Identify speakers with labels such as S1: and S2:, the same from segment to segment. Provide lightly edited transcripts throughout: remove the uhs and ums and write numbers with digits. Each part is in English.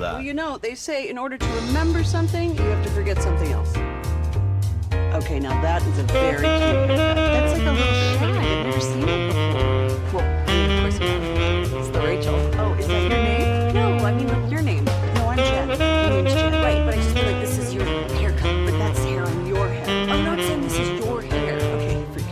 S1: Well, you know, they say in order to remember something, you have to forget something else. Okay, now that is a very cute haircut. That's like a little shag. I've never seen it before. Well, I mean, of course you have. It's the Rachel. Oh, is that your name? No, I mean like your name. No, I'm Jen. Your name's Jen. Right, but I just feel like this is your haircut, but that's hair on your head. I'm not saying this is your hair. Okay, freak.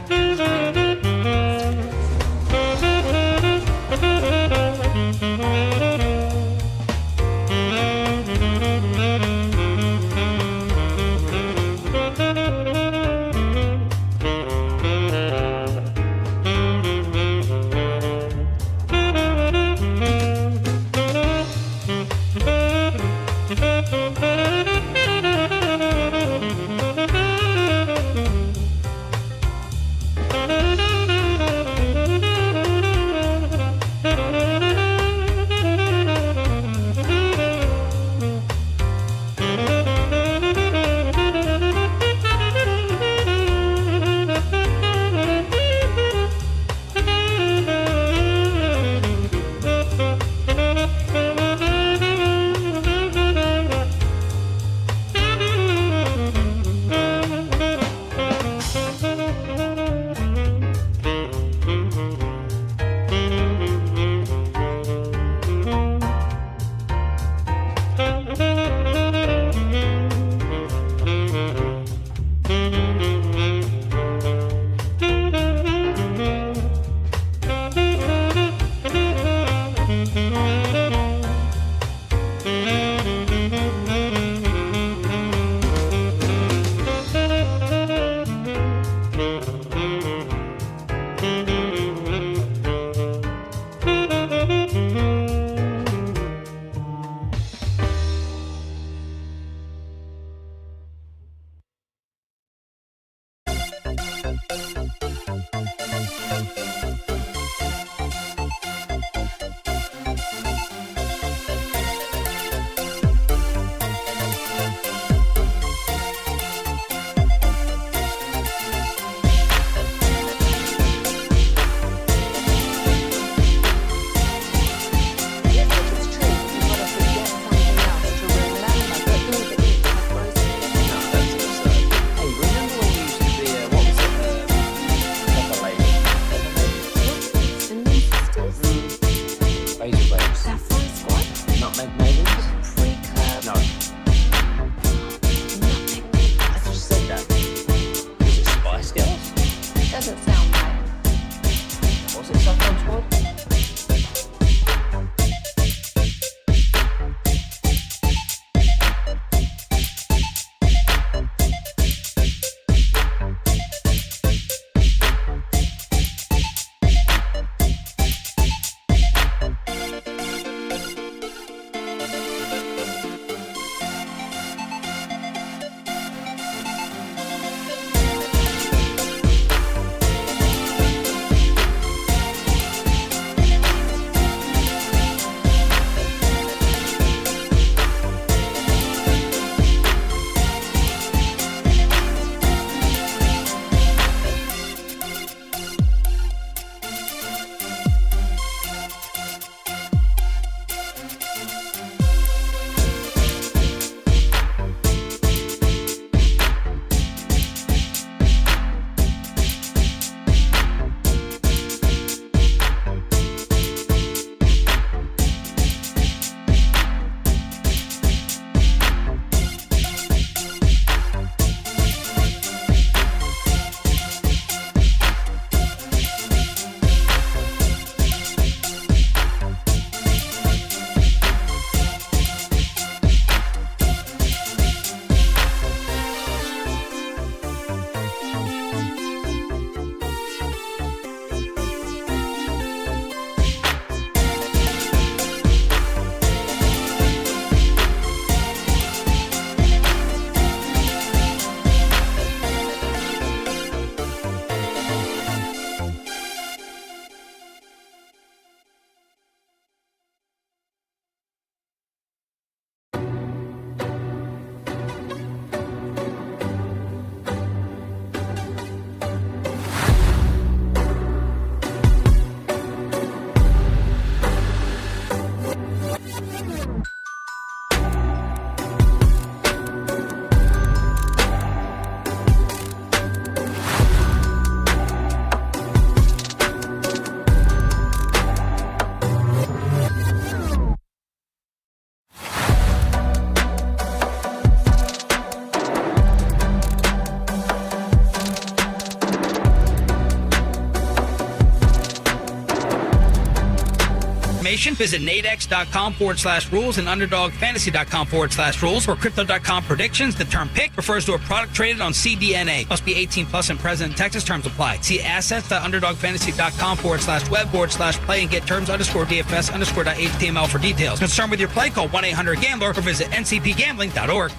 S2: information, visit nadex.com/rules and underdogfantasy.com/rules. For crypto.com predictions, the term pick refers to a product traded on CDNA. Must be 18 plus and present in Texas. Terms apply. See assets.underdogfantasy.com/web/play and get terms_DFS_.html for details. Concerned with your play, call 1-800-GAMBLER or visit ncpgambling.org.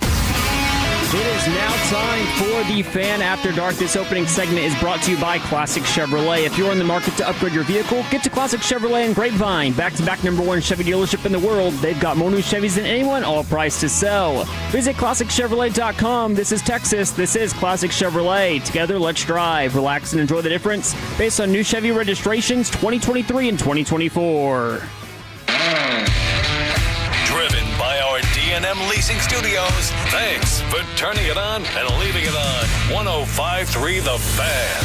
S3: It is now time for the Fan After Dark. This opening segment is brought to you by Classic Chevrolet. If you're in the market to upgrade your vehicle, get to Classic Chevrolet and Grapevine. Back-to-back #1 Chevy dealership in the world. They've got more new Chevys than anyone, all priced to sell. Visit ClassicChevrolet.com. This is Texas. This is Classic Chevrolet. Together, let's drive, relax, and enjoy the difference based on new Chevy registrations 2023 and 2024.
S4: Driven by our D&M Leasing Studios. Thanks for turning it on and leaving it on. 105.3 The Fan.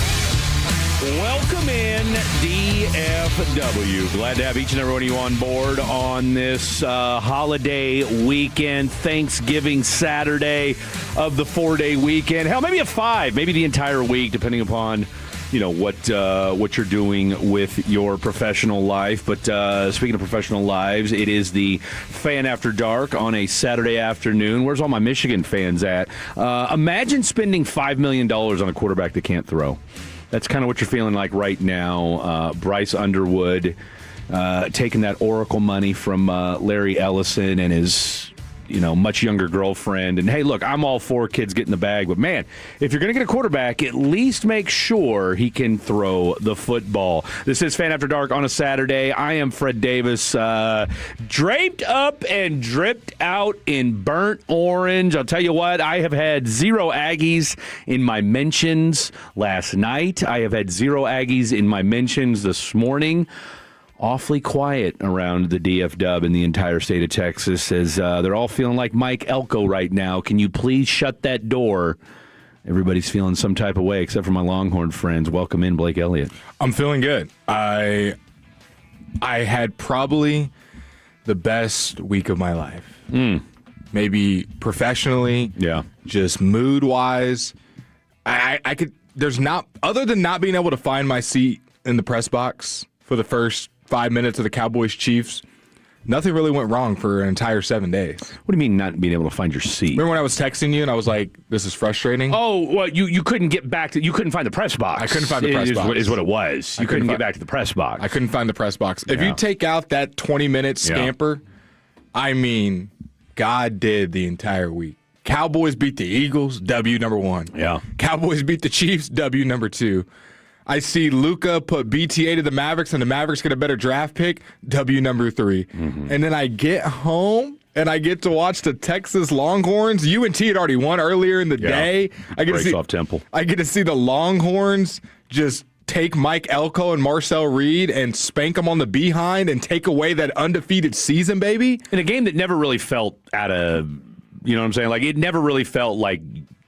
S5: Welcome in, DFW. Glad to have each and every one of you on board on this holiday weekend, Thanksgiving Saturday of the 4-day weekend. Hell, maybe a 5, maybe the entire week, depending upon what you're doing with your professional life. But speaking of professional lives, it is the Fan After Dark on a Saturday afternoon. Where's all my Michigan fans at? Imagine spending $5 million on a quarterback that can't throw. That's kind of what you're feeling like right now. Bryce Underwood taking that Oracle money from Larry Ellison and his much younger girlfriend. And hey, look, I'm all for kids getting the bag, but man, if you're going to get a quarterback, at least make sure he can throw the football. This is Fan After Dark on a Saturday. I am Fred Davis, draped up and dripped out in burnt orange. I'll tell you what, I have had 0 Aggies in my mentions last night. I have had 0 Aggies in my mentions this morning. Awfully quiet around the DFW in the entire state of Texas as they're all feeling like Mike Elko right now. Can you please shut that door? Everybody's feeling some type of way except for my Longhorn friends. Welcome in, Blake Elliott.
S6: I'm feeling good. I had probably the best week of my life. Maybe professionally, just mood-wise. I could. There's not, other than not being able to find my seat in the press box for the first 5 minutes of the Cowboys-Chiefs, nothing really went wrong for an entire 7 days.
S5: What do you mean not being able to find your seat?
S6: Remember when I was texting you and I was like, this is frustrating?
S5: Oh, well, you couldn't get back to, you couldn't find the press box.
S6: I couldn't find the press box.
S5: Is what it was. You couldn't get back to the press box.
S6: I couldn't find the press box. If you take out that 20-minute scamper, I mean, God did the entire week. Cowboys beat the Eagles, W number 1.
S5: Yeah.
S6: Cowboys beat the Chiefs, W number 2. I see Luka put BTA to the Mavericks, and the Mavericks get a better draft pick, W number 3. And then I get home, and I get to watch the Texas Longhorns. UNT had already won earlier in the day. I get to see
S5: Temple.
S6: I get to see the Longhorns just take Mike Elko and Marcel Reed and spank them on the behind and take away that undefeated season, baby.
S5: In a game that never really felt out of, you know what I'm saying? Like, it never really felt like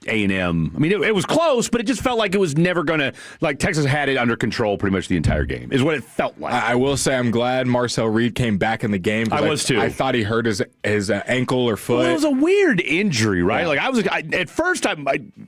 S5: A&M. I mean, it was close, but it just felt like it was never going to, like, Texas had it under control pretty much the entire game, is what it felt like.
S6: I will say I'm glad Marcel Reed came back in the game.
S5: I was too.
S6: I thought he hurt his ankle or foot.
S5: Well, it was a weird injury, right?
S6: Yeah.
S5: Like, at first,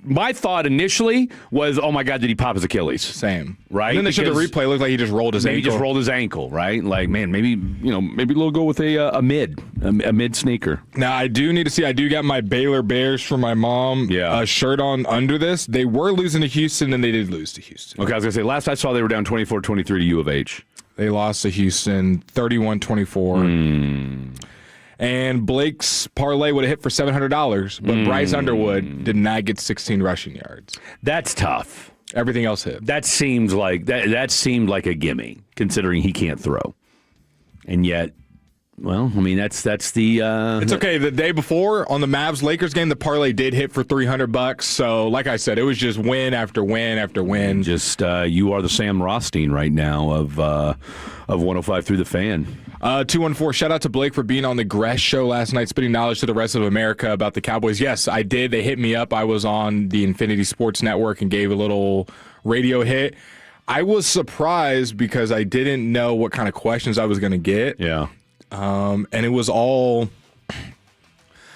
S5: my thought initially was, oh my God, did he pop his Achilles?
S6: Same.
S5: Right?
S6: And then they showed the replay. It looked like he just rolled his ankle.
S5: He just rolled his ankle, right? Like, man, maybe we'll go with a mid sneaker.
S6: Now, I do need to see, I do got my Baylor Bears for my mom shirt on under this. They were losing to Houston, and they did lose to Houston.
S5: Okay, I was going to say, last I saw they were down 24-23 to U of H.
S6: They lost to Houston 31-24. And Blake's parlay would have hit for $700, but Bryce Underwood did not get 16 rushing yards.
S5: That's tough.
S6: Everything else hit.
S5: That seemed like a gimme, considering he can't throw. And yet, well, I mean, that's the.
S6: It's okay. The day before on the Mavs-Lakers game, the parlay did hit for $300. So, like I said, it was just win after win after win.
S5: Just you are the Sam Rothstein right now of 105 through the Fan.
S6: 214. Shout out to Blake for being on the Gresh show last night, spitting knowledge to the rest of America about the Cowboys. Yes, I did. They hit me up. I was on the Infinity Sports Network and gave a little radio hit. I was surprised because I didn't know what kind of questions I was going to get.
S5: Yeah.
S6: And it was all,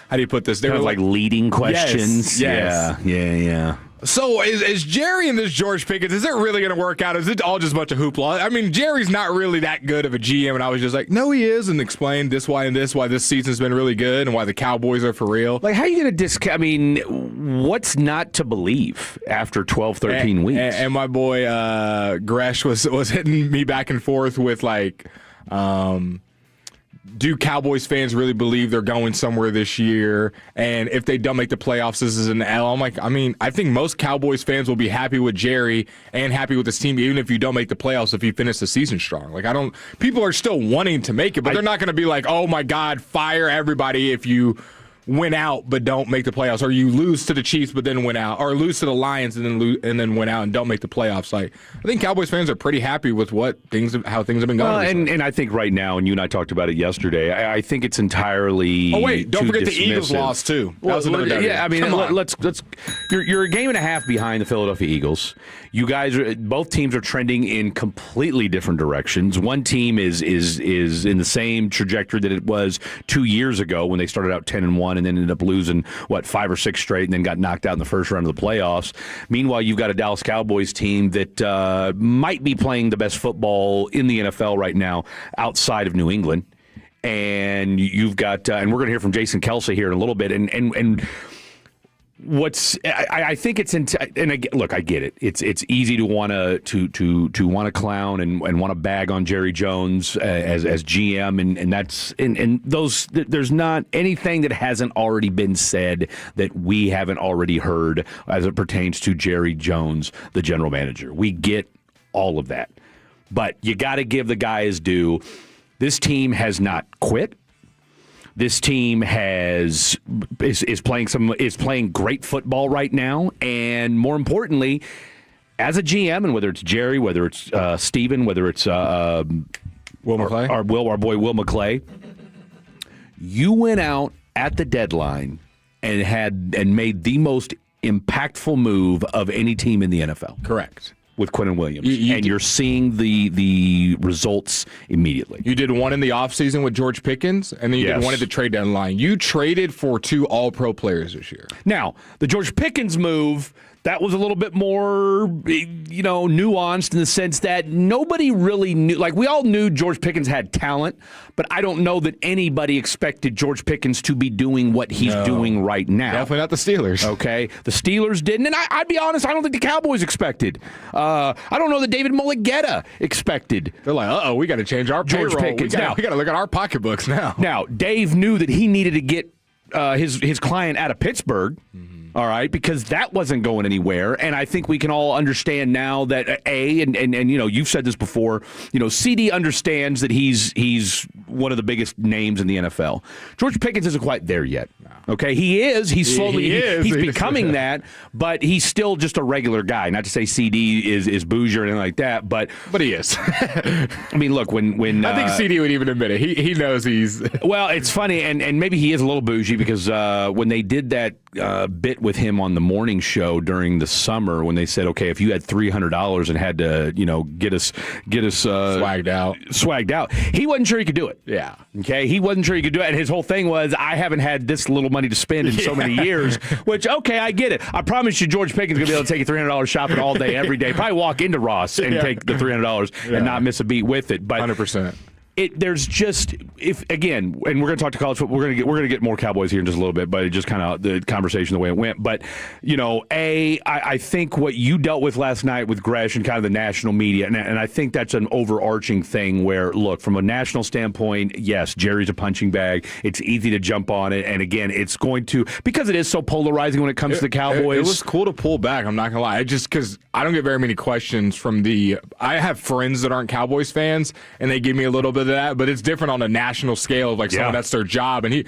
S6: how do you put this? They
S5: Kind
S6: were
S5: of like leading questions.
S6: Yes.
S5: Yeah.
S6: So is Jerry and this George Pickens, is it really going to work out? Is it all just a bunch of hoopla? I mean, Jerry's not really that good of a GM, and I was just like, no, he is, and explained this, why this season's been really good, and why the Cowboys are for real.
S5: Like, how are you going to discount? I mean, what's not to believe after 12, 13 weeks?
S6: And my boy Gresh was hitting me back and forth with, like, do Cowboys fans really believe they're going somewhere this year? And if they don't make the playoffs, this is an L. I'm like, I mean, I think most Cowboys fans will be happy with Jerry and happy with this team, even if you don't make the playoffs, if you finish the season strong. Like, people are still wanting to make it, but they're not going to be like, oh my God, fire everybody if you win out but don't make the playoffs, or you lose to the Chiefs but then win out, or lose to the Lions and then win out and don't make the playoffs. Like, I think Cowboys fans are pretty happy with how things have been going.
S5: And I think right now, and you and I talked about it yesterday, I think it's entirely.
S6: Oh wait, don't forget
S5: dismissive.
S6: the Eagles lost too. That was another W.
S5: Yeah, I mean, let's. You're a game and a half behind the Philadelphia Eagles. You guys, both teams are trending in completely different directions. One team is in the same trajectory that it was 2 years ago when they started out 10-1 and then ended up losing 5 or 6 straight and then got knocked out in the first round of the playoffs. Meanwhile, you've got a Dallas Cowboys team that might be playing the best football in the NFL right now outside of New England. And you've got, and we're going to hear from Jason Kelce here in a little bit, and I think it's look, I get it. It's easy to want to want to clown and want to bag on Jerry Jones as GM, and that's and those. There's not anything that hasn't already been said that we haven't already heard as it pertains to Jerry Jones, the general manager. We get all of that, but you got to give the guy his due. This team has not quit. This team is playing great football right now, and more importantly, as a GM, and whether it's Jerry, whether it's Steven, whether it's Will
S6: McClay,
S5: our boy Will McClay, you went out at the deadline and made the most impactful move of any team in the NFL.
S6: Correct.
S5: With Quinnen Williams, you're seeing the results immediately.
S6: You did one in the offseason with George Pickens, and then you did one at the trade deadline. You traded for 2 All-Pro players this year.
S5: Now, the George Pickens move, that was a little bit more, nuanced in the sense that nobody really knew. Like, we all knew George Pickens had talent, but I don't know that anybody expected George Pickens to be doing what he's doing right now.
S6: Definitely not the Steelers.
S5: Okay, the Steelers didn't, and I'd be honest, I don't think the Cowboys expected. I don't know that David Mulligetta expected.
S6: They're like, we got to change our
S5: George
S6: payroll.
S5: Pickens.
S6: We got to look at our pocketbooks now.
S5: Now, Dave knew that he needed to get his client out of Pittsburgh. Mm-hmm. All right, because that wasn't going anywhere, and I think we can all understand now that and you've said this before. CD understands that he's one of the biggest names in the NFL. George Pickens isn't quite there yet. Okay, he is. He's slowly he's becoming that, but he's still just a regular guy. Not to say CD is bougie or anything like that, but
S6: he is.
S5: I mean, look, when
S6: I think CD would even admit it. He knows he's.
S5: Well, it's funny, and maybe he is a little bougie because when they did that bit with him on the morning show during the summer, when they said, okay, if you had $300 and had to, get us
S6: swagged out,
S5: he wasn't sure he could do it.
S6: Yeah.
S5: Okay, he wasn't sure he could do it, and his whole thing was, I haven't had this little money to spend in so many years. Which, okay, I get it. I promise you, George Pickens is gonna be able to take a $300 shopping all day, every day. Probably walk into Ross and take the $300 and not miss a beat with it. But 100%. There's just, if again, and we're going to talk to college football. We're going to get more Cowboys here in just a little bit, but it just kind of the conversation the way it went. But I think what you dealt with last night with Gresh and kind of the national media, and I think that's an overarching thing where, look, from a national standpoint, yes, Jerry's a punching bag. It's easy to jump on it, and again, it's going to, because it is so polarizing when it comes to the Cowboys.
S6: It was cool to pull back. I'm not gonna lie. Because I don't get very many questions from I have friends that aren't Cowboys fans, and they give me a little bit of that, but it's different on a national scale of like someone that's their job, and he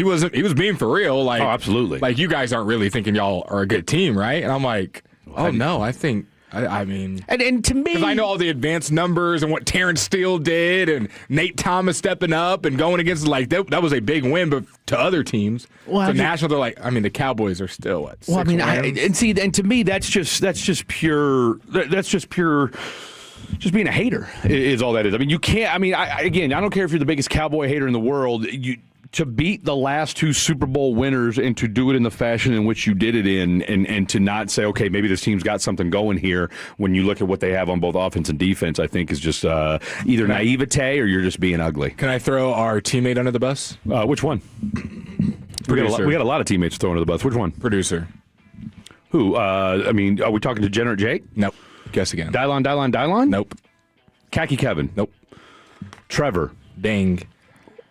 S6: was being for real, like, oh,
S5: absolutely,
S6: like, you guys aren't really thinking y'all are a good team, right? And I'm like, no, I think and to me, because I know all the advanced numbers and what Terrence Steele did and Nate Thomas stepping up and going against, like, that was a big win, but to other teams, national, they're like, the Cowboys are still what?
S5: Well, and to me, that's just pure. Just being a hater is all that is. I mean, you can't. I mean, I don't care if you're the biggest Cowboy hater in the world. to beat the last two Super Bowl winners and to do it in the fashion in which you did it in, and to not say, okay, maybe this team's got something going here when you look at what they have on both offense and defense, I think is just either naivete or you're just being ugly.
S6: Can I throw our teammate under the bus?
S5: Which one? We got a lot of teammates thrown under the bus. Which one?
S6: Producer.
S5: Who? Are we talking Degenerate Jake?
S6: Nope. Guess again.
S5: Dylon?
S6: Nope.
S5: Khaki Kevin?
S6: Nope.
S5: Trevor?
S6: Dang.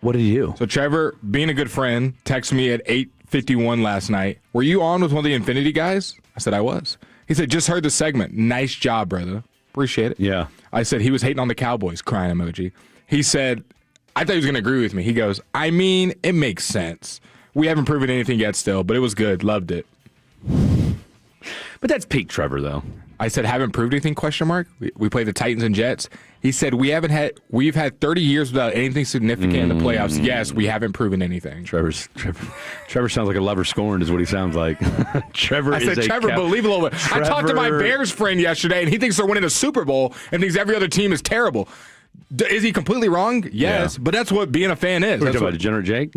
S5: What did he do?
S6: So Trevor, being a good friend, texted me at 8:51 last night. Were you on with one of the Infinity guys? I said I was. He said, just heard the segment. Nice job, brother. Appreciate it.
S5: Yeah.
S6: I said he was hating on the Cowboys, crying emoji. He said, I thought he was going to agree with me. He goes, I mean, it makes sense. We haven't proven anything yet still, but it was good. Loved it.
S5: But that's peak Trevor, though.
S6: I said, haven't proved anything, question mark. We played the Titans and Jets. He said, we've had 30 years without anything significant in the playoffs. Yes, we haven't proven anything.
S5: Trevor sounds like a lover scorned is what he sounds like. Trevor
S6: believe a little bit. I talked to my Bears friend yesterday, and he thinks they're winning a Super Bowl and thinks every other team is terrible. Is he completely wrong? Yes, but that's what being a fan is.
S5: What are you talking about, Degenerate Jake?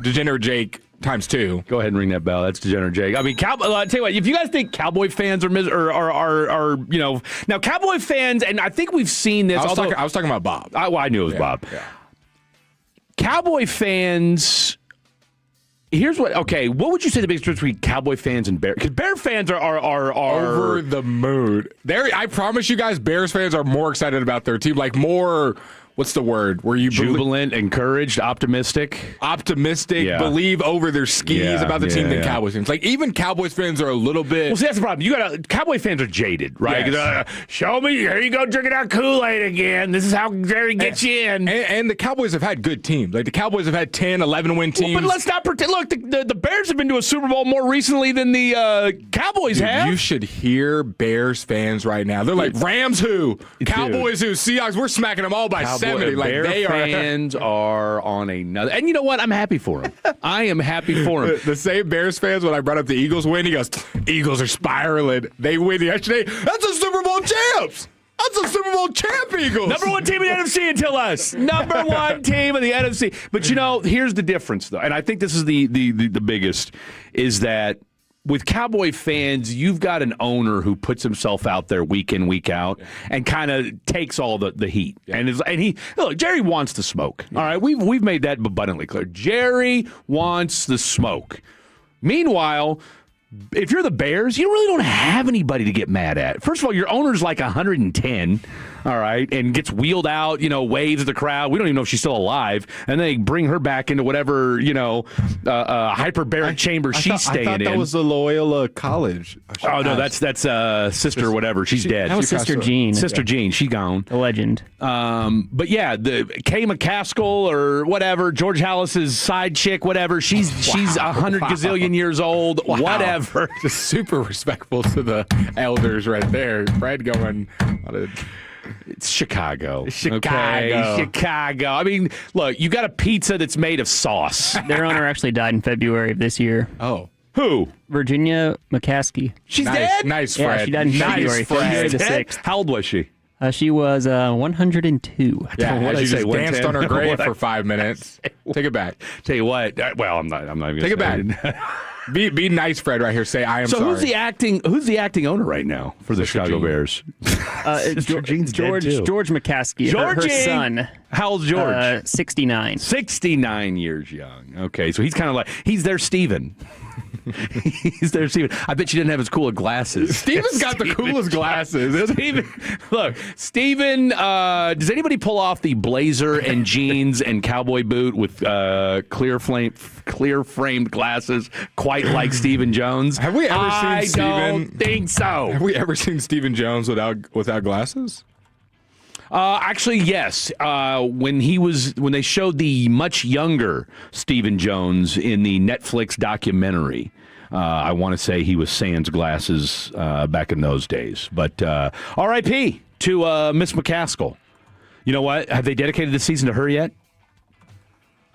S6: Degenerate Jake times 2.
S5: Go ahead and ring that bell. That's Degenerate Jake. I mean, I'll tell you what, if you guys think Cowboy fans are now Cowboy fans, and I think we've seen this.
S6: I was talking about Bob.
S5: I knew it was Bob.
S6: Yeah.
S5: Cowboy fans. What would you say the biggest difference between Cowboy fans and Bear? Because Bear fans are
S6: over the moon. I promise you guys, Bears fans are more excited about their team, like more. What's the word? Were you
S5: jubilant, encouraged, optimistic?
S6: Believe over their skis about the team than Cowboys fans. Like even Cowboys fans are a little bit.
S5: Well, see, that's the problem. Cowboy fans are jaded, right?
S6: Yes.
S5: Show me, here you go, drinking our Kool-Aid again. This is how Jerry gets you in.
S6: And the Cowboys have had good teams. Like the Cowboys have had 10, 11 win teams.
S5: Well, but let's not pretend. Look, the Bears have been to a Super Bowl more recently than the Cowboys have.
S6: You should hear Bears fans right now. They're like, Rams who? Cowboys who? Seahawks, we're smacking them all by 70. Like
S5: Bear fans are on another. And you know what? I'm happy for them. I am happy for them.
S6: The same Bears fans, when I brought up the Eagles win, he goes, Eagles are spiraling. They win yesterday. That's a Super Bowl champs. That's a Super Bowl champ, Eagles.
S5: Number one team in the NFC until us. Number one team in the NFC. But, here's the difference, though. And I think this is the biggest, is that with Cowboy fans, you've got an owner who puts himself out there week in, week out, and kind of takes all the heat. Yeah. And look, Jerry wants the smoke. Yeah. All right, we've made that abundantly clear. Jerry wants the smoke. Meanwhile, if you're the Bears, you really don't have anybody to get mad at. First of all, your owner's like 110, all right, and gets wheeled out, waves at the crowd. We don't even know if she's still alive. And they bring her back into whatever, hyperbaric chamber she's staying in.
S6: I thought that was the Loyola College.
S5: Oh, no, that's Sister whatever. She's dead.
S3: That was Sister Jean.
S5: Sister Jean. She's gone.
S3: The legend.
S5: But yeah, the Kay McCaskill or whatever, George Hallis's side chick, whatever, she's 100 gazillion years old, whatever.
S6: Just super respectful to the elders right there. Fred going on a...
S5: It's Chicago. Okay? Chicago. I mean, look, you got a pizza that's made of sauce.
S3: Their owner actually died in February of this year.
S6: Oh.
S5: Who?
S3: Virginia McCaskey.
S5: She's dead?
S6: Nice, Fred.
S3: Yeah, she died in February. February the 6th.
S5: How old was she?
S3: She was 102.
S6: Yeah, she just
S5: 110?
S6: danced on her grave for 5 minutes. Take it back.
S5: Tell you what. Well, I'm not even going to
S6: take it back. Be nice, Fred, right here. Say, I am sorry.
S5: So who's the acting owner right now for the Chicago
S6: Jean.
S5: Bears?
S3: George McCaskey, her son.
S5: How old's George?
S3: 69.
S5: 69 years young. Okay, so he's kind of like, he's their Steven. He's there, Steven. I bet you didn't have as cool of glasses.
S6: Steven's got the coolest glasses.
S5: Steven, does anybody pull off the blazer and jeans and cowboy boot with clear framed glasses quite like Stephen Jones?
S6: Have we ever seen Steven?
S5: I don't think so.
S6: Have we ever seen Stephen Jones without glasses?
S5: Actually, yes. When they showed the much younger Stephen Jones in the Netflix documentary, I want to say he was sans glasses back in those days. But R.I.P. to Miss McCaskill. You know what? Have they dedicated the season to her yet?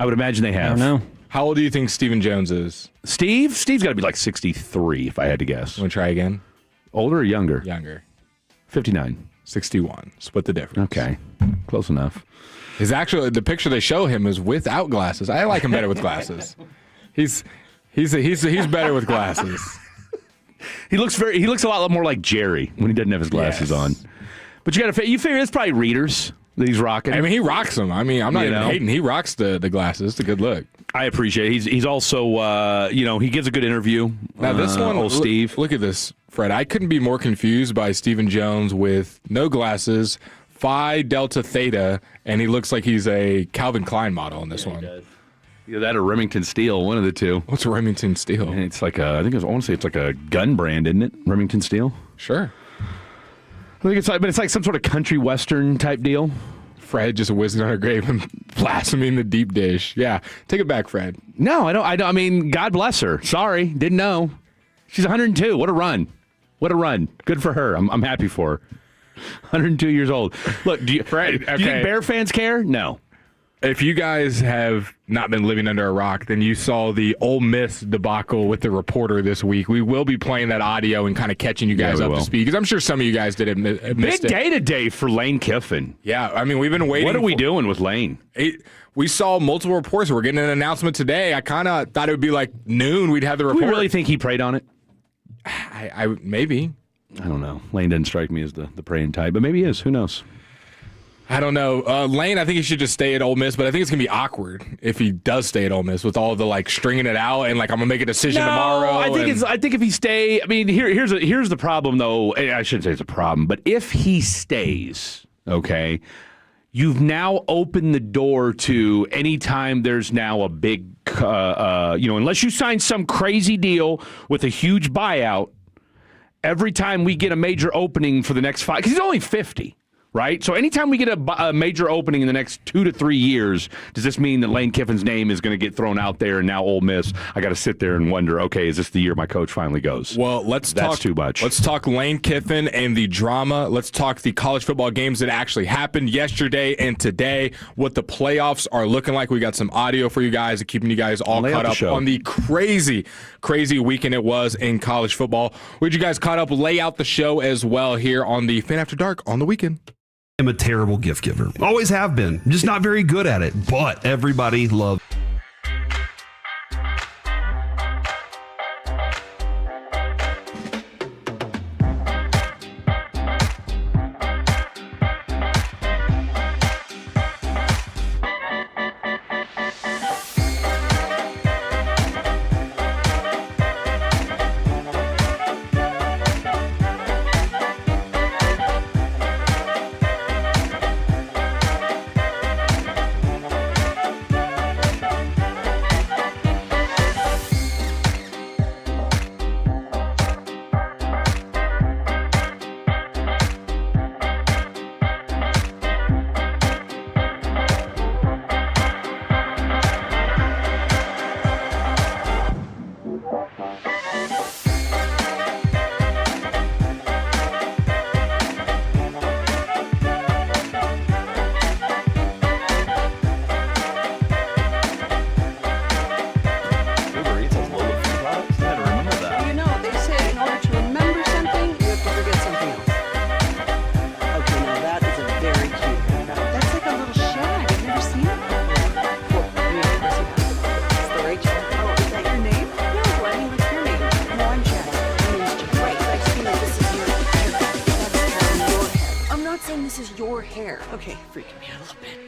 S5: I would imagine they have.
S3: I don't know.
S6: How old do you think Stephen Jones is?
S5: Steve's got to be like 63, if I had to guess.
S6: Want to try again?
S5: Older or younger?
S6: Younger.
S5: 59.
S6: 61. Split the difference.
S5: Okay, close enough.
S6: His actually the picture they show him is without glasses. I like him better with glasses. He's better with glasses.
S5: He looks a lot more like Jerry when he doesn't have his glasses on. But you figure it's probably readers that he's rocking.
S6: I mean, he rocks them. I mean, I'm not even hating. He rocks the glasses. It's a good look.
S5: I appreciate it. He's also, he gives a good interview.
S6: Now, this one,
S5: old Steve.
S6: Look at this, Fred. I couldn't be more confused by Stephen Jones with no glasses, Phi Delta Theta, and he looks like he's a Calvin Klein model in this one.
S5: Either that or Remington Steel, one of the two.
S6: What's Remington Steel?
S5: And it's like I want to say it's like a gun brand, isn't it? Remington Steel?
S6: Sure.
S5: I think it's like some sort of country western type deal.
S6: Fred just whizzing on her grave and blaspheming the deep dish. Yeah, take it back, Fred.
S5: No, I don't. I mean, God bless her. Sorry, didn't know. She's 102. What a run! What a run! Good for her. I'm happy for her. 102 years old. Look, do you think Bear fans care? No.
S6: If you guys have not been living under a rock, then you saw the Ole Miss debacle with the reporter this week. We will be playing that audio and kind of catching you guys up to speed, because I'm sure some of you guys didn't miss it.
S5: Big day today for Lane Kiffin.
S6: Yeah, I mean, we've been waiting.
S5: What are we doing with Lane?
S6: We saw multiple reports. We're getting an announcement today. I kind of thought it would be like noon. We'd have the report.
S5: Do we really think he prayed on it?
S6: I maybe.
S5: I don't know. Lane doesn't strike me as the praying type, but maybe he is. Who knows?
S6: I don't know. Lane, I think he should just stay at Ole Miss, but I think it's going to be awkward if he does stay at Ole Miss with all the stringing it out and I'm going to make a decision tomorrow.
S5: I think if he stay, I mean, here's the problem though. I shouldn't say it's a problem, but if he stays, okay, you've now opened the door to anytime there's now a big, unless you sign some crazy deal with a huge buyout, every time we get a major opening for the next 5, because he's only 50. Right? So anytime we get a major opening in the next 2 to 3 years, does this mean that Lane Kiffin's name is going to get thrown out there and now Ole Miss, I got to sit there and wonder, okay, is this the year my coach finally goes?
S6: Well, that's too much. Let's talk Lane Kiffin and the drama. Let's talk the college football games that actually happened yesterday and today, what the playoffs are looking like. We got some audio for you guys, keeping you guys all caught up on the crazy, crazy weekend it was in college football. We'd you guys caught up, lay out the show as well here on the Fan After Dark on the weekend.
S7: I'm a terrible gift giver. Always have been. Just not very good at it. But everybody loves.
S1: Okay, freaking me out a little bit.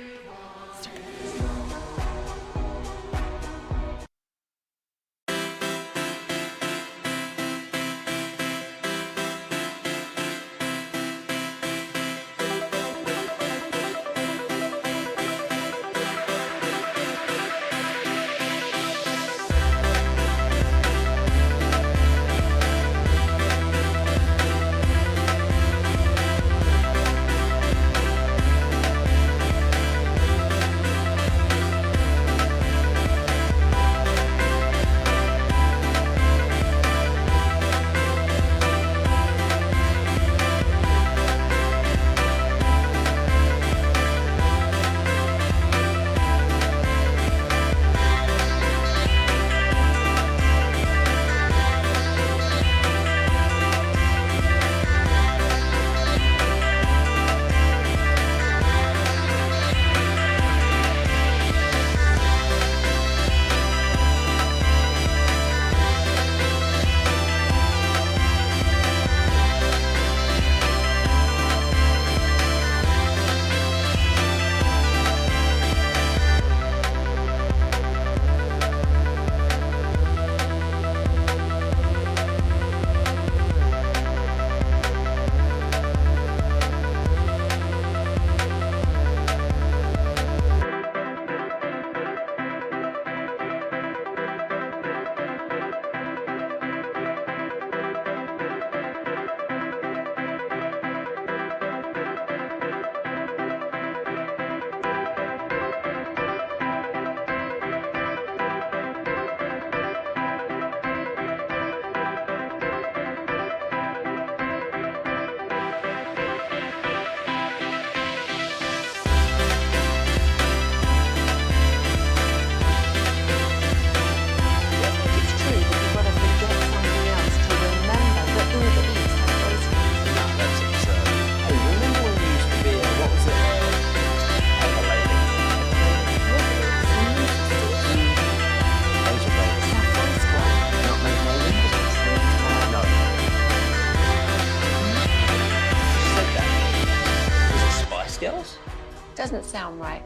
S8: doesn't sound right.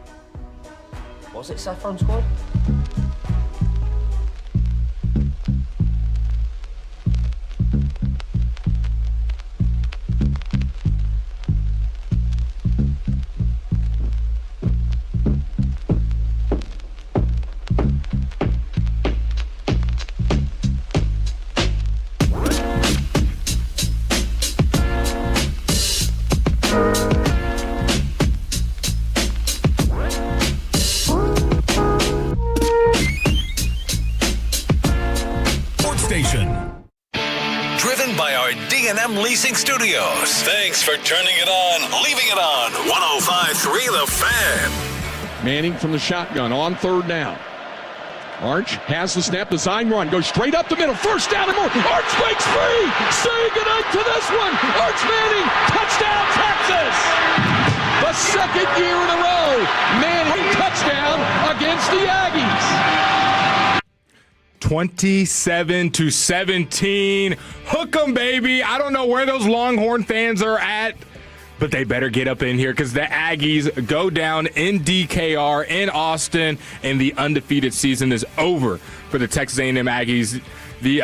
S9: Was it Saffron Squad?
S4: Driven by our D&M Leasing Studios. Thanks for turning it on, leaving it on. 105.3 The Fan.
S10: Manning from the shotgun on third down. Arch has the snap, design run, goes straight up the middle, first down and more. Arch breaks free. Say goodnight to this one. Arch Manning, touchdown Texas. The second year in a row, Manning touchdown against the Aggies.
S6: 27-17. Hook 'em, baby. I don't know where those Longhorn fans are at, but they better get up in here because the Aggies go down in DKR in Austin, and the undefeated season is over for the Texas A&M Aggies. The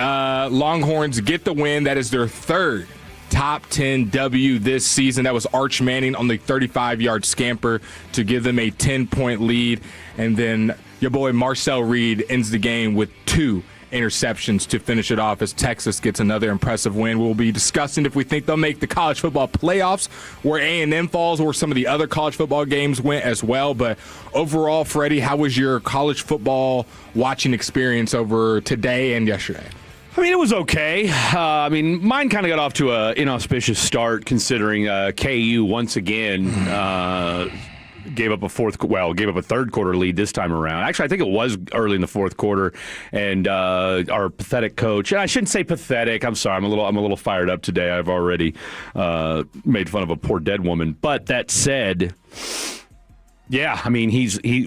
S6: Longhorns get the win. That is their third top 10 W this season. That was Arch Manning on the 35-yard scamper to give them a 10-point lead, and then your boy Marcel Reed ends the game with 2 interceptions to finish it off as Texas gets another impressive win. We'll be discussing if we think they'll make the college football playoffs, where A&M falls, or some of the other college football games went as well. But overall, Freddie, how was your college football watching experience over today and yesterday?
S5: I mean, it was okay. Mine kind of got off to an inauspicious start, considering KU once again gave up a third quarter lead this time around. Actually, I think it was early in the fourth quarter, and our pathetic coach. And I shouldn't say pathetic. I'm sorry. I'm a little fired up today. I've already made fun of a poor dead woman. But that said, yeah, I mean,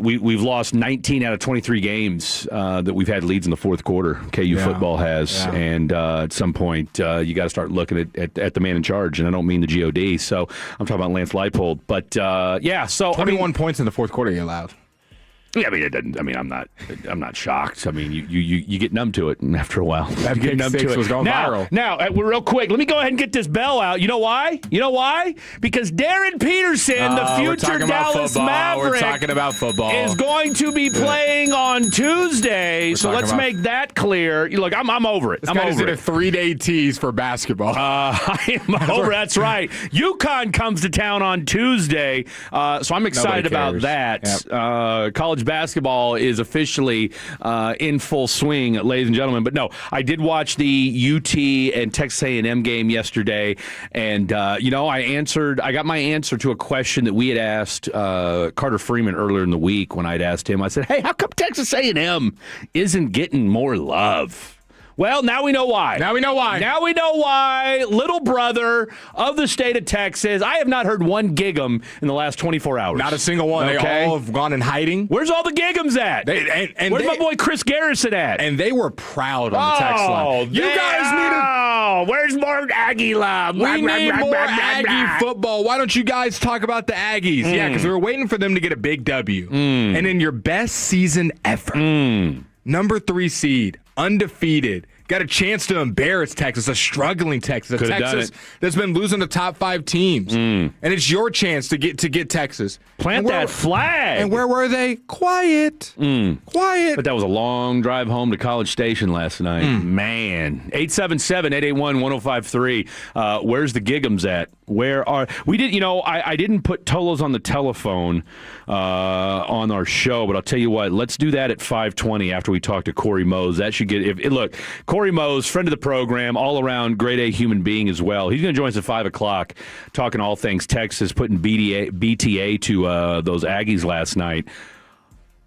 S5: we've lost 19 out of 23 games that we've had leads in the fourth quarter. KU football has, and at some point you got to start looking at the man in charge, and I don't mean the GOD. So I'm talking about Lance Leipold, but So
S6: 21 points in the fourth quarter you allowed.
S5: Yeah, I mean, it didn't. I mean, I'm not shocked. I mean, you get numb to it after a while.
S6: That
S5: you get
S6: pick
S5: numb
S6: six
S5: to it.
S6: was going viral.
S5: Now, real quick, let me go ahead and get this bell out. You know why? Because Darren Peterson, the future Dallas Maverick,
S6: we're talking about football,
S5: is going to be playing on Tuesday. So let's make that clear. Look, I'm over it.
S6: I'm over it. A 3-day tease for basketball.
S5: I am over. That's right. UConn comes to town on Tuesday, so I'm excited about that. Yep. College basketball is officially in full swing, ladies and gentlemen. But no, I did watch the UT and Texas A&M game yesterday, and I got my answer to a question that we had asked Carter Freeman earlier in the week. When I'd asked him, I said, "Hey, how come Texas A&M isn't getting more love?" Well, now we know why. Little brother of the state of Texas. I have not heard one gig'em in the last 24 hours.
S6: Not a single one. Okay. They all have gone in hiding.
S5: Where's all the gig'ems at? Where's my boy Chris Garrison at?
S6: And they were proud on the text line. You guys need
S5: where's more Aggie love?
S6: We need more Aggie football. Why don't you guys talk about the Aggies? Yeah, because we were waiting for them to get a big W. And in your best season ever, number 3 seed, undefeated, got a chance to embarrass Texas, a struggling Texas, Texas that's been losing to top 5 teams, and it's your chance to get Texas.
S5: Plant that flag.
S6: And where were they? Quiet. Quiet.
S5: But that was a long drive home to College Station last night. Man, 877-881-1053. Where's the gig'ems at? I didn't put Tolos on the telephone on our show, but I'll tell you what, let's do that at 5:20 after we talk to Corey Mose. That should get look, Corey Mose, friend of the program, all around grade A human being as well. He's going to join us at 5 o'clock, talking all things Texas, putting BTA to those Aggies last night.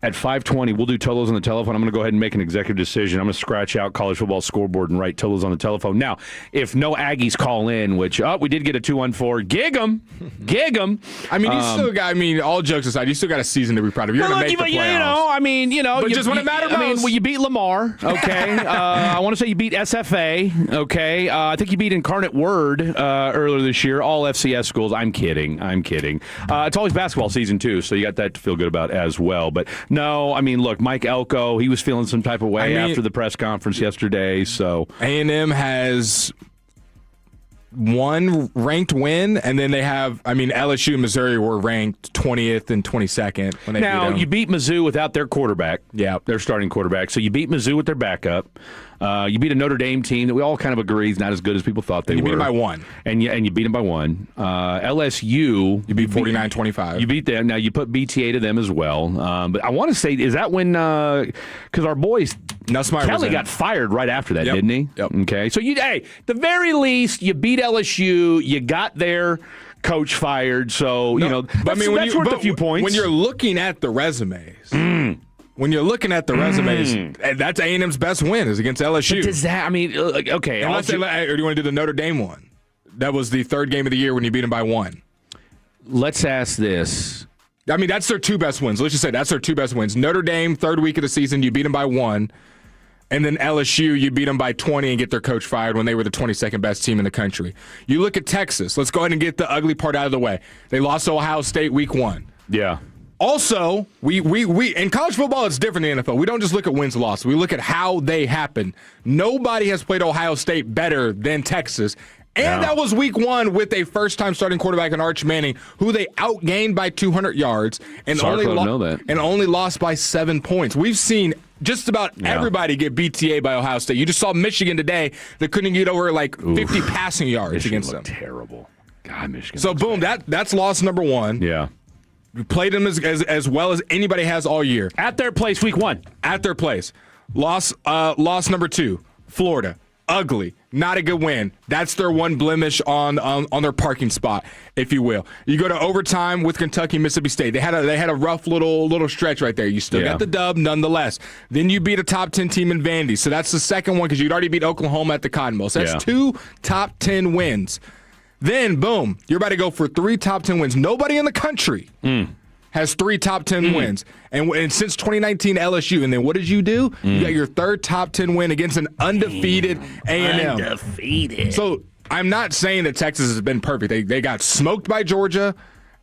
S5: At 5:20, we'll do Tolos on the telephone. I'm going to go ahead and make an executive decision. I'm going to scratch out college football scoreboard and write Tolos on the telephone. Now, if no Aggies call in, which, we did get a 214, gig 'em.
S6: I mean, you still got, all jokes aside, you still got a season to be proud of. You're going to make the playoffs. But just when it mattered most.
S5: You beat Lamar, okay? I want to say you beat SFA, okay? I think you beat Incarnate Word earlier this year, all FCS schools. I'm kidding. It's always basketball season, too, so you got that to feel good about as well. But no, look, Mike Elko, he was feeling some type of way after the press conference yesterday. So
S6: A&M has one ranked win, and then they have, LSU and Missouri were ranked 20th and 22nd when they beat them.
S5: You beat Mizzou without their quarterback.
S6: Yeah.
S5: Their starting quarterback. So you beat Mizzou with their backup. You beat a Notre Dame team that we all kind of agree is not as good as people thought they were.
S6: You beat them by one.
S5: And you beat them by one. LSU.
S6: You beat 49-25.
S5: You beat them. Now, you put BTA to them as well. But I want to say, is that when, because our boys, Kelly got fired right after that, didn't he?
S6: Yep.
S5: Okay. So, the very least, you beat LSU. You got their coach fired. So, that's worth a few points.
S6: When you're looking at the resumes. That's A&M's best win is against LSU.
S5: But does that, okay.
S6: Or do you want to do the Notre Dame one? That was the third game of the year when you beat them by one.
S5: Let's ask this.
S6: That's their two best wins. Let's just say that's their two best wins. Notre Dame, third week of the season, you beat them by one. And then LSU, you beat them by 20 and get their coach fired when they were the 22nd best team in the country. You look at Texas. Let's go ahead and get the ugly part out of the way. They lost to Ohio State week one.
S5: Yeah.
S6: Also, we in college football, it's different than the NFL. We don't just look at wins and losses. We look at how they happen. Nobody has played Ohio State better than Texas. And that was week one with a first-time starting quarterback in Arch Manning, who they outgained by 200 yards and only lost by 7 points. We've seen just about everybody get BTA by Ohio State. You just saw Michigan today that couldn't get over 50 passing yards
S5: Michigan
S6: against them.
S5: Terrible. God, Michigan.
S6: So, boom, that's loss number one.
S5: Yeah.
S6: We played them as well as anybody has all year.
S5: At their place, week one.
S6: At their place. Loss number two, Florida. Ugly. Not a good win. That's their one blemish on their parking spot, if you will. You go to overtime with Kentucky, Mississippi State. They had a rough little stretch right there. You still got the dub nonetheless. Then you beat a top 10 team in Vandy. So that's the second one because you'd already beat Oklahoma at the Cotton Bowl. So that's two top 10 wins. Then, boom, you're about to go for 3 top 10 wins. Nobody in the country has 3 top 10 wins. And since 2019, LSU. And then what did you do? You got your third top 10 win against an undefeated A&M.
S5: Undefeated.
S6: So I'm not saying that Texas has been perfect. They got smoked by Georgia,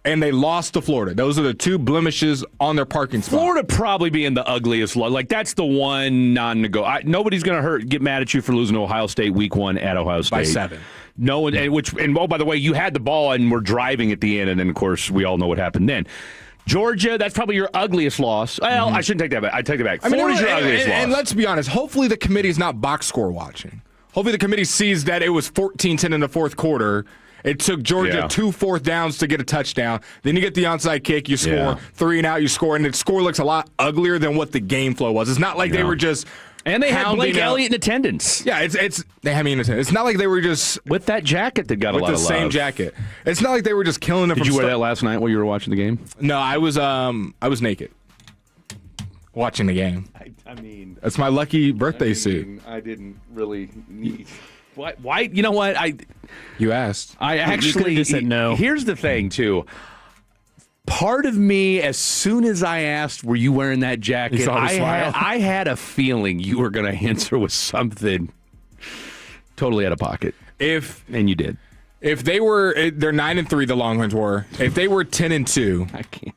S6: and they lost to Florida. Those are the two blemishes on their parking spot.
S5: Florida probably being the ugliest. That's the one non-negotiable. Nobody's going to get mad at you for losing to Ohio State week one at Ohio State.
S6: By 7.
S5: No, and by the way, you had the ball and were driving at the end, and then, of course, we all know what happened then. Georgia, that's probably your ugliest loss. Well, I shouldn't take that back. I take that back. Florida's your ugliest loss.
S6: And let's be honest, hopefully the committee is not box score watching. Hopefully the committee sees that it was 14-10 in the fourth quarter. It took Georgia 2 fourth downs to get a touchdown. Then you get the onside kick, you score 3 and out, you score, and the score looks a lot uglier than what the game flow was. It's not like they were just
S5: and they had Blake Elliott in attendance.
S6: Yeah, they had me in attendance. It's not like they were just
S5: with that jacket that got a lot of love.
S6: With the same jacket. It's not like they were just killing them.
S5: Did you wear that last night while you were watching the game?
S6: No, I was naked watching the game. That's my lucky birthday suit.
S5: I didn't really need. Why? You know what?
S6: You asked.
S5: I actually
S3: just said no.
S5: Here's the thing, too. Part of me, as soon as I asked, were you wearing that jacket, I had a feeling you were going to answer with something totally out of pocket. And you did.
S6: If they were, they're 9-3, the Longhorns were. If they were 10-2.
S5: I can't.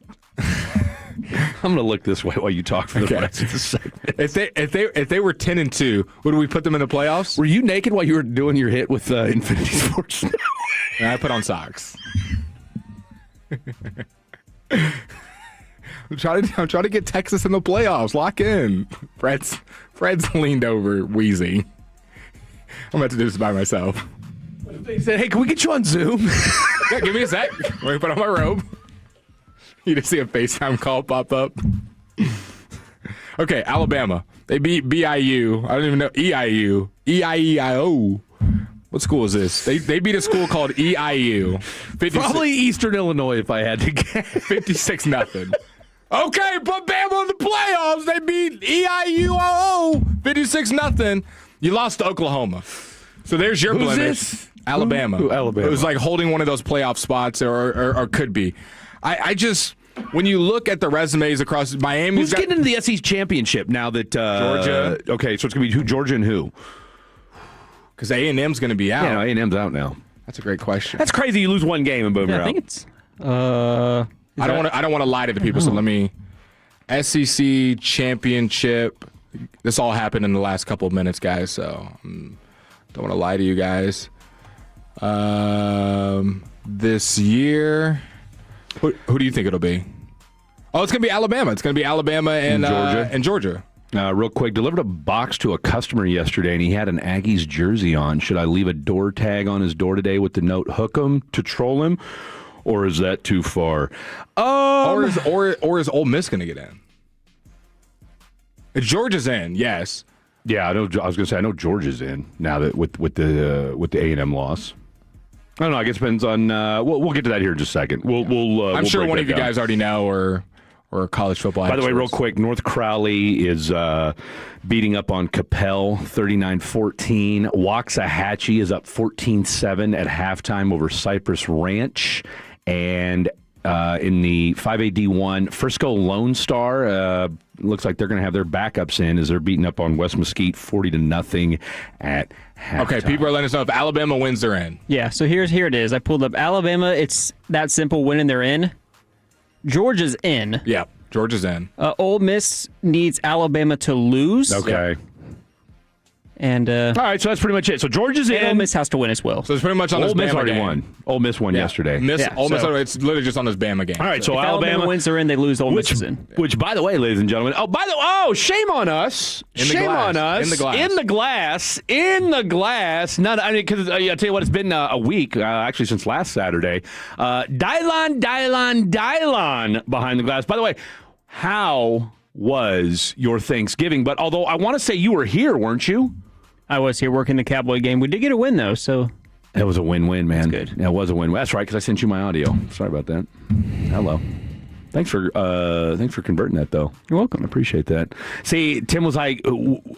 S5: I'm going to look this way while you talk for the rest of the segment.
S6: If they were 10-2, would we put them in the playoffs?
S5: Were you naked while you were doing your hit with Infinity Sports?
S6: I put on socks. I'm trying to get Texas in the playoffs. Lock in. Fred's leaned over, wheezing. I'm about to do this by myself.
S5: They said, "Hey, can we get you on Zoom?"
S6: Yeah, give me a sec. Let me put on my robe. You just see a FaceTime call pop up. Okay, Alabama. They beat BIU. I don't even know. EIU. EIEIO. What school is this? They beat a school called EIU.
S5: Probably Eastern Illinois, if I had to guess.
S6: 56-0. Okay, but Bama in the playoffs. They beat EIUOO 56-0. You lost to Oklahoma. So there's your blemish.
S5: This?
S6: Alabama.
S5: Who, Alabama.
S6: It was like holding one of those playoff spots or could be. I just, when you look at the resumes across Miami's
S5: Who's getting into the SEC championship now that
S6: Georgia.
S5: Okay, so it's going to be who, Georgia and who?
S6: Because A&M's going to be out.
S5: Yeah, no, A&M's out now.
S6: That's a great question.
S5: That's crazy. You lose one game and boom,
S3: Yeah,
S5: you're
S3: I think
S5: out.
S3: it's.
S6: I don't want to lie to the people, so let me. SEC championship. This all happened in the last couple of minutes, guys. So don't want to lie to you guys. This year, who do you think it'll be? Oh, it's gonna be Alabama. It's gonna be Alabama and
S5: Georgia.
S6: And Georgia.
S5: Real quick, delivered a box to a customer yesterday, and he had an Aggies jersey on. Should I leave a door tag on his door today with the note "Hook 'em" to troll him, or is that too far?
S6: Or is Ole Miss gonna get in? Georgia's in, yes.
S5: Yeah, I know. I was going to say I know Georgia's in now that with the A&M loss. I don't know. I guess it depends on. We'll get to that here in just a second.
S6: I'm sure
S5: break
S6: one
S5: that
S6: of you
S5: down.
S6: guys already know, or college football.
S5: By the way, real
S6: experts.
S5: quick, North Crowley is beating up on Capel 39-14. Waxahachie is up 14-7 at halftime over Cypress Ranch. And in the 5A D1, Frisco Lone Star looks like they're going to have their backups in as they're beating up on West Mesquite 40-0 at halftime.
S6: Okay, people are letting us know if Alabama wins, they're in.
S3: Yeah, so here it is. I pulled up Alabama. It's that simple. Winning, they're in. Georgia's in.
S6: Yeah, Georgia's in.
S3: Ole Miss needs Alabama to lose.
S5: Okay.
S3: And
S5: All right, so that's pretty much it. So Georgia's in.
S3: Ole Miss has to win as well.
S6: So it's pretty much on this
S5: Ole Miss
S6: Bama
S5: already
S6: game.
S5: won. Ole Miss won yesterday.
S6: Ole Miss,
S5: so-
S6: it's literally just on this Bama game.
S5: All right, so
S3: if Alabama wins, they're in. They lose. Ole Miss is in.
S5: Which, by the way, ladies and gentlemen, shame on us.
S6: In the
S5: Shame
S6: glass.
S5: on us.
S6: In the glass.
S5: In the glass. Not, I mean, because I tell you what, it's been a week, actually, since last Saturday. Dylon behind the glass. By the way, how was your Thanksgiving? But although I want to say you were here, weren't you?
S3: I was here working the Cowboy game. We did get a win, though, so.
S5: It was a win-win, man.
S3: That's good.
S5: Yeah, it was a win-win. That's right, because I sent you my audio. Sorry about that. Hello. Thanks for converting that, though.
S3: You're welcome.
S5: I appreciate that. See, Tim was like,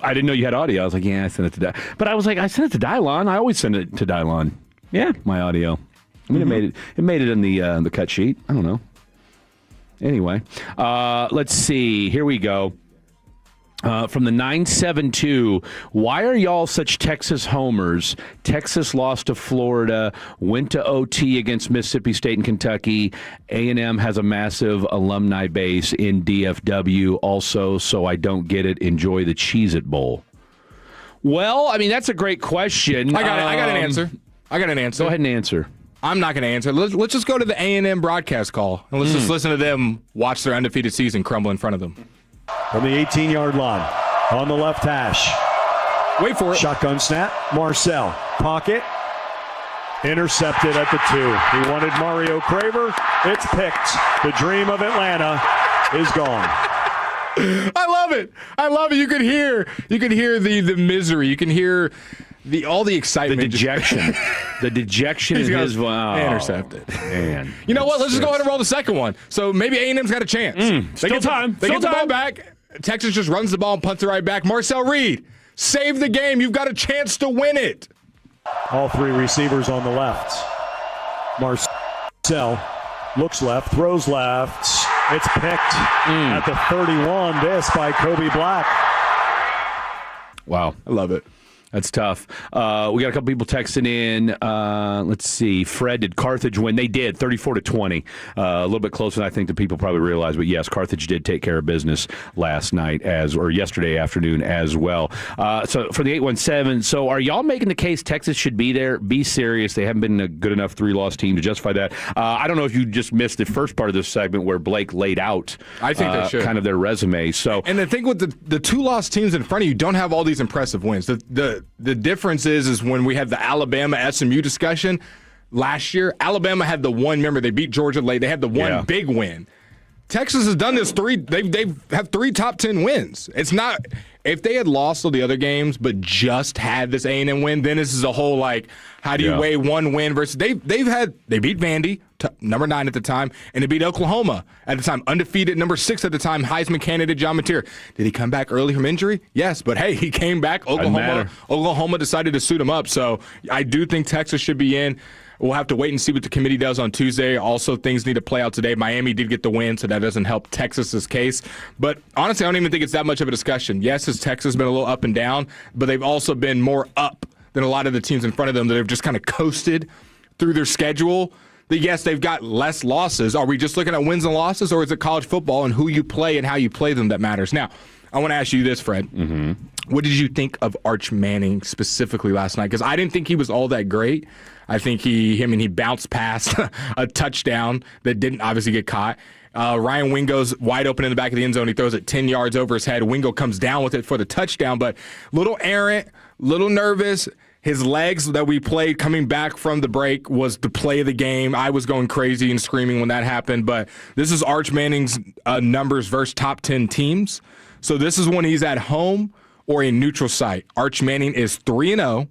S5: I didn't know you had audio. I was like, yeah, I sent it to Dylon. But I was like, I sent it to Dylon. I always send it to Dylon.
S3: Yeah.
S5: My audio. I mean, it made it in the cut sheet. I don't know. Anyway, let's see. Here we go. From the 972, why are y'all such Texas homers? Texas lost to Florida, went to OT against Mississippi State and Kentucky. A&M has a massive alumni base in DFW also, so I don't get it. Enjoy the Cheez-It Bowl. Well, I mean, that's a great question.
S6: I got an answer.
S5: Go ahead and answer.
S6: I'm not going to answer. Let's just go to the A&M broadcast call, and let's just listen to them watch their undefeated season crumble in front of them.
S8: From the 18-yard line, on the left hash.
S6: Wait for it.
S8: Shotgun snap, Marcel. Pocket. Intercepted at the 2. He wanted Mario Craver. It's picked. The dream of Atlanta is gone.
S6: I love it. You could hear the misery. You can hear all the excitement.
S5: The dejection. The dejection in his
S6: intercepted.
S5: Man.
S6: You know what? Let's just go ahead and roll the second one. So maybe A&M's got a chance. They get the ball back. Texas just runs the ball and punts it right back. Marcel Reed, save the game. You've got a chance to win it.
S8: All three receivers on the left. Marcel looks left, throws left. It's picked at the 31. This by Kobe Black.
S5: Wow.
S6: I love it.
S5: That's tough. We got a couple people texting in. Let's see. Fred, did Carthage win? They did, 34-20. A little bit closer than I think the people probably realize. But yes, Carthage did take care of business last night or yesterday afternoon as well. So for the 817, so are y'all making the case Texas should be there? Be serious. They haven't been a good enough 3-loss team to justify that. I don't know if you just missed the first part of this segment where Blake laid out
S6: I think they should.
S5: kind of their resume. So,
S6: and the thing with the 2-loss teams in front of you don't have all these impressive wins. The difference is when we had the Alabama SMU discussion last year, Alabama had the one. Remember, they beat Georgia late. They had the one big win. Texas has done this They have 3 top 10 wins. It's not if they had lost all the other games but just had this A&M win. Then this is a whole how do you weigh one win versus they beat Vandy, number 9 at the time, and it beat Oklahoma at the time, undefeated, number 6 at the time, Heisman candidate John Mateer. Did he come back early from injury? Yes, but hey, he came back. Oklahoma decided to suit him up, so I do think Texas should be in. We'll have to wait and see what the committee does on Tuesday. Also, things need to play out today. Miami did get the win, so that doesn't help Texas's case. But honestly, I don't even think it's that much of a discussion. Yes, Texas has been a little up and down, but they've also been more up than a lot of the teams in front of them that have just kind of coasted through their schedule. Yes, they've got less losses. Are we just looking at wins and losses, or is it college football and who you play and how you play them that matters? Now, I want to ask you this, Fred. Mm-hmm. What did you think of Arch Manning specifically last night? Because I didn't think he was all that great. I think he bounced past a touchdown that didn't obviously get caught. Ryan Wingo's wide open in the back of the end zone. He throws it 10 yards over his head. Wingo comes down with it for the touchdown, but little errant, little nervous. His legs that we played coming back from the break was the play of the game. I was going crazy and screaming when that happened, but this is Arch Manning's numbers versus top 10 teams. So this is when he's at home or a neutral site. Arch Manning is 3-0.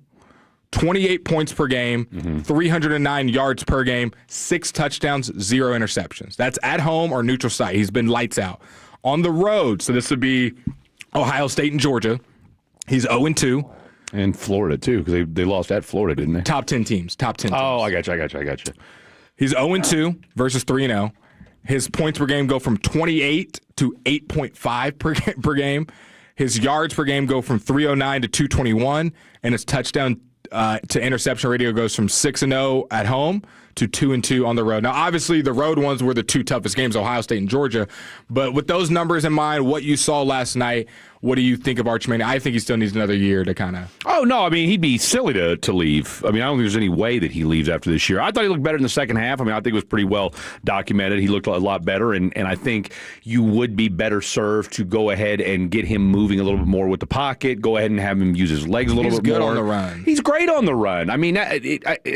S6: 28 points per game, 309 yards per game, 6 touchdowns, 0 interceptions. That's at home or neutral site. He's been lights out. On the road, so this would be Ohio State and Georgia, he's 0-2.
S5: And Florida, too, because they lost at Florida, didn't they?
S6: Top 10 teams.
S5: Oh, I got you.
S6: He's 0-2 versus 3-0. His points per game go from 28 to 8.5 per game. His yards per game go from 309 to 221, and his touchdown to interception ratio goes from 6-0 at home to 2-2 on the road. Now, obviously, the road ones were the 2 toughest games, Ohio State and Georgia. But with those numbers in mind, what you saw last night, what do you think of Arch Manning? I think he still needs another year to kind of...
S5: Oh, no. I mean, he'd be silly to leave. I mean, I don't think there's any way that he leaves after this year. I thought he looked better in the second half. I mean, I think it was pretty well documented. He looked a lot better, and I think you would be better served to go ahead and get him moving a little bit more with the pocket, go ahead and have him use his legs a little bit more.
S6: He's good on the run.
S5: He's great on the run. I mean,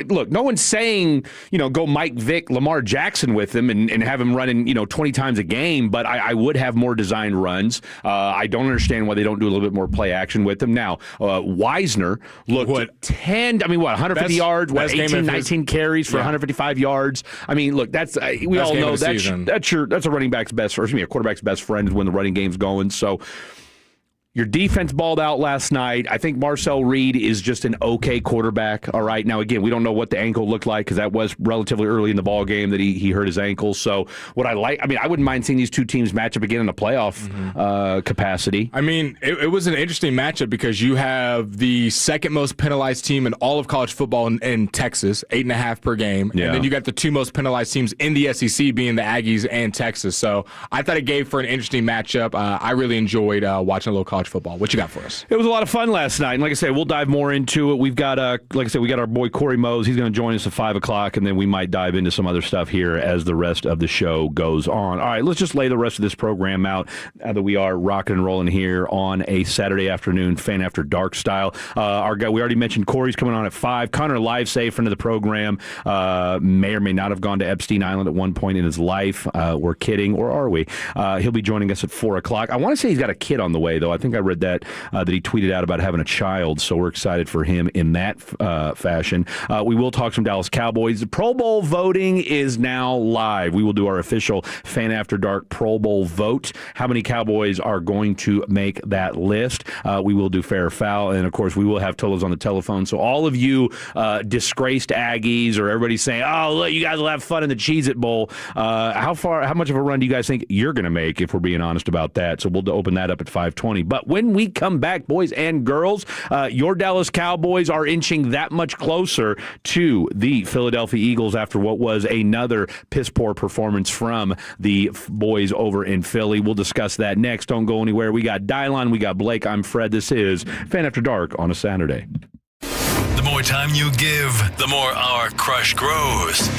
S5: look, no one's saying, go Mike Vick, Lamar Jackson with him and have him running, 20 times a game, but I would have more designed runs. I don't understand why they don't do a little bit more play action with him. Now, Wisner looked 150 yards, 18, 19 carries for 155 yards. I mean, look, that's we all know that's a running back's best, a quarterback's best friend is when the running game's going. So your defense balled out last night. I think Marcel Reed is just an okay quarterback. All right. Now, again, we don't know what the ankle looked like because that was relatively early in the ball game that he hurt his ankle. So what I wouldn't mind seeing these two teams match up again in a playoff capacity.
S6: I mean, it was an interesting matchup because you have the second most penalized team in all of college football in Texas, 8.5 per game. Yeah. And then you got the 2 most penalized teams in the SEC being the Aggies and Texas. So I thought it gave for an interesting matchup. I really enjoyed watching a little college football. What you got for us?
S5: It was a lot of fun last night. And like I said, we'll dive more into it. We've got, we got our boy Corey Mose. He's going to join us at 5 o'clock, and then we might dive into some other stuff here as the rest of the show goes on. All right, let's just lay the rest of this program out now that we are rocking and rolling here on a Saturday afternoon, Fan After Dark style. Our guy, we already mentioned Corey's coming on at 5. Connor Livesay, friend of the program, may or may not have gone to Epstein Island at one point in his life. We're kidding, or are we? He'll be joining us at 4 o'clock. I want to say he's got a kid on the way, though. I think I read that he tweeted out about having a child, so we're excited for him in that fashion. We will talk some Dallas Cowboys. The Pro Bowl voting is now live. We will do our official Fan After Dark Pro Bowl vote. How many Cowboys are going to make that list? We will do fair or foul, and of course we will have Tolos on the telephone. So all of you disgraced Aggies or everybody saying, "Oh, look, you guys will have fun in the Cheez-It Bowl." How much of a run do you guys think you're going to make? If we're being honest about that, so we'll open that up at 5:20. But when we come back, boys and girls, your Dallas Cowboys are inching that much closer to the Philadelphia Eagles after what was another piss-poor performance from the boys over in Philly. We'll discuss that next. Don't go anywhere. We got Dylon, we got Blake. I'm Fred. This is Fan After Dark on a Saturday.
S4: The more time you give, the more our crush grows.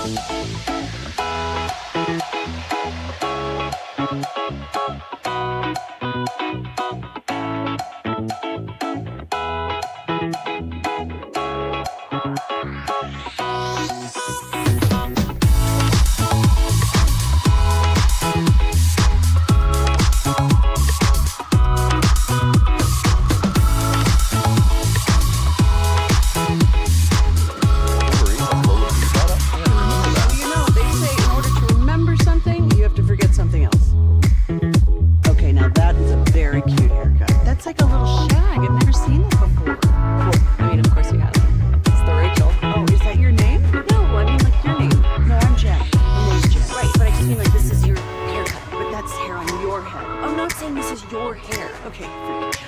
S1: They say in order to remember something, you have to forget something else. Okay, now that is a very cute haircut. That's like a little shag. I've never seen that before. Well, I mean, of course you have. It's the Rachel. Oh, is that your name? No, I mean like your name. No, I'm Jen. My name's Jen. Right, but I just mean like this is your haircut. But that's hair on your head. I'm not saying this is your hair. Okay, forget it.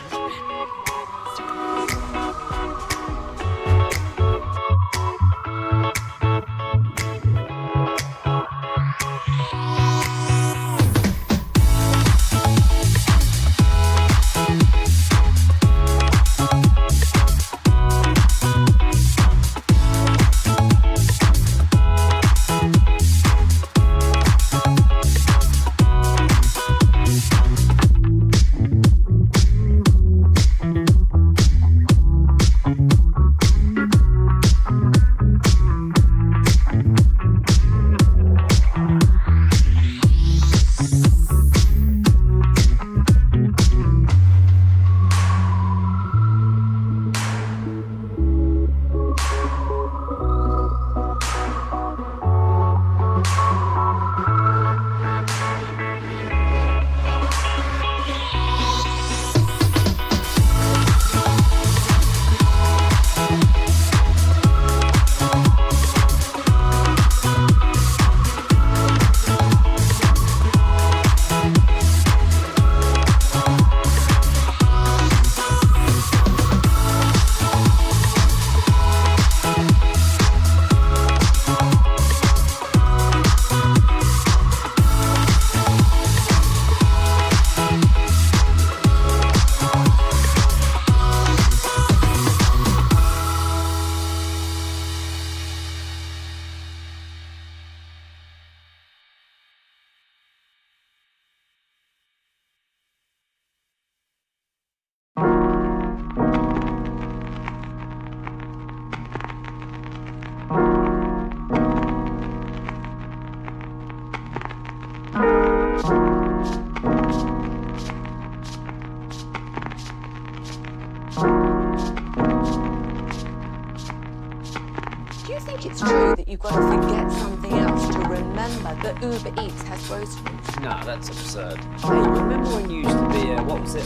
S11: Do you think it's true that you've got to forget something else to remember that Uber Eats has groceries?
S9: No, that's absurd. Hey, remember when you used to be what was it,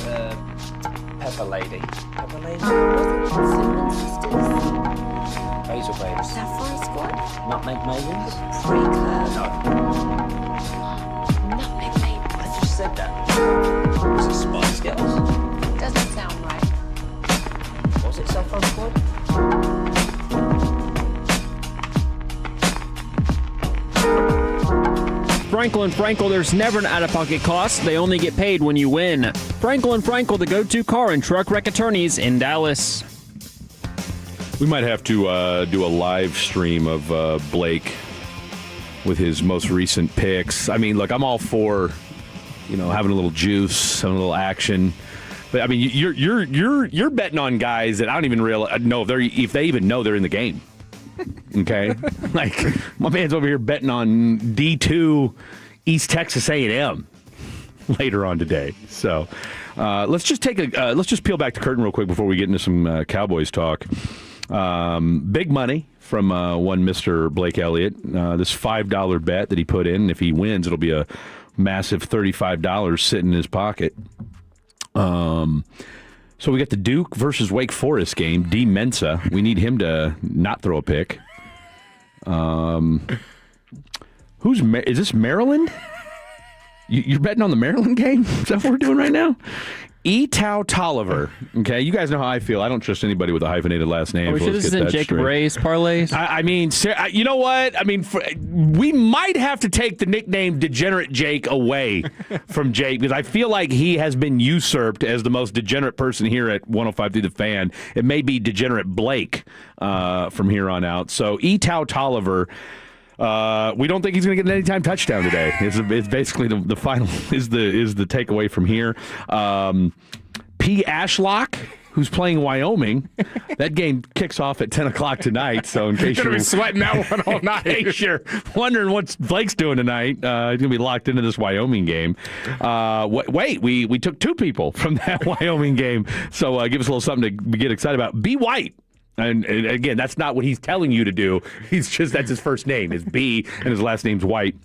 S9: Pepper Lady? Pepper Lady?
S11: Wasn't it Cinnamon Sisters?
S9: Basil Babes.
S11: Saffron Squad?
S9: Nutmeg Maidens?
S11: Pre-Club?
S9: No.
S11: Nutmeg Maidens?
S9: I just said that. Was it Spice Girls?
S11: Doesn't sound right.
S9: Was it Saffron Squad?
S3: Frankel and Frankel, there's never an out-of-pocket cost. They only get paid when you win. Frankel and Frankel, the go-to car and truck wreck attorneys in Dallas.
S5: We might have to do a live stream of Blake with his most recent picks. I mean, look, I'm all for, having a little juice, having a little action. But I mean, you're betting on guys that I don't even know if they even know they're in the game. Okay, like my man's over here betting on D2 East Texas A&M later on today. So let's just peel back the curtain real quick before we get into some Cowboys talk. Big money from one Mr. Blake Elliott. This $5 bet that he put in. If he wins, it'll be a massive $35 sitting in his pocket. So we got the Duke versus Wake Forest game. D. Mensa. We need him to not throw a pick. Is this Maryland? You're betting on the Maryland game? Is that what we're doing right now? Etau Tolliver. Okay, you guys know how I feel. I don't trust anybody with a hyphenated last name.
S3: Are we sure this isn't Jacob Ray's parlays?
S5: I mean, you know what? I mean, we might have to take the nickname Degenerate Jake away from Jake because I feel like he has been usurped as the most degenerate person here at 105.3 The Fan. It may be Degenerate Blake from here on out. So Etau Tolliver. We don't think he's going to get an anytime touchdown today. It's basically the final is the takeaway from here. P. Ashlock, who's playing Wyoming. That game kicks off at 10 o'clock tonight. So in case you're
S6: sweating that one all night,
S5: in case you're wondering what Blake's doing tonight, he's going to be locked into this Wyoming game. Wait, we took 2 people from that Wyoming game. So give us a little something to get excited about. B. White. And again, that's not what he's telling you to do. That's his first name is B, and his last name's White.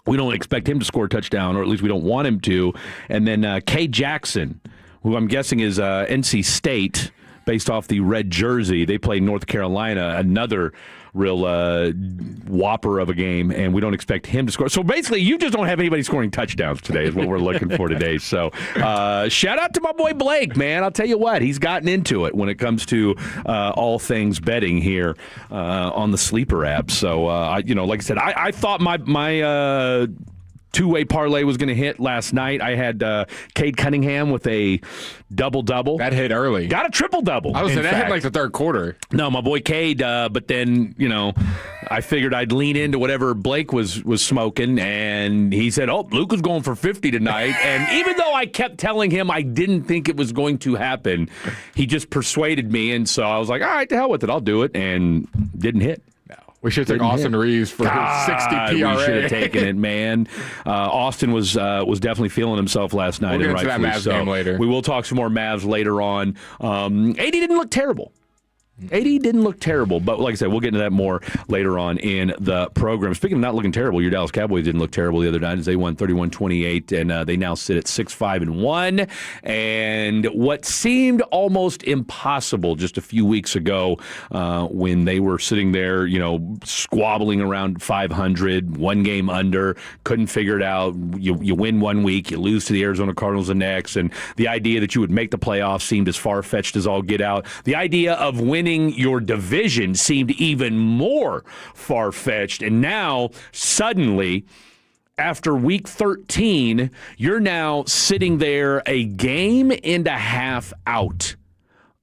S5: We don't expect him to score a touchdown, or at least we don't want him to. And then K. Jackson, who I'm guessing is NC State, based off the red jersey. They play North Carolina, another real whopper of a game, and we don't expect him to score. So basically, you just don't have anybody scoring touchdowns today is what we're looking for today. So shout out to my boy Blake, man. I'll tell you what, he's gotten into it when it comes to all things betting here on the Sleeper app. So, like I said, I thought my two-way parlay was going to hit last night. I had Cade Cunningham with a double-double.
S6: That hit early.
S5: Got a triple-double.
S6: I was saying that hit like the third quarter.
S5: No, my boy Cade, but then, I figured I'd lean into whatever Blake was smoking, and he said, Luke was going for 50 tonight. And even though I kept telling him I didn't think it was going to happen, he just persuaded me, and so I was like, all right, to hell with it, I'll do it, and didn't hit.
S6: We should take Austin Reeves for 60 PRA.
S5: We should have taken it, man. Austin was definitely feeling himself last night.
S6: We'll get into that Mavs game later.
S5: We will talk some more Mavs later on. AD didn't look terrible. AD didn't look terrible, but like I said, we'll get into that more later on in the program. Speaking of not looking terrible, your Dallas Cowboys didn't look terrible the other night as they won 31-28, and they now sit at 6-5-1. And what seemed almost impossible just a few weeks ago when they were sitting there, squabbling around 500, one game under, couldn't figure it out. You win one week, you lose to the Arizona Cardinals the next, and the idea that you would make the playoffs seemed as far-fetched as all get out. The idea of winning your division seemed even more far-fetched. And now, suddenly, after week 13, you're now sitting there a game and a half out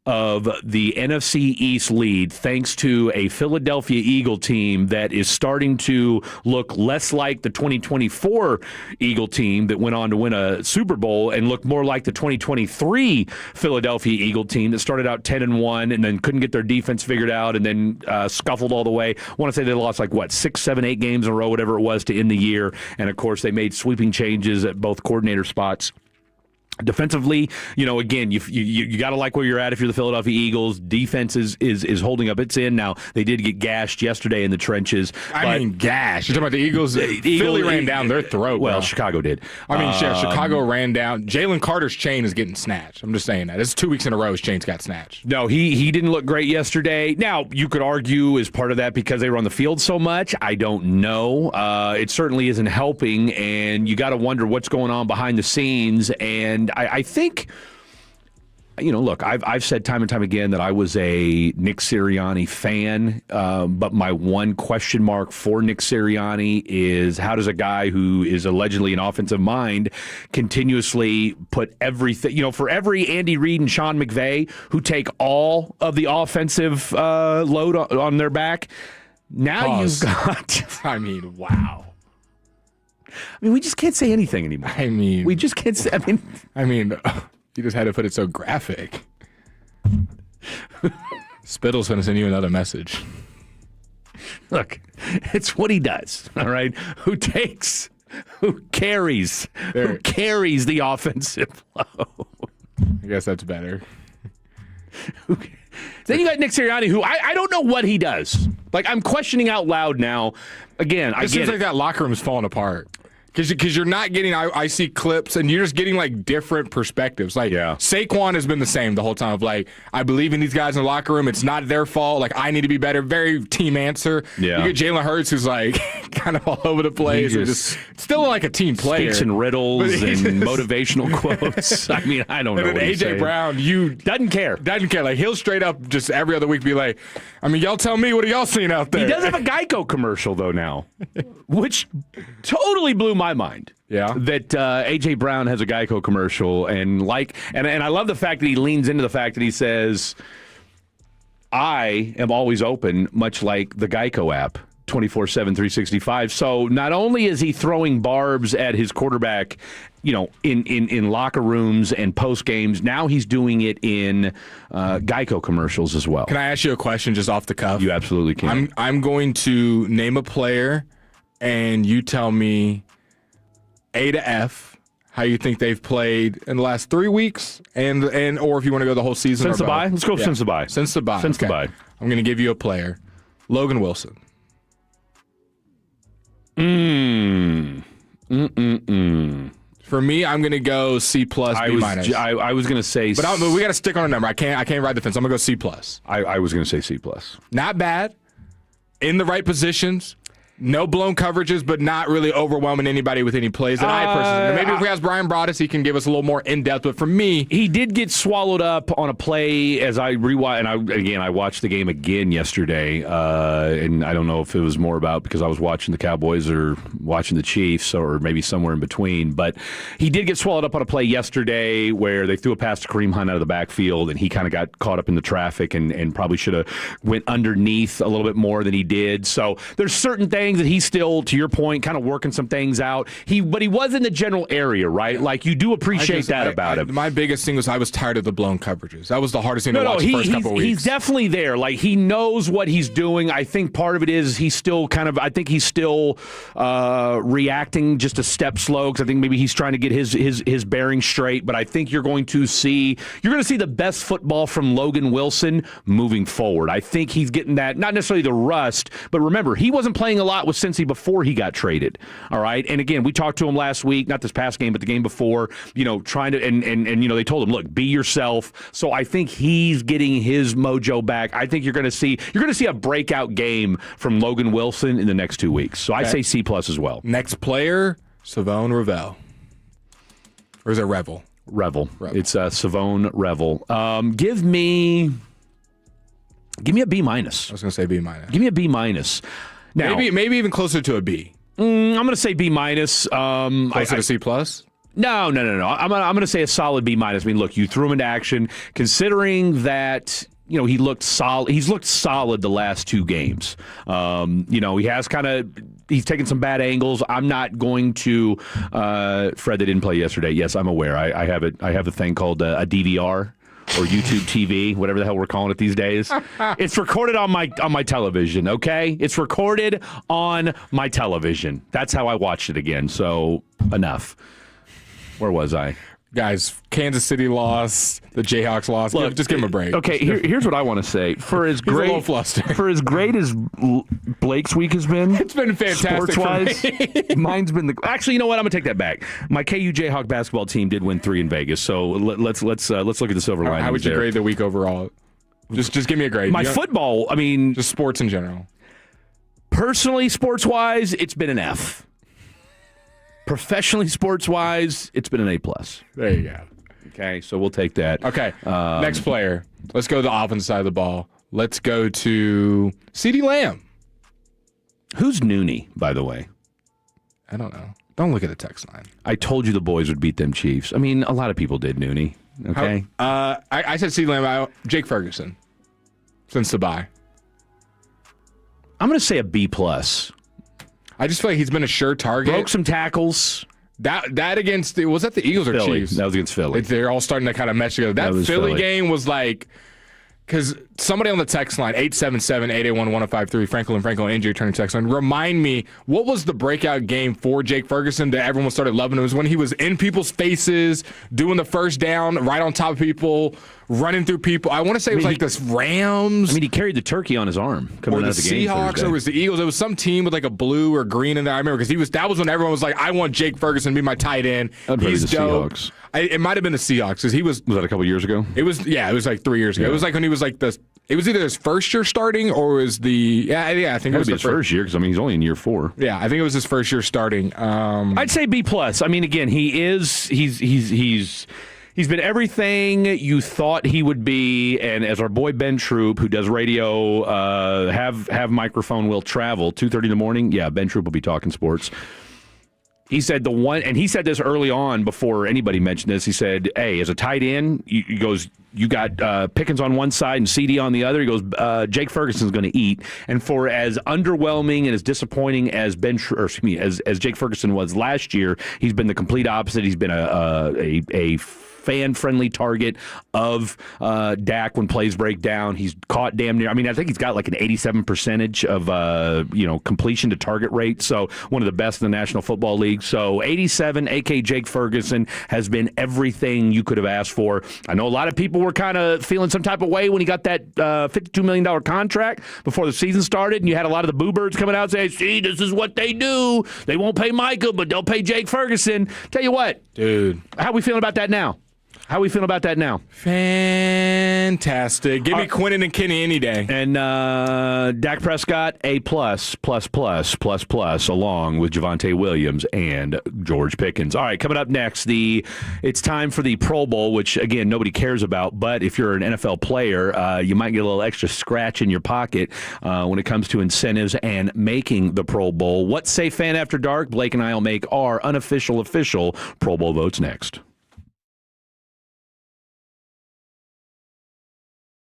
S5: of the NFC East lead, thanks to a Philadelphia Eagle team that is starting to look less like the 2024 Eagle team that went on to win a Super Bowl and look more like the 2023 Philadelphia Eagle team that started out 10-1 and then couldn't get their defense figured out and then scuffled all the way. I want to say they lost 6, 7, 8 games in a row, whatever it was, to end the year. And, of course, they made sweeping changes at both coordinator spots. Defensively, again, you got to like where you're at if you're the Philadelphia Eagles. Defense is holding up its end. Now, they did get gashed yesterday in the trenches.
S6: Gashed? You're talking about the Eagles? Philly ran down their throat.
S5: Well, Chicago did.
S6: Chicago ran down. Jalen Carter's chain is getting snatched. I'm just saying that. It's 2 weeks in a row his chain's got snatched.
S5: No, he didn't look great yesterday. Now, you could argue is part of that because they were on the field so much. I don't know. It certainly isn't helping, and you got to wonder what's going on behind the scenes. And I think, look, I've said time and time again that I was a Nick Sirianni fan, but my one question mark for Nick Sirianni is how does a guy who is allegedly an offensive mind continuously put everything, for every Andy Reid and Sean McVay who take all of the offensive load on their back, now you've got...
S6: wow.
S5: We just can't say anything anymore. We just can't say.
S6: You just had to put it so graphic. Spittle's going to send you another message.
S5: Look, it's what he does. All right, who carries the offensive load.
S6: I guess that's better.
S5: Then you got Nick Sirianni, who I don't know what he does. I'm questioning out loud now. Again,
S6: it seems like that locker room is falling apart. Because you're not getting, I see clips, and you're just getting, different perspectives. Saquon has been the same the whole time of, I believe in these guys in the locker room. It's not their fault. I need to be better. Very team answer.
S5: Yeah.
S6: You get Jalen Hurts, who's, kind of all over the place. Just still, a team player.
S5: Speaks in riddles and motivational quotes. I don't know
S6: and
S5: what
S6: then A.J. Brown,
S5: doesn't care.
S6: Doesn't care. He'll straight up just every other week be like, y'all tell me, what are y'all seeing out there?
S5: He does have a Geico commercial, though, now, which totally blew my mind.
S6: Yeah.
S5: That A.J. Brown has a Geico commercial, and I love the fact that he leans into the fact that he says, I am always open, much like the Geico app. 24/7, 365. So not only is he throwing barbs at his quarterback, in locker rooms and post games, now he's doing it in Geico commercials as well.
S6: Can I ask you a question just off the cuff?
S5: You absolutely can.
S6: I'm going to name a player, and you tell me A to F how you think they've played in the last 3 weeks, and or if you want to go the whole season.
S5: Since the bye? Let's go since the bye.
S6: Since the bye.
S5: Since the bye.
S6: I'm going to give you a player. Logan Wilson. For me, I'm going to go C+, B-.
S5: I was going to say...
S6: But we got to stick on a number. I can't ride the fence. I'm going to go C+.
S5: I was going to say C+.
S6: Not bad. In the right positions. No blown coverages, but not really overwhelming anybody with any plays that I personally. Maybe if we ask Brian Broaddus, he can give us a little more in depth. But for me,
S5: he did get swallowed up on a play as I rewind. And I watched the game again yesterday, and I don't know if it was more about because I was watching the Cowboys or watching the Chiefs or maybe somewhere in between. But he did get swallowed up on a play yesterday where they threw a pass to Kareem Hunt out of the backfield, and he kind of got caught up in the traffic and probably should have went underneath a little bit more than he did. So there's certain things that he's still, to your point, kind of working some things out. But he was in the general area, right? Like, you do appreciate that about him.
S6: My biggest thing was I was tired of the blown coverages. That was the hardest thing to watch the first couple of weeks.
S5: He's definitely there. Like, he knows what he's doing. I think part of it is he's still reacting just a step slow because I think maybe he's trying to get his bearings straight. But I think you're going to see the best football from Logan Wilson moving forward. I think he's getting that, not necessarily the rust, but remember, he wasn't playing a lot with Cincy before he got traded. All right. And again, we talked to him last week, not this past game, but the game before, trying to, and they told him, look, be yourself. So I think he's getting his mojo back. I think you're going to see a breakout game from Logan Wilson in the next 2 weeks. So I say C+ as well.
S6: Next player, Savone Revel. Or is it Revel?
S5: Revel. It's Savone Revel. Give me a B-. I was
S6: going to say B-.
S5: Give me a B-. Now,
S6: maybe even closer to a B.
S5: I'm going to say B-.
S6: Closer to C+?
S5: No. I'm going to say a solid B-. I mean, look, you threw him into action. Considering that, he looked solid. He's looked solid the last 2 games. He has he's taken some bad angles. I'm not going to. Fred, they didn't play yesterday. Yes, I'm aware. I have it. I have a thing called a DVR. Or YouTube TV, whatever the hell we're calling it these days. It's recorded on my television, okay? It's recorded on my television. That's how I watched it again. So, enough. Where was I?
S6: Guys, Kansas City lost. The Jayhawks lost.
S5: Look,
S6: just give them a break.
S5: Okay, here's what I want to say. For as great as Blake's week has been,
S6: it's been fantastic
S5: sports-wise. Mine's been actually. You know what? I'm gonna take that back. My KU Jayhawk basketball team did win 3 in Vegas. So let's look at the silver lining.
S6: How would you grade the week overall? Just give me a grade.
S5: My football. I mean,
S6: just sports in general.
S5: Personally, sports-wise, it's been an F. Professionally, sports-wise, it's been an A+.
S6: There you go.
S5: Okay, so we'll take that.
S6: Okay, next player. Let's go to the offensive side of the ball. Let's go to CeeDee Lamb.
S5: Who's Nooney, by the way?
S6: I don't know. Don't look at the text line.
S5: I told you the boys would beat them Chiefs. I mean, a lot of people did Nooney. Okay?
S6: I said CeeDee Lamb. Jake Ferguson. Since the bye.
S5: I'm going to say a B+.
S6: I just feel like he's been a sure target.
S5: Broke some tackles.
S6: That against was that the Eagles or
S5: Philly.
S6: Chiefs?
S5: That was against Philly.
S6: They're all starting to kind of mesh together. That Philly game was like, because somebody on the text line 877-881-1053 Franklin injury turning text line, remind me, what was the breakout game for Jake Ferguson that everyone started loving? It was when he was in people's faces, doing the first down, right on top of people, running through people. I want to say it was like the Rams.
S5: I mean, he carried the turkey on his arm coming out of the game.
S6: Seahawks, or was the Eagles? It was some team with like a blue or green in there. I remember because that was when everyone was like, I want Jake Ferguson to be my tight end. He's
S5: the
S6: dope.
S5: Seahawks.
S6: It might have been the Seahawks because he was.
S5: Was that a couple years ago?
S6: It was like 3 years ago.
S5: Yeah.
S6: It was like when he was like it was either his first year starting or was the I think it was
S5: his first year because I mean he's only in year 4.
S6: Yeah, I think it was his first year starting.
S5: I'd say B+. I mean, again, he's been everything you thought he would be, and as our boy Ben Troop, who does radio, have microphone will travel 2:30 in the morning. Yeah, Ben Troop will be talking sports. He said he said this early on before anybody mentioned this. He said, hey, as a tight end, he goes, you got Pickens on one side and CD on the other. He goes, Jake Ferguson's going to eat. And for as underwhelming and as disappointing as as Jake Ferguson was last year, he's been the complete opposite. He's been a fan-friendly target of Dak when plays break down. He's caught damn near. I mean, I think he's got like an 87% of completion to target rate. So one of the best in the National Football League. So 87, a.k.a. Jake Ferguson, has been everything you could have asked for. I know a lot of people were kind of feeling some type of way when he got that $52 million contract before the season started, and you had a lot of the boo birds coming out saying, see, this is what they do. They won't pay Micah, but they'll pay Jake Ferguson. Tell you what,
S6: dude,
S5: how are we feeling about that now? How are we feeling about that now?
S6: Fantastic. Give me Quinnen and Kenny any day.
S5: And Dak Prescott, A+++++, along with Javonte Williams and George Pickens. All right, coming up next, it's time for the Pro Bowl, which, again, nobody cares about. But if you're an NFL player, you might get a little extra scratch in your pocket when it comes to incentives and making the Pro Bowl. What say Fan After Dark? Blake and I will make our unofficial, official Pro Bowl votes next.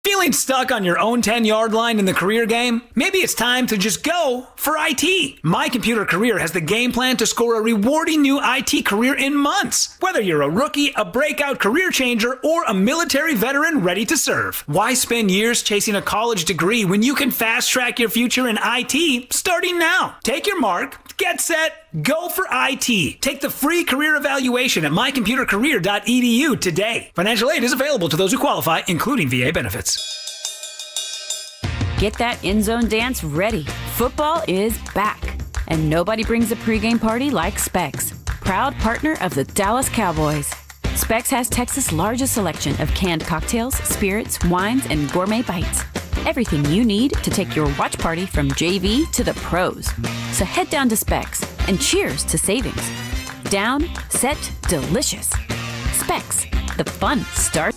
S12: Feeling stuck on your own 10-yard line in the career game? Maybe it's time to just go for IT. My Computer Career has the game plan to score a rewarding new IT career in months. Whether you're a rookie, a breakout career changer, or a military veteran ready to serve. Why spend years chasing a college degree when you can fast-track your future in IT starting now? Take your mark, get set, go for IT. Take the free career evaluation at mycomputercareer.edu today. Financial aid is available to those who qualify, including VA benefits.
S13: Get that end zone dance ready. Football is back. And nobody brings a pregame party like Specs, proud partner of the Dallas Cowboys. Specs has Texas' largest selection of canned cocktails, spirits, wines, and gourmet bites. Everything you need to take your watch party from JV to the pros. So head down to Specs and cheers to savings. Down, set, delicious. Specs, the fun starts.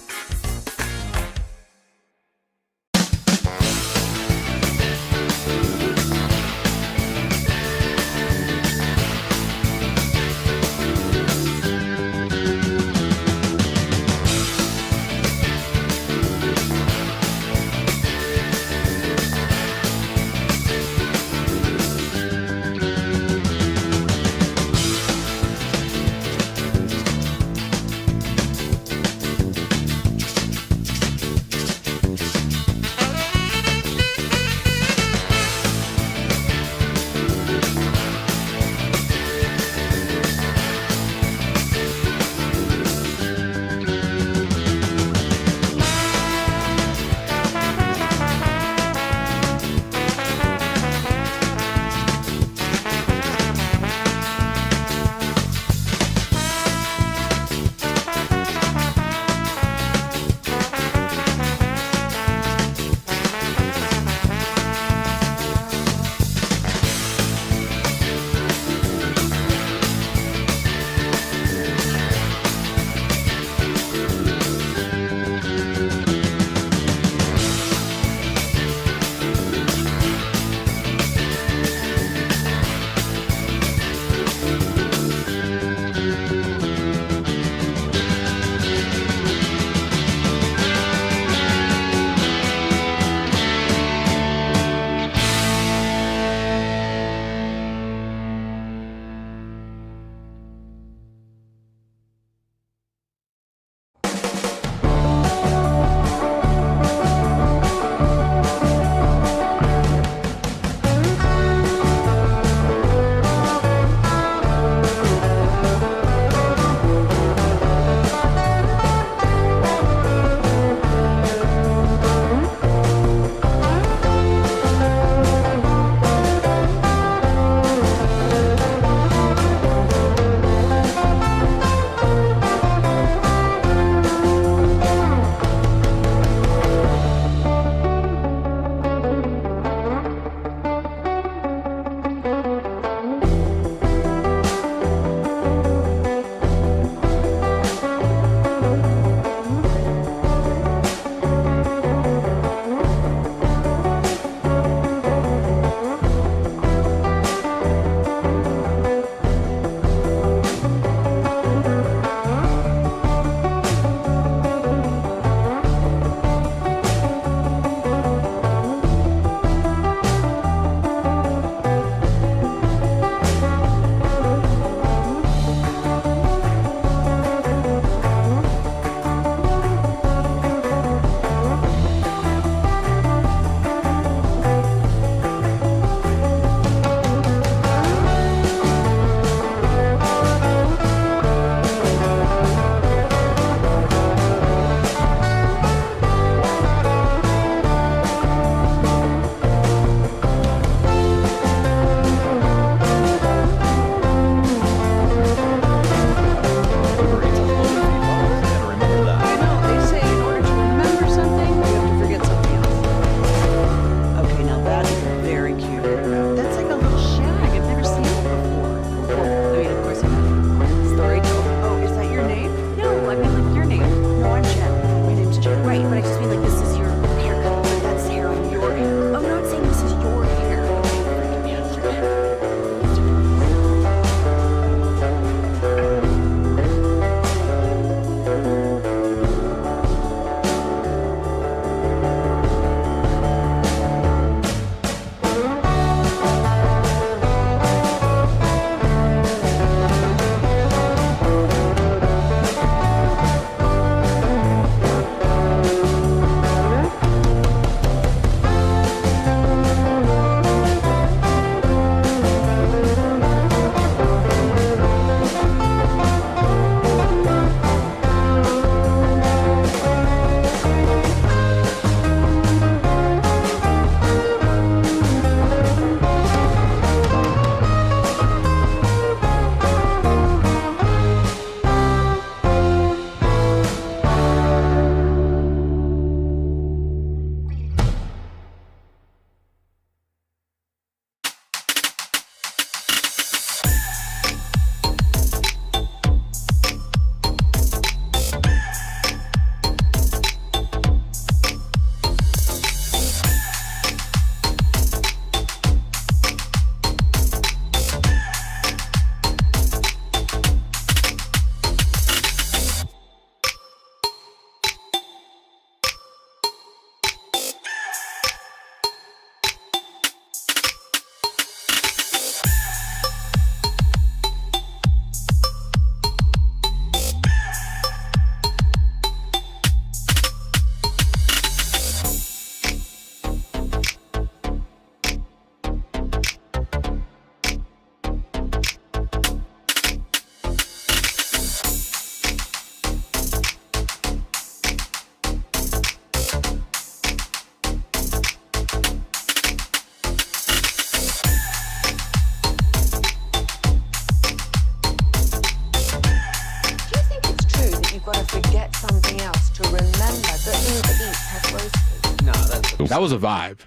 S3: Cardinals.
S6: That was a vibe.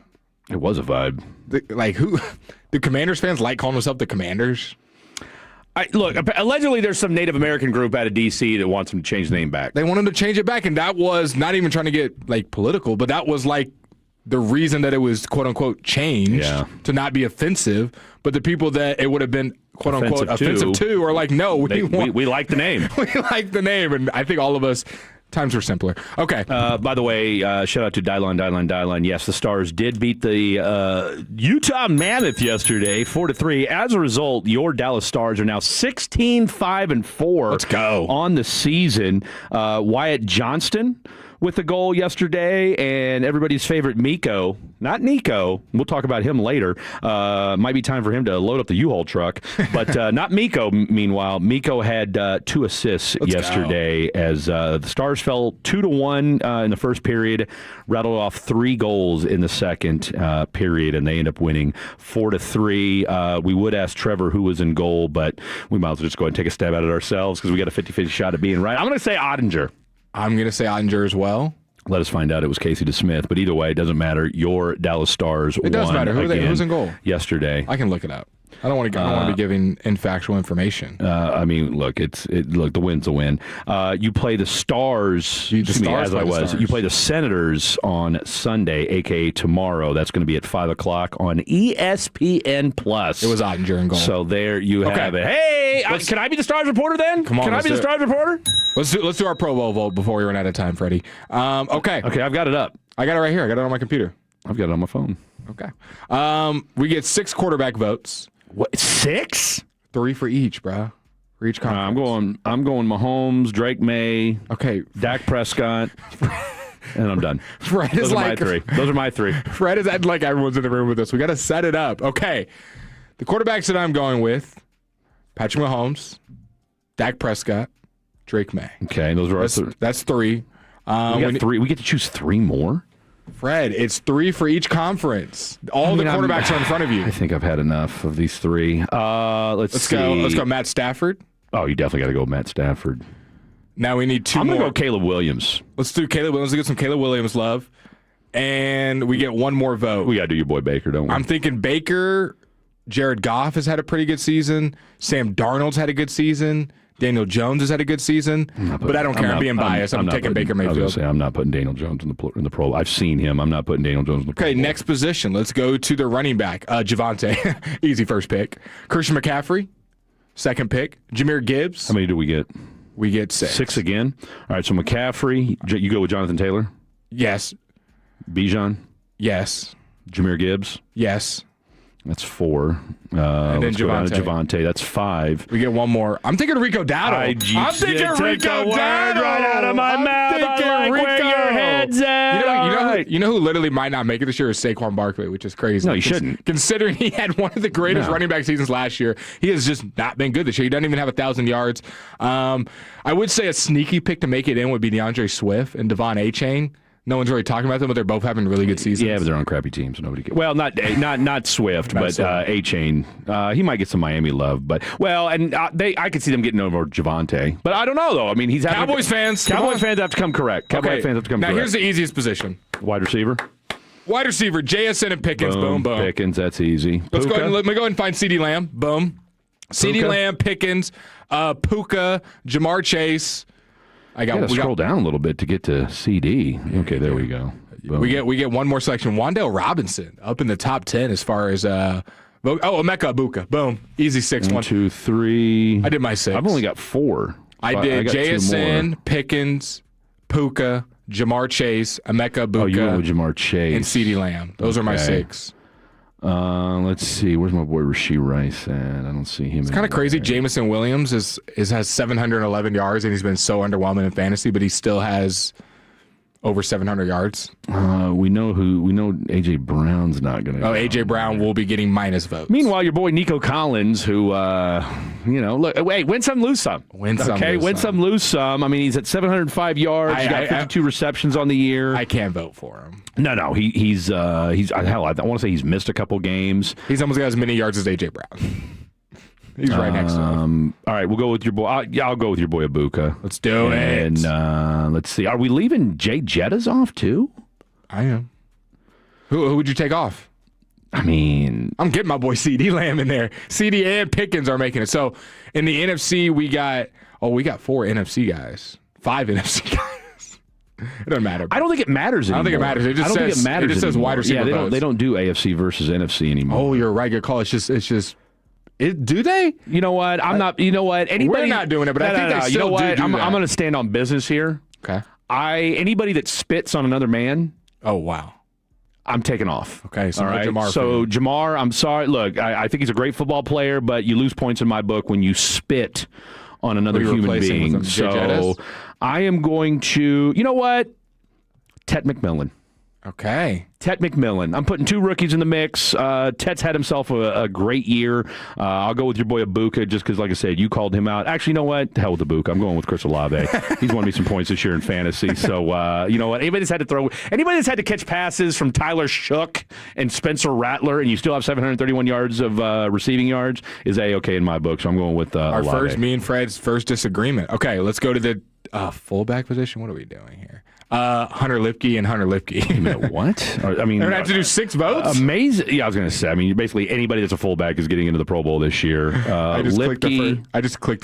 S3: It was a vibe.
S6: Who? Do Commanders fans like calling themselves the Commanders?
S3: Look, allegedly there's some Native American group out of D.C. that wants them to change the name back.
S6: They want them to change it back, and that was not even trying to get political, but that was the reason that it was quote unquote changed to not be offensive. But the people that it would have been quote unquote offensive to are like, no, we
S3: like the name.
S6: We like the name, and I think all of us. Times were simpler. Okay.
S3: By the way, shout out to Dylon. Yes, the Stars did beat the Utah Mammoth yesterday, 4-3. As a result, your Dallas Stars are now 16-5-4.
S6: Let's go
S3: on the season. Wyatt Johnston with the goal yesterday, and everybody's favorite Miko, not Nico. We'll talk about him later. Might be time for him to load up the U-Haul truck, but not Miko. Meanwhile, Miko had 2 assists yesterday as the Stars fell 2-1 in the first period, rattled off 3 goals in the second period, and they end up winning 4-3. We would ask Trevor who was in goal, but we might as well just go ahead and take a stab at it ourselves because we got a 50-50 shot at being right. I'm going to say Ottinger.
S6: I'm going to say Ottinger as well.
S3: Let us find out it was Casey DeSmith, but either way, it doesn't matter. Your Dallas Stars won.
S6: It does matter. Who's in goal?
S3: Yesterday.
S6: I can look it up. I don't want to be giving infactual information.
S3: I mean, look, the win's a win. You play the Stars. You play the Senators on Sunday, aka tomorrow. That's going to be at 5:00 on ESPN Plus.
S6: It was Ottinger in goal.
S3: So there you have it. Hey, can I be the Stars reporter then?
S6: Come on,
S3: can I be the Stars reporter?
S6: Let's do our Pro Bowl vote before we run out of time, Freddie. Okay,
S3: I've got it up.
S6: I got it right here. I got it on my computer.
S3: I've got it on my phone.
S6: Okay. We get 6 quarterback votes.
S3: What, 6?
S6: 3 for each, bro. For each conference.
S3: I'm going Mahomes, Drake May, Dak Prescott, and I'm done.
S6: Fred
S3: Those are my 3. Those are my 3.
S6: Fred is acting like everyone's in the room with us. We got to set it up. Okay. The quarterbacks that I'm going with: Patrick Mahomes, Dak Prescott, Drake May.
S3: Okay, those are
S6: that's 3.
S3: We got 3. We get to choose 3 more.
S6: Fred, it's 3 for each conference. The quarterbacks are in front of you.
S3: I think I've had enough of these 3. Let's see.
S6: Let's go Matt Stafford.
S3: Oh, you definitely got to go with Matt Stafford.
S6: Now we need 2 more.
S3: I'm going to go Caleb Williams.
S6: Let's do Caleb Williams. Let's get some Caleb Williams love. And we get 1 more vote.
S3: We got to do your boy Baker, don't we?
S6: I'm thinking Baker. Jared Goff has had a pretty good season. Sam Darnold's had a good season. Daniel Jones has had a good season, but I don't care. I'm being biased. I'm taking Baker Mayfield.
S3: I was going to say, I'm not putting Daniel Jones in the Pro. I've seen him. I'm not putting Daniel Jones in the Pro.
S6: Okay, next position. Let's go to the running back. Javonte. Easy first pick. Christian McCaffrey, second pick. Jahmyr Gibbs.
S3: How many do we get?
S6: We get 6.
S3: 6 again? All right, so McCaffrey. You go with Jonathan Taylor?
S6: Yes.
S3: Bijan?
S6: Yes.
S3: Jahmyr Gibbs?
S6: Yes.
S3: That's 4.
S6: And then
S3: Javonte. That's 5.
S6: We get 1 more. I'm thinking Rico Dowdle.
S3: I'm thinking Rico Dowdle. Right out of my mouth. I like where your head's at.
S6: You know who literally might not make it this year is Saquon Barkley, which is crazy.
S3: No, he shouldn't.
S6: Considering he had one of the greatest running back seasons last year, he has just not been good this year. He doesn't even have 1,000 yards. I would say a sneaky pick to make it in would be DeAndre Swift and Devon Achane. No one's really talking about them, but they're both having really good seasons.
S3: Yeah, but they're on crappy teams, so nobody. Well, not Swift, but A-Chain. He might get some Miami love, but I could see them getting over Javonte, but I don't know though. I mean, he's having
S6: Cowboys fans.
S3: Cowboys fans have to come correct. Cowboys fans have to come correct.
S6: Now here's the easiest position:
S3: wide receiver.
S6: Wide receiver, JSN and Pickens. Boom, boom.
S3: Pickens, that's easy.
S6: Let me go ahead and find CeeDee Lamb. Boom. CeeDee Lamb, Pickens, Puka, Jamar Chase. We
S3: scroll down a little bit to get to CD. Okay, there we go. Boom.
S6: We get 1 more selection. Wan'Dale Robinson up in the top 10 as far as Emeka Ibuka. Boom. Easy 6.
S3: 1, 2, 3.
S6: I did my 6.
S3: I've only got 4.
S6: I did JSN, Pickens, Puka, Jamar Chase, Emeka Ibuka.
S3: Oh, you went with Jamar Chase.
S6: And CeeDee Lamb. Those are my 6.
S3: Let's see. Where's my boy Rashee Rice at? I don't see him.
S6: It's kind of crazy. Jameson Williams has 711 yards, and he's been so underwhelming in fantasy, but he still has over 700 yards.
S3: We know AJ Brown's not going to.
S6: Oh, AJ Brown will be getting minus votes.
S3: Meanwhile, your boy Nico Collins, who look, win some, lose some. Win some, lose some. I mean, he's at 705 yards. He's got 52 receptions on the year.
S6: I can't vote for him.
S3: No, he's hell. I want to say he's missed a couple games.
S6: He's almost got as many yards as AJ Brown. He's right next to him.
S3: All right, we'll go with your boy. I'll go with your boy Ibuka.
S6: Let's do it.
S3: And let's see. Are we leaving Jay Jettas off too?
S6: I am. Who would you take off?
S5: I mean,
S6: I'm getting my boy CeeDee Lamb in there. CeeDee and Pickens are making it. So in the NFC, we got 4 NFC guys, 5 NFC guys. It doesn't matter.
S5: I don't think it matters anymore.
S6: I don't think it matters. It just says wide receiver.
S5: Yeah, they don't do AFC versus NFC anymore.
S6: Oh, you're right. Good call. It's just. Do they?
S5: You know what? I'm not. You know what?
S6: We're not doing it, but I think they still do that.
S5: I'm going to stand on business here.
S6: Okay.
S5: Anybody that spits on another man.
S6: Oh wow.
S5: I'm taking off.
S6: Okay, so
S5: all right.
S6: Jamar.
S5: So Jamar, I'm sorry. Look, I think he's a great football player, but you lose points in my book when you spit on another human being. So I am going to. You know what? Tet McMillan.
S6: Okay.
S5: Tet McMillan. I'm putting 2 rookies in the mix. Tet's had himself a great year. I'll go with your boy Ibuka just because, like I said, you called him out. Actually, you know what? Hell with Ibuka. I'm going with Chris Olave. He's won me some points this year in fantasy. So, you know what? Anybody that's had to catch passes from Tyler Shook and Spencer Rattler, and you still have 731 yards of receiving yards, is A-okay in my book. So I'm going with Olave.
S6: Me and Fred's first disagreement. Okay, let's go to the fullback position. What are we doing here? Hunter Lipke and Hunter Lipke.
S5: What? I mean,
S6: they're going to have to do 6 votes?
S5: Amazing. Yeah, I was going to say. I mean, basically anybody that's a fullback is getting into the Pro Bowl this year.
S6: I just clicked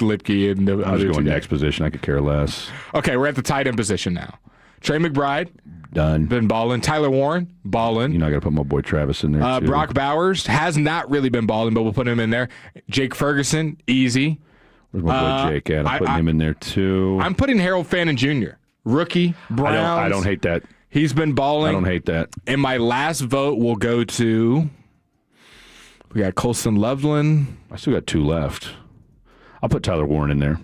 S6: Lipke. And
S5: I was going next position. I could care less.
S6: Okay, we're at the tight end position now. Trey McBride.
S5: Done.
S6: Been balling. Tyler Warren. Balling.
S5: You know, I got to put my boy Travis in there, too.
S6: Brock Bowers has not really been balling, but we'll put him in there. Jake Ferguson. Easy.
S5: Where's my boy Jake at? I'm putting him in there, too.
S6: I'm putting Harold Fannin Jr. Rookie, Browns.
S5: I don't hate that.
S6: He's been balling.
S5: I don't hate that.
S6: And my last vote will go to, we got Colson Loveland.
S5: I still got 2 left. I'll put Tyler Warren in there.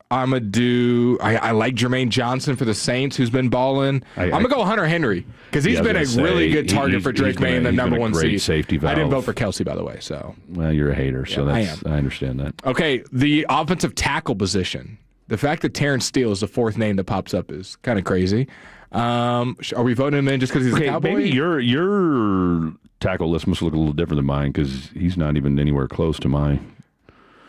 S6: I'm going to do, I like Jermaine Johnson for the Saints, who's been balling. I'm going to go Hunter Henry, because he's been a really good target for Drake May in the number 1 seed.
S5: Safety valve.
S6: I didn't vote for Kelsey, by the way. So.
S5: Well, you're a hater, so I understand that.
S6: Okay, the offensive tackle position. The fact that Terrence Steele is the 4th name that pops up is kind of crazy. Are we voting him in just because he's a Cowboy?
S5: Maybe your tackle list must look a little different than mine because he's not even anywhere close to mine.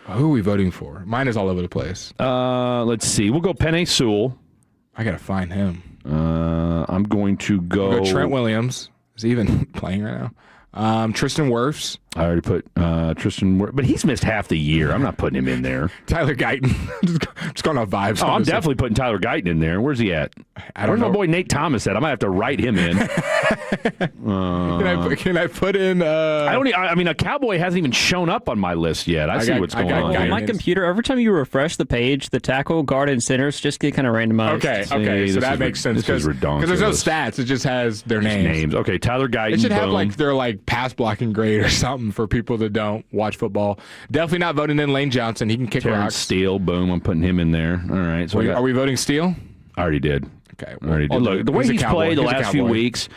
S6: Who are we voting for? Mine is all over the place.
S5: Let's see. We'll go Penei Sewell.
S6: I got to find him.
S5: I'm going to go
S6: Trent Williams. Is he even playing right now? Tristan Wirfs.
S5: I already put Tristan Wirfs, but he's missed half the year. I'm not putting him in there.
S6: Tyler Guyton. just going off vibes.
S5: I'm definitely putting Tyler Guyton in there. Where's he at? Where's my boy Nate Thomas at? I might have to write him in.
S6: Can I put in?
S5: I mean, a Cowboy hasn't even shown up on my list yet. I see what's going on.
S3: On my computer, every time you refresh the page, the tackle, guard, and centers just get kind of randomized.
S6: Okay, so that makes sense because there's no stats. It just has their names.
S5: Okay, Tyler Guyton.
S6: It should have their pass blocking grade or something for people that don't watch football. Definitely not voting in Lane Johnson. He can kick rocks.
S5: Steele, boom. I'm putting him in there. All right. So
S6: are we voting Steele?
S5: I already did.
S6: Okay.
S5: I already did. Look, the way he's played the last few weeks,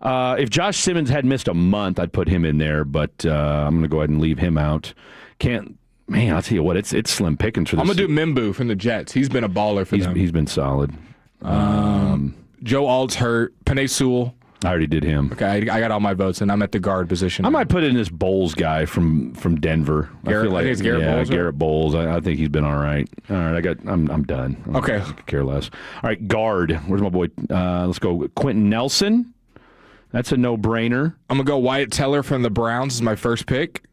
S5: if Josh Simmons had missed a month, I'd put him in there, but I'm going to go ahead and leave him out. Man, I'll tell you what, it's slim pickings for this.
S6: I'm going to do Mimbu from the Jets. He's been a baller for them.
S5: He's been solid.
S6: Joe Alt's hurt. Penei Sewell.
S5: I already did him.
S6: Okay, I got all my votes, and I'm at the guard position.
S5: I might put in this Bowles guy from Denver.
S6: I think it's Garrett Bowles.
S5: Garrett Bowles. I think he's been all right. All right, I'm done.
S6: Okay,
S5: I could care less. All right, guard. Where's my boy? Let's go. Quentin Nelson. That's a no-brainer.
S6: I'm gonna go Wyatt Teller from the Browns as my first pick.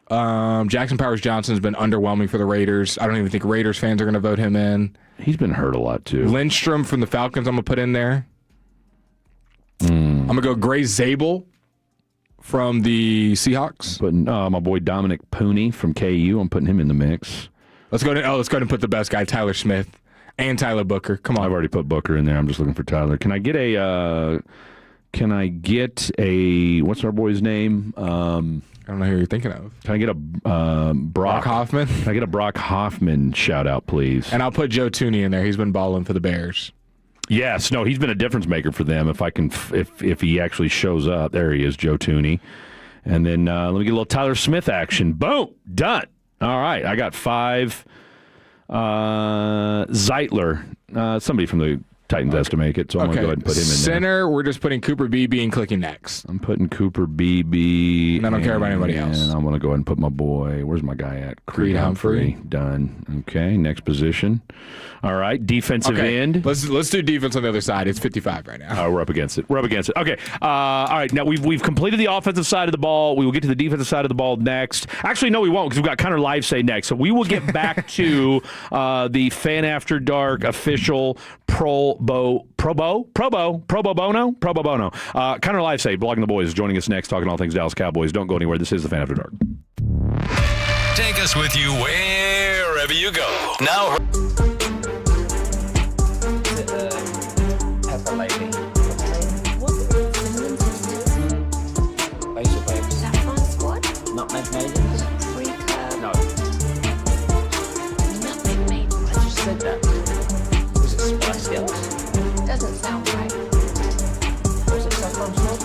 S6: Jackson Powers Johnson's been underwhelming for the Raiders. I don't even think Raiders fans are gonna vote him in.
S5: He's been hurt a lot too.
S6: Lindstrom from the Falcons. I'm gonna put in there. I'm going to go Gray Zabel from the Seahawks.
S5: Putting my boy Dominic Pooney from KU. I'm putting him in the mix.
S6: Let's go ahead and put the best guy, Tyler Smith, and Tyler Booker. Come on.
S5: I've already put Booker in there. I'm just looking for Tyler. Can I get a what's our boy's name?
S6: I don't know who you're thinking of.
S5: Can I get a Brock
S6: Hoffman?
S5: Can I get a Brock Hoffman shout out, please?
S6: And I'll put Joe Tooney in there. He's been balling for the Bears.
S5: Yes, no, he's been a difference maker for them. If he actually shows up, there he is, Joe Tooney. And then let me get a little Tyler Smith action. Boom, done. All right, I got 5. Zeitler, somebody from the Titans has to make it, so I'm going to go ahead and put him in there.
S6: Center, we're just putting Cooper Beebe and clicking next.
S5: I'm putting Cooper Beebe.
S6: And I don't care about anybody else.
S5: And I'm going to go ahead and put my boy, where's my guy at?
S6: Creed Humphrey.
S5: Done. Okay, next position. All right, defensive end.
S6: Let's do defense on the other side. It's 55 right now.
S5: We're up against it. Okay. All right. Now we've completed the offensive side of the ball. We will get to the defensive side of the ball next. Actually, no, we won't because we've got Connor Livesay next. So we will get back to the Fan After Dark official Pro Bono. Connor Livesay, Blogging the Boys, joining us next, talking all things Dallas Cowboys. Don't go anywhere. This is the Fan After Dark.
S4: Take us with you wherever you go. Now.
S9: Pepper lady. Basil babes.
S11: Saffron squad?
S9: Nutmeg maidens.
S11: Pre-curb?
S9: No.
S11: Nutmeg maidens.
S9: I just said that. Was it Spice Girls?
S11: Doesn't sound right.
S9: Was it Saffron squad?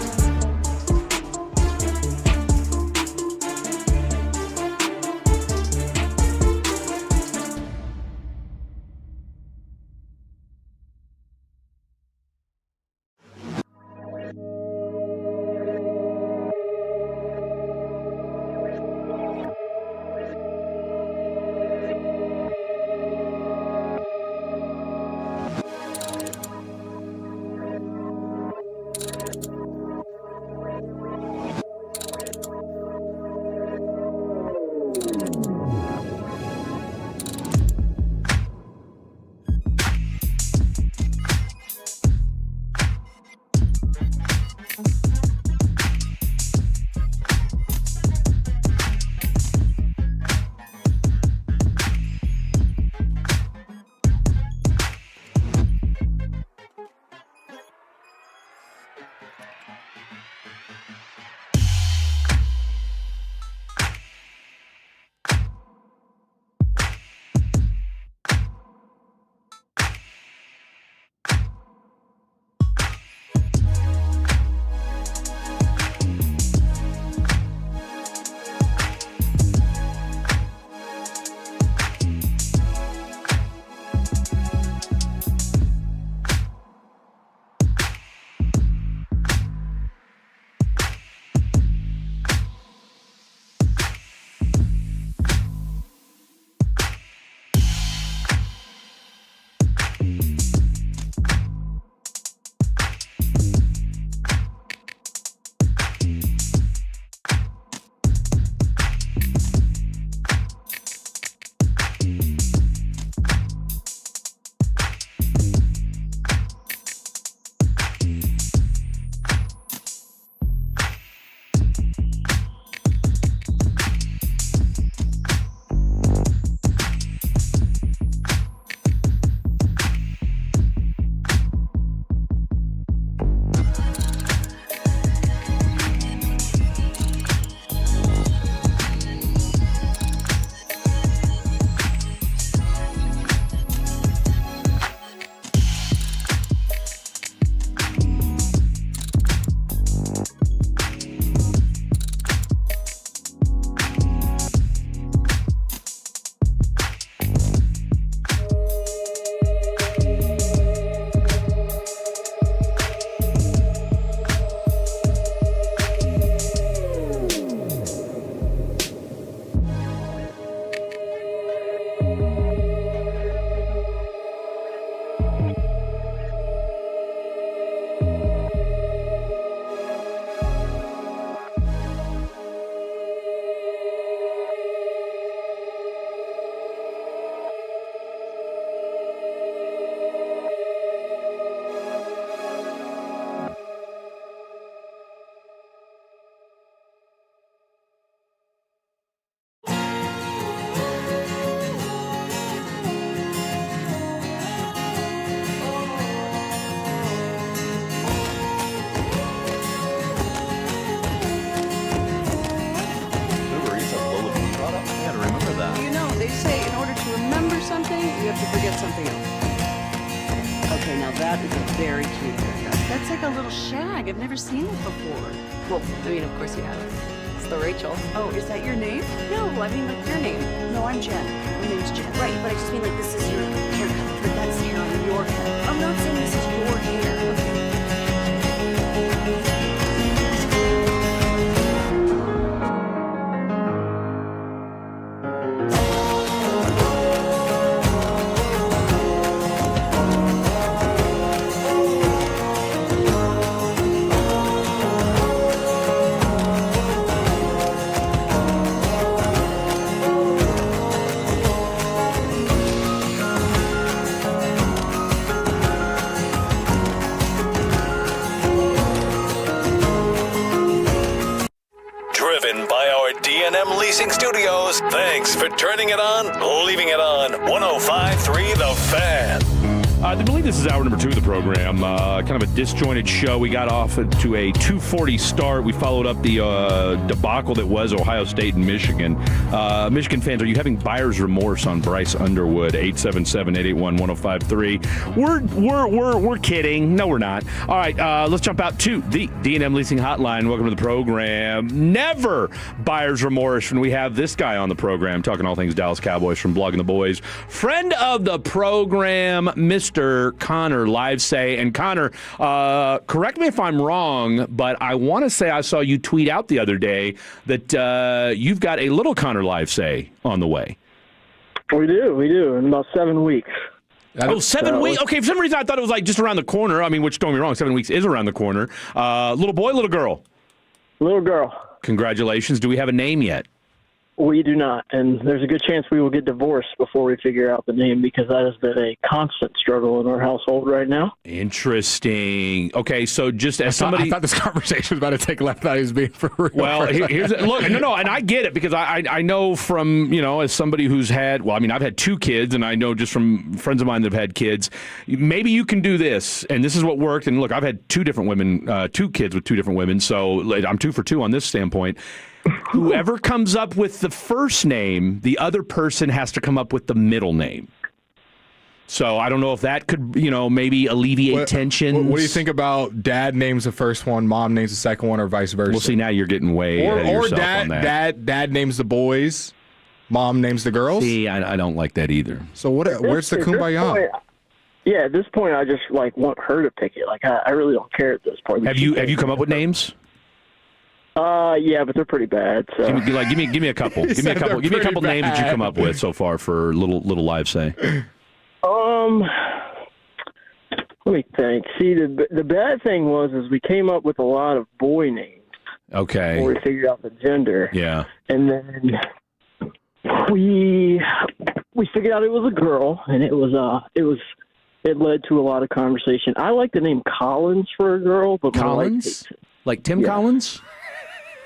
S1: you have to forget something else. Okay, now that is a very cute haircut. That's like a little shag. I've never seen it before.
S11: Well, I mean, of course you have. It's the Rachel.
S1: Oh, is that your name?
S11: No, I mean, like your name.
S1: No, I'm Jen. My name's Jen.
S11: Right, but I just mean, like, this is your haircut.
S1: but that's hair on your head. I'm not saying this is your hair.
S4: Driven by our D&M Leasing Studios. Thanks for turning it on, leaving it on. 105.3 The Fan.
S5: I believe this is hour number 2 of the program. Kind of a disjointed show. We got off to a 2:40 start. We followed up the debacle that was Ohio State and Michigan. Michigan fans, are you having buyer's remorse on Bryce Underwood? 877-881-1053. We're kidding. No, we're not. All right, let's jump out to the D&M Leasing Hotline. Welcome to the program. Never buyer's remorse when we have this guy on the program talking all things Dallas Cowboys from Blogging the Boys. Friend of the program, Mr. Connor Livesay. And Connor, correct me if I'm wrong, but I want to say I saw you tweet out the other day that you've got a little Connor Livesay on the way.
S14: We do, in about 7 weeks.
S5: Oh, 7 weeks? Okay, for some reason I thought it was like just around the corner. I mean, which, don't get me wrong, 7 weeks is around the corner. Little boy, little girl?
S14: Little girl.
S5: Congratulations. Do we have a name yet?
S14: We do not, and there's a good chance we will get divorced before we figure out the name because that has been a constant struggle in our household right now.
S5: Interesting. Okay, so just as somebody...
S6: I thought this conversation was about to take left. I thought he was being for real.
S5: Well, here's... Look, no, and I get it because I know from, as somebody who's had... Well, I mean, I've had 2 kids, and I know just from friends of mine that have had kids, maybe you can do this, and this is what worked. And look, I've had 2 different women, 2 kids with 2 different women, so I'm 2 for 2 on this standpoint. Whoever comes up with the first name, the other person has to come up with the middle name. So I don't know if that could, maybe alleviate tensions.
S6: What do you think about dad names the first one, mom names the second one, or vice versa?
S5: Well, see, now you're getting way ahead of yourself on that.
S6: Dad names the boys, mom names the girls?
S5: See, I don't like that either.
S6: So where's the kumbaya?
S14: Yeah, at this point, I just want her to pick it. I really don't care at this point.
S5: Have you come up with names?
S14: Yeah, but they're pretty bad. So.
S5: Give me a couple. Give me a couple names that you come up with so far for little Livesay.
S14: Let me think. See, the bad thing was we came up with a lot of boy names.
S5: Okay.
S14: Before we figured out the gender.
S5: Yeah.
S14: And then we figured out it was a girl, and it led to a lot of conversation. I like the name Collins for a girl, but
S5: Collins, like Tim Collins.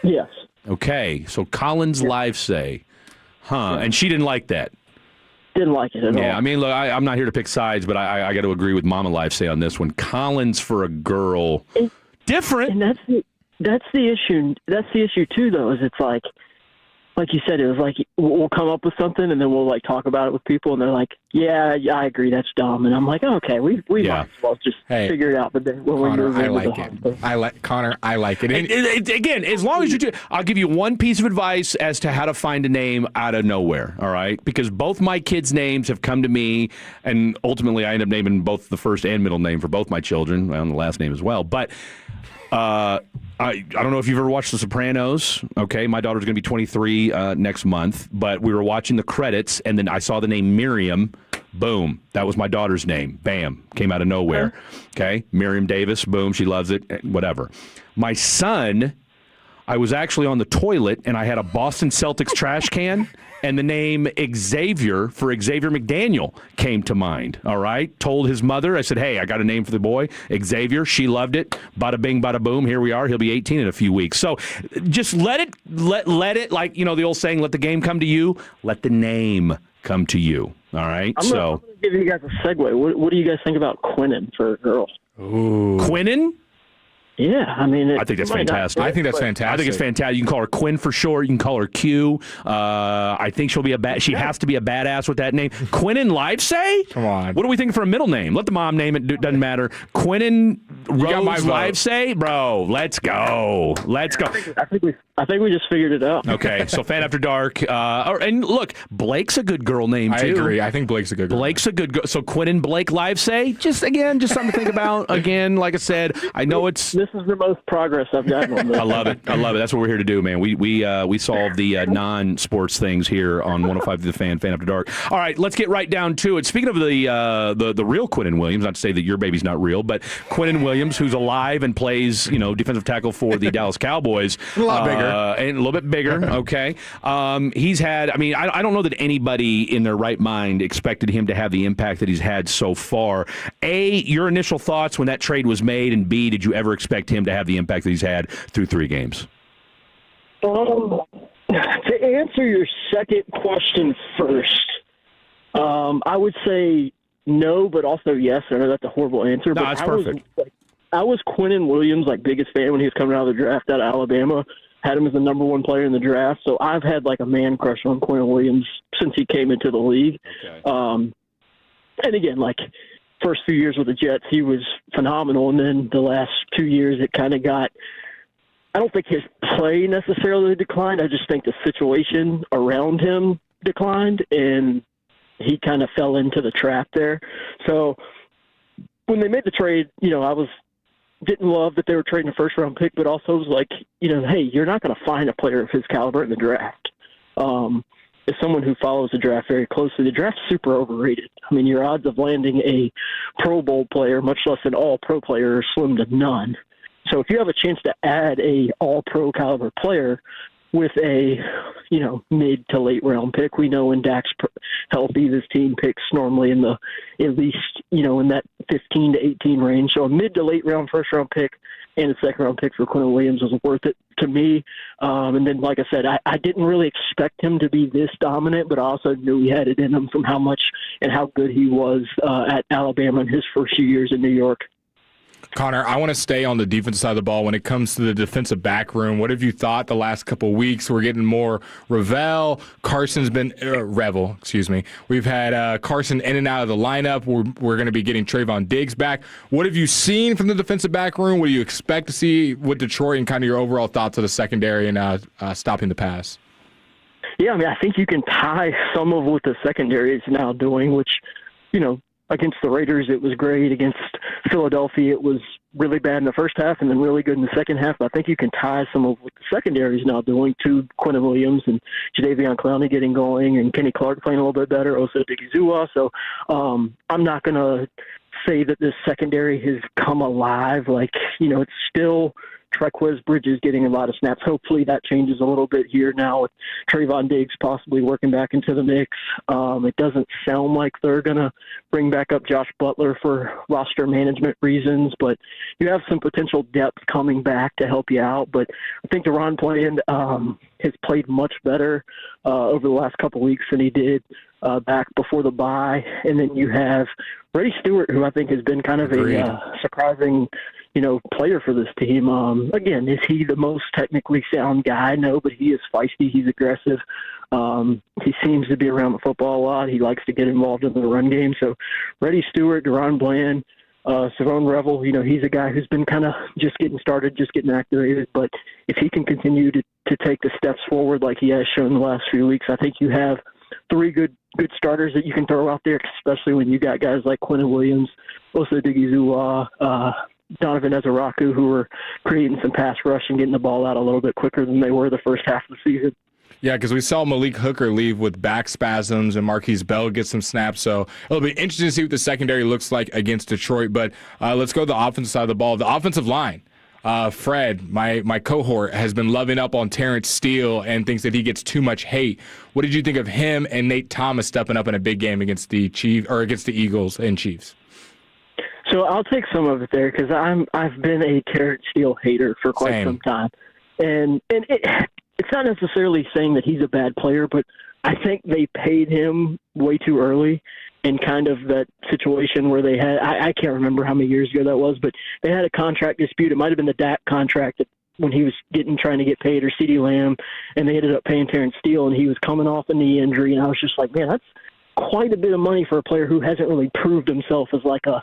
S14: Yes.
S5: Okay, so Collins Livesay, huh? And she didn't like that.
S14: Didn't like it at all.
S5: Yeah, I mean, look, I'm not here to pick sides, but I got to agree with Mama Livesay on this one. Collins for a girl, different.
S14: And that's the issue. That's the issue too, though. Is it's like you said, it was like we'll come up with something and then we'll talk about it with people, and they're like, "Yeah, I agree, that's dumb." And I'm like, "Okay, we might as well just figure it out." But then when
S6: Connor,
S14: we
S6: I like it. I like it.
S5: Again, as long as you do, I'll give you one piece of advice as to how to find a name out of nowhere. All right, because both my kids' names have come to me, and ultimately I end up naming both the first and middle name for both my children, and the last name as well. But I don't know if you've ever watched The Sopranos. Okay, my daughter's going to be 23 next month, but we were watching the credits, and then I saw the name Miriam. Boom, that was my daughter's name. Bam, came out of nowhere. Okay, Miriam Davis. Boom, she loves it. Whatever. My son, I was actually on the toilet, and I had a Boston Celtics trash can, and the name Xavier for Xavier McDaniel came to mind, all right? Told his mother, I said, hey, I got a name for the boy, Xavier. She loved it. Bada bing, bada boom. Here we are. He'll be 18 in a few weeks. So just let it, like, the old saying, let the game come to you. Let the name come to you, all right?
S14: I'm going to give you guys a segue. What do you guys think about Quinnen for a girl?
S5: Ooh. Quinnen?
S14: Yeah, I mean,
S5: I think that's fantastic.
S6: I think that's fantastic.
S5: I think it's fantastic. You can call her Quinn for short. You can call her Q. I think she'll be she has to be a badass with that name. Quinnen Livesay?
S6: Come on.
S5: What are we thinking for a middle name? Let the mom name it. Doesn't matter. Quinnen Rose
S6: my vote.
S5: Live say, bro, let's go. Let's go.
S14: I think we just figured it out.
S5: Okay, so Fan After Dark. And look, Blake's a good girl name, too.
S6: I agree. I think Blake's a good girl.
S5: Blake's a good girl. So Quinn and Blake Live say, just something to think about. Again, like I said, I know it's...
S14: This is the most progress I've gotten on this.
S5: I love it. That's what we're here to do, man. We solve the non-sports things here on 105 The Fan After Dark. All right, let's get right down to it. Speaking of the real Quinnen Williams, not to say that your baby's not real, but Quinnen Williams, who's alive and plays, defensive tackle for the Dallas Cowboys.
S6: A lot bigger.
S5: And a little bit bigger, okay. He's had, I don't know that anybody in their right mind expected him to have the impact that he's had so far. A, your initial thoughts when that trade was made, and B, did you ever expect him to have the impact that he's had through 3 games?
S14: To answer your second question first, I would say no, but also yes. I know that's a horrible answer.
S5: No,
S14: but
S5: that's perfect.
S14: I was Quinnen Williams' biggest fan when he was coming out of the draft out of Alabama. Had him as the number 1 player in the draft. So I've had a man crush on Quinnen Williams since he came into the league.
S5: Okay.
S14: And again, first few years with the Jets, he was phenomenal. And then the last 2 years, it kind of got, I don't think his play necessarily declined. I just think the situation around him declined, and he kind of fell into the trap there. So when they made the trade, didn't love that they were trading a first-round pick, but also was hey, you're not going to find a player of his caliber in the draft. As someone who follows the draft very closely, the draft's super overrated. Your odds of landing a Pro Bowl player, much less an all-pro player, are slim to none. So if you have a chance to add a all-pro caliber player with a, mid to late round pick, we know when Dak's healthy, this team picks normally in the, at least, in that 15 to 18 range. So a mid to late round first round pick and a second round pick for Quinnen Williams was worth it to me. And then, like I said, I didn't really expect him to be this dominant, but I also knew he had it in him from how much and how good he was at Alabama in his first few years in New York.
S6: Connor, I want to stay on the defensive side of the ball when it comes to the defensive back room. What have you thought the last couple of weeks? We're getting more Revel. Carson's been Revel, excuse me. We've had Carson in and out of the lineup. We're going to be getting Trayvon Diggs back. What have you seen from the defensive back room? What do you expect to see with Detroit, and kind of your overall thoughts of the secondary and stopping the pass?
S14: Yeah, I think you can tie some of what the secondary is now doing, which, against the Raiders, it was great. Against Philadelphia, it was really bad in the first half and then really good in the second half. I think you can tie some of what the secondary is now doing to Quinnen Williams and Jadeveon Clowney getting going and Kenny Clark playing a little bit better, also Digizua. So I'm not going to say that this secondary has come alive. It's still Trequez Bridges getting a lot of snaps. Hopefully that changes a little bit here now with Trayvon Diggs possibly working back into the mix. It doesn't sound like they're going to bring back up Josh Butler for roster management reasons, but you have some potential depth coming back to help you out. But I think Deron Bland has played much better over the last couple weeks than he did back before the bye. And then you have Brady Stewart, who I think has been kind of a surprising player for this team. Again, is he the most technically sound guy? No, but he is feisty. He's aggressive. He seems to be around the football a lot. He likes to get involved in the run game. So Brady Stewart, Deron Bland, Savon Revel, he's a guy who's been kind of just getting started, just getting activated. But if he can continue to take the steps forward like he has shown the last few weeks, I think you have 3 good starters that you can throw out there, especially when you got guys like Quinnen Williams, also Digizua, Donovan Ezeraku, who were creating some pass rush and getting the ball out a little bit quicker than they were the first half of the season.
S6: Yeah, because we saw Malik Hooker leave with back spasms and Marquise Bell get some snaps. So it'll be interesting to see what the secondary looks like against Detroit. But let's go to the offensive side of the ball. The offensive line. Fred, my cohort, has been loving up on Terrence Steele and thinks that he gets too much hate. What did you think of him and Nate Thomas stepping up in a big game against the against the Eagles and Chiefs?
S14: So I'll take some of it there because I've been a Terrence Steele hater for quite some time, and it's not necessarily saying that he's a bad player, but I think they paid him way too early. In kind of that situation where they had, I can't remember how many years ago that was, but they had a contract dispute. It might have been the Dak contract when he was trying to get paid, or CeeDee Lamb, and they ended up paying Terrence Steele, and he was coming off a knee injury, and I was just like, man, that's quite a bit of money for a player who hasn't really proved himself as like a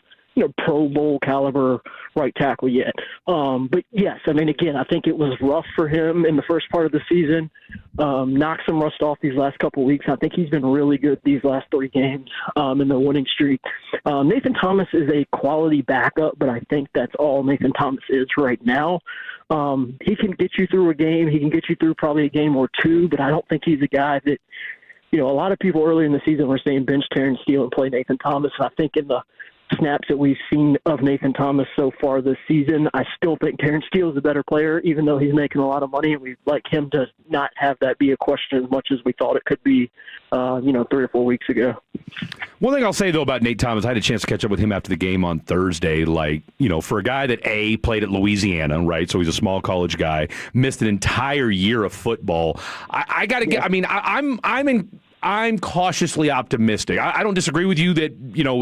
S14: Pro Bowl caliber right tackle yet. But yes, I mean, again, I think it was rough for him in the first part of the season. Knocked some rust off these last couple of weeks. I think he's been really good these last 3 games in the winning streak. Nathan Thomas is a quality backup, but I think that's all Nathan Thomas is right now. He can get you through a game. He can get you through probably a game or 2, but I don't think he's a guy that, a lot of people early in the season were saying bench Terrence Steele and play Nathan Thomas. And I think in the snaps that we've seen of Nathan Thomas so far this season, I still think Terrence Steele is a better player, even though he's making a lot of money, and we'd like him to not have that be a question as much as we thought it could be, 3 or 4 weeks ago.
S5: One thing I'll say, though, about Nate Thomas, I had a chance to catch up with him after the game on Thursday. For a guy that, played at Louisiana, right, so he's a small college guy, missed an entire year of football. I got to get – I mean, I'm cautiously optimistic. I don't disagree with you that,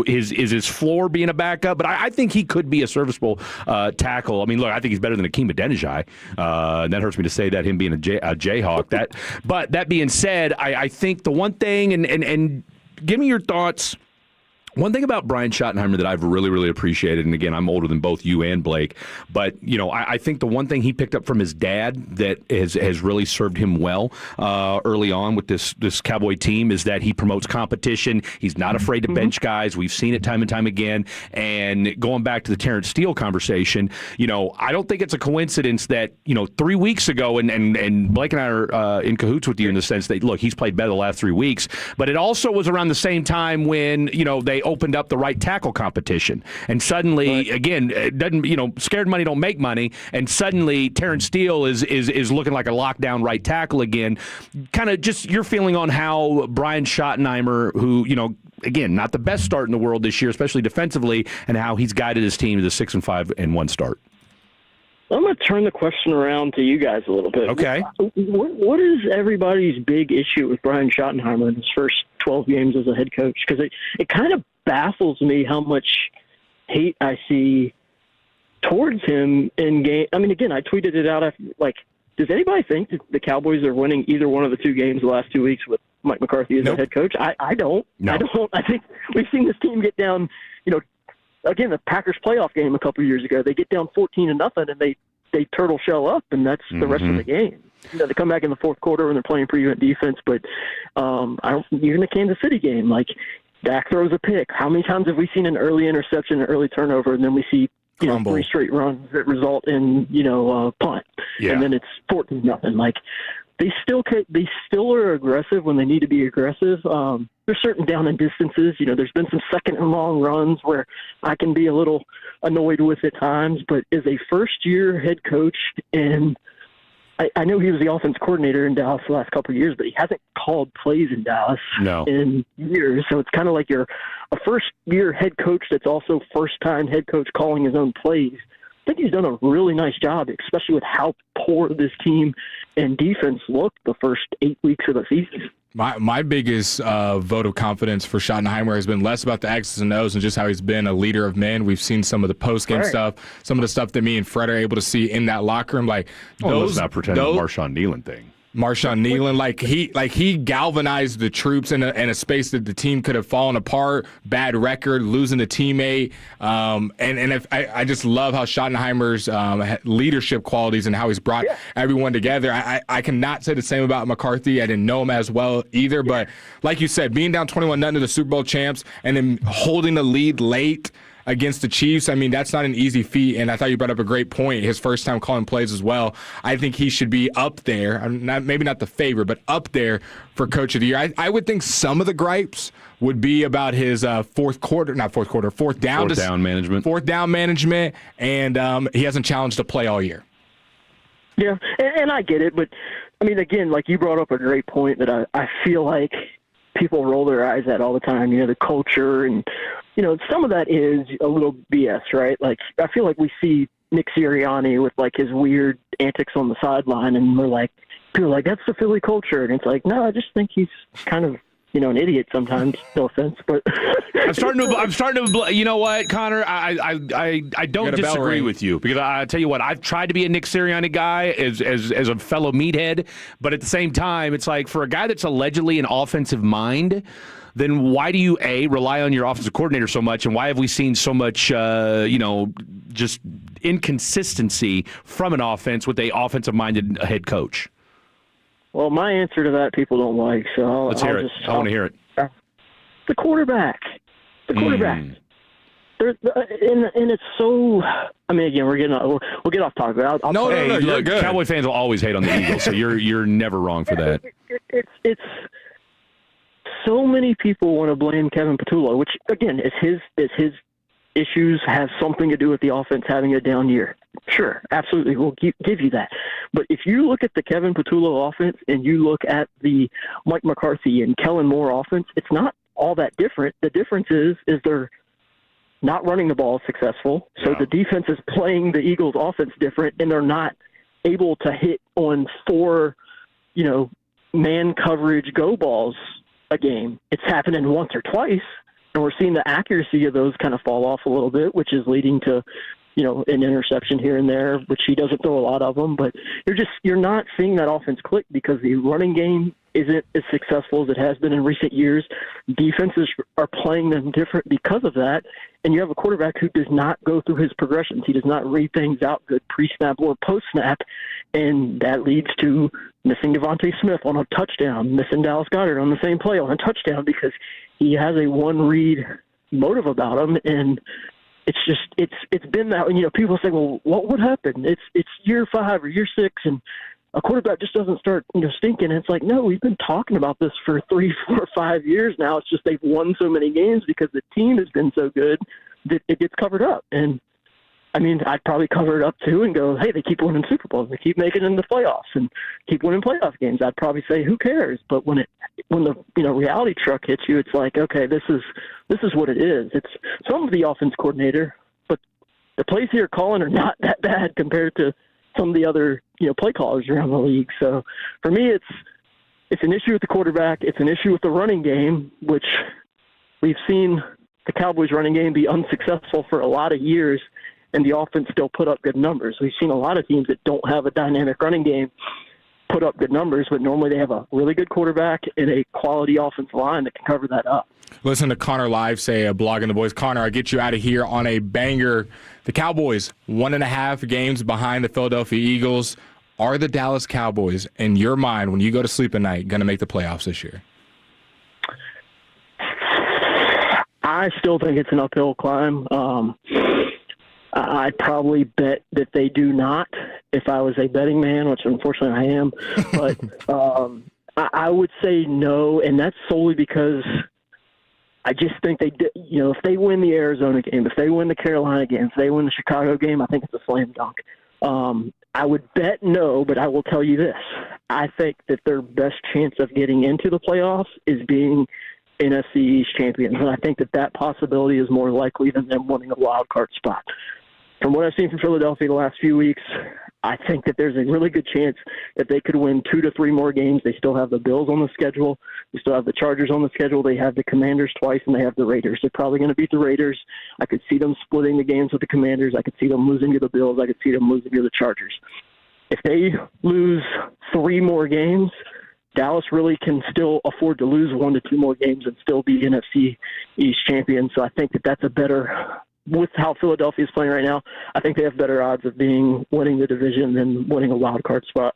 S5: is his floor being a backup, but I think he could be a serviceable tackle. I mean, look, I think he's better than Akeem Adeniji. That hurts me to say that, him being a Jayhawk. But that being said, I think the one thing, and give me your thoughts. One thing about Brian Schottenheimer that I've really, really appreciated, and again, I'm older than both you and Blake, but, I think the one thing he picked up from his dad that has really served him well early on with this Cowboy team is that he promotes competition. He's not afraid to bench guys. We've seen it time and time again. And going back to the Terrence Steele conversation, I don't think it's a coincidence that, 3 weeks ago, and Blake and I are in cahoots with you in the sense that, look, he's played better the last 3 weeks, but it also was around the same time when, they opened up the right tackle competition. And suddenly, again, it doesn't, scared money don't make money. And suddenly Terrence Steele is looking like a lockdown right tackle again. Kind of just your feeling on how Brian Schottenheimer, who, again, not the best start in the world this year, especially defensively, and how he's guided his team to the 6-5-1 start.
S14: I'm going to turn the question around to you guys a little bit.
S5: Okay.
S14: What is everybody's big issue with Brian Schottenheimer in his first 12 games as a head coach? Because it kind of baffles me how much hate I see towards him in game. I mean, again, I tweeted it out after, does anybody think that the Cowboys are winning either one of the 2 games the last 2 weeks with Mike McCarthy as the head coach? I don't. No. I don't. I think we've seen this team get down, again, the Packers playoff game a couple of years ago, they get down 14-0 and they turtle shell up, and that's the rest of the game. They come back in the fourth quarter and they're playing prevent defense, but even the Kansas City game, Dak throws a pick. How many times have we seen an early interception, an early turnover, and then we see 3 straight runs that result in punt, and then it's 14-0. They still are aggressive when they need to be aggressive. There's certain down and distances. There's been some second and long runs where I can be a little annoyed with at times. But as a first-year head coach, and I know he was the offense coordinator in Dallas the last couple of years, but he hasn't called plays in Dallas in years. So it's kind of like you're a first-year head coach that's also first-time head coach calling his own plays. I think he's done a really nice job, especially with how poor this team and defense looked the first 8 weeks of the season.
S6: My biggest vote of confidence for Schottenheimer has been less about the X's and O's and just how he's been a leader of men. We've seen some of the post-game stuff, some of the stuff that me and Fred are able to see in that locker room.
S5: Let's not pretend the Marshawn Kneeland thing.
S6: Marshawn Kneeland, he galvanized the troops in a space that the team could have fallen apart. Bad record, losing a teammate, and if I just love how Schottenheimer's leadership qualities and how he's brought everyone together. I cannot say the same about McCarthy. I didn't know him as well either, but like you said, being down 21-0 to the Super Bowl champs and then holding the lead late against the Chiefs, I mean, that's not an easy feat, and I thought you brought up a great point, his first time calling plays as well. I think he should be up there, maybe not the favorite, but up there for Coach of the Year. I would think some of the gripes would be about his fourth down management, and he hasn't challenged a play all year.
S14: Yeah, and I get it, but, I mean, again, you brought up a great point that I feel like people roll their eyes at all the time, the culture, and some of that is a little BS, right? I feel like we see Nick Sirianni with his weird antics on the sideline, and people are like, that's the Philly culture, and it's no, I just think he's kind of an idiot sometimes. No offense, but
S5: I'm starting to. You know what, Connor? I don't disagree with you, because I tell you what, I've tried to be a Nick Sirianni guy as a fellow meathead, but at the same time, it's for a guy that's allegedly an offensive mind. then why do you, A, rely on your offensive coordinator so much, and why have we seen so much, just inconsistency from an offense with a offensive-minded head coach?
S14: Well, my answer to that people don't like, so
S5: Let's hear it. I want to hear it.
S14: The quarterback. The quarterback. And it's so. I mean, again, we'll get off topic.
S5: No, Cowboy fans will always hate on the Eagles, so you're never wrong for that.
S14: It's so many people want to blame Kevin Patullo, which again is his issues have something to do with the offense having a down year. Sure, absolutely, we'll give you that. But if you look at the Kevin Patullo offense and you look at the Mike McCarthy and Kellen Moore offense, it's not all that different. The difference is they're not running the ball successful, so the defense is playing the Eagles' offense different, and they're not able to hit on 4, man coverage go balls a game. It's happening once or twice, and we're seeing the accuracy of those kind of fall off a little bit, which is leading to, an interception here and there, which he doesn't throw a lot of them. But you're not seeing that offense click because the running game isn't as successful as it has been in recent years. Defenses are playing them different because of that, and you have a quarterback who does not go through his progressions. He does not read things out good pre-snap or post-snap, and that leads to missing Devontae Smith on a touchdown, missing Dallas Goedert on the same play on a touchdown because he has a one-read motive about him, and it's been that. People say, well, what would happen? It's year 5 or year 6, and a quarterback just doesn't start stinking. And it's like, no, we've been talking about this for 3, 4, 5 years now. It's just they've won so many games because the team has been so good that it gets covered up. And I mean, I'd probably cover it up too and go, hey, they keep winning Super Bowls, they keep making it in the playoffs and keep winning playoff games. I'd probably say, who cares? But when the reality truck hits you, it's like, okay, this is what it is. It's some of the offense coordinator, but the plays here calling are not that bad compared to some of the other play callers around the league. So for me, it's an issue with the quarterback. It's an issue with the running game, which we've seen the Cowboys running game be unsuccessful for a lot of years, and the offense still put up good numbers. We've seen a lot of teams that don't have a dynamic running game put up good numbers, but normally they have a really good quarterback and a quality offensive line that can cover that up.
S6: Listen to Connor Live say, blogging the boys. Connor, I get you out of here on a banger. The Cowboys, 1.5 games behind the Philadelphia Eagles. Are the Dallas Cowboys, in your mind, when you go to sleep at night, going to make the playoffs this year?
S14: I still think it's an uphill climb. I'd probably bet that they do not if I was a betting man, which unfortunately I am. But I would say no, and that's solely because I just think if they win the Arizona game, if they win the Carolina game, if they win the Chicago game, I think it's a slam dunk. I would bet no, but I will tell you this. I think that their best chance of getting into the playoffs is being NFC East champions, and I think that possibility is more likely than them winning a wild card spot. From what I've seen from Philadelphia the last few weeks, I think that there's a really good chance that they could win 2 to 3 more games. They still have the Bills on the schedule. They still have the Chargers on the schedule. They have the Commanders twice, and they have the Raiders. They're probably going to beat the Raiders. I could see them splitting the games with the Commanders. I could see them losing to the Bills. I could see them losing to the Chargers. If they lose 3 more games, Dallas really can still afford to lose 1 to 2 more games and still be NFC East champions. So I think that that's a better – with how Philadelphia is playing right now, I think they have better odds of winning the division than winning a wild card spot.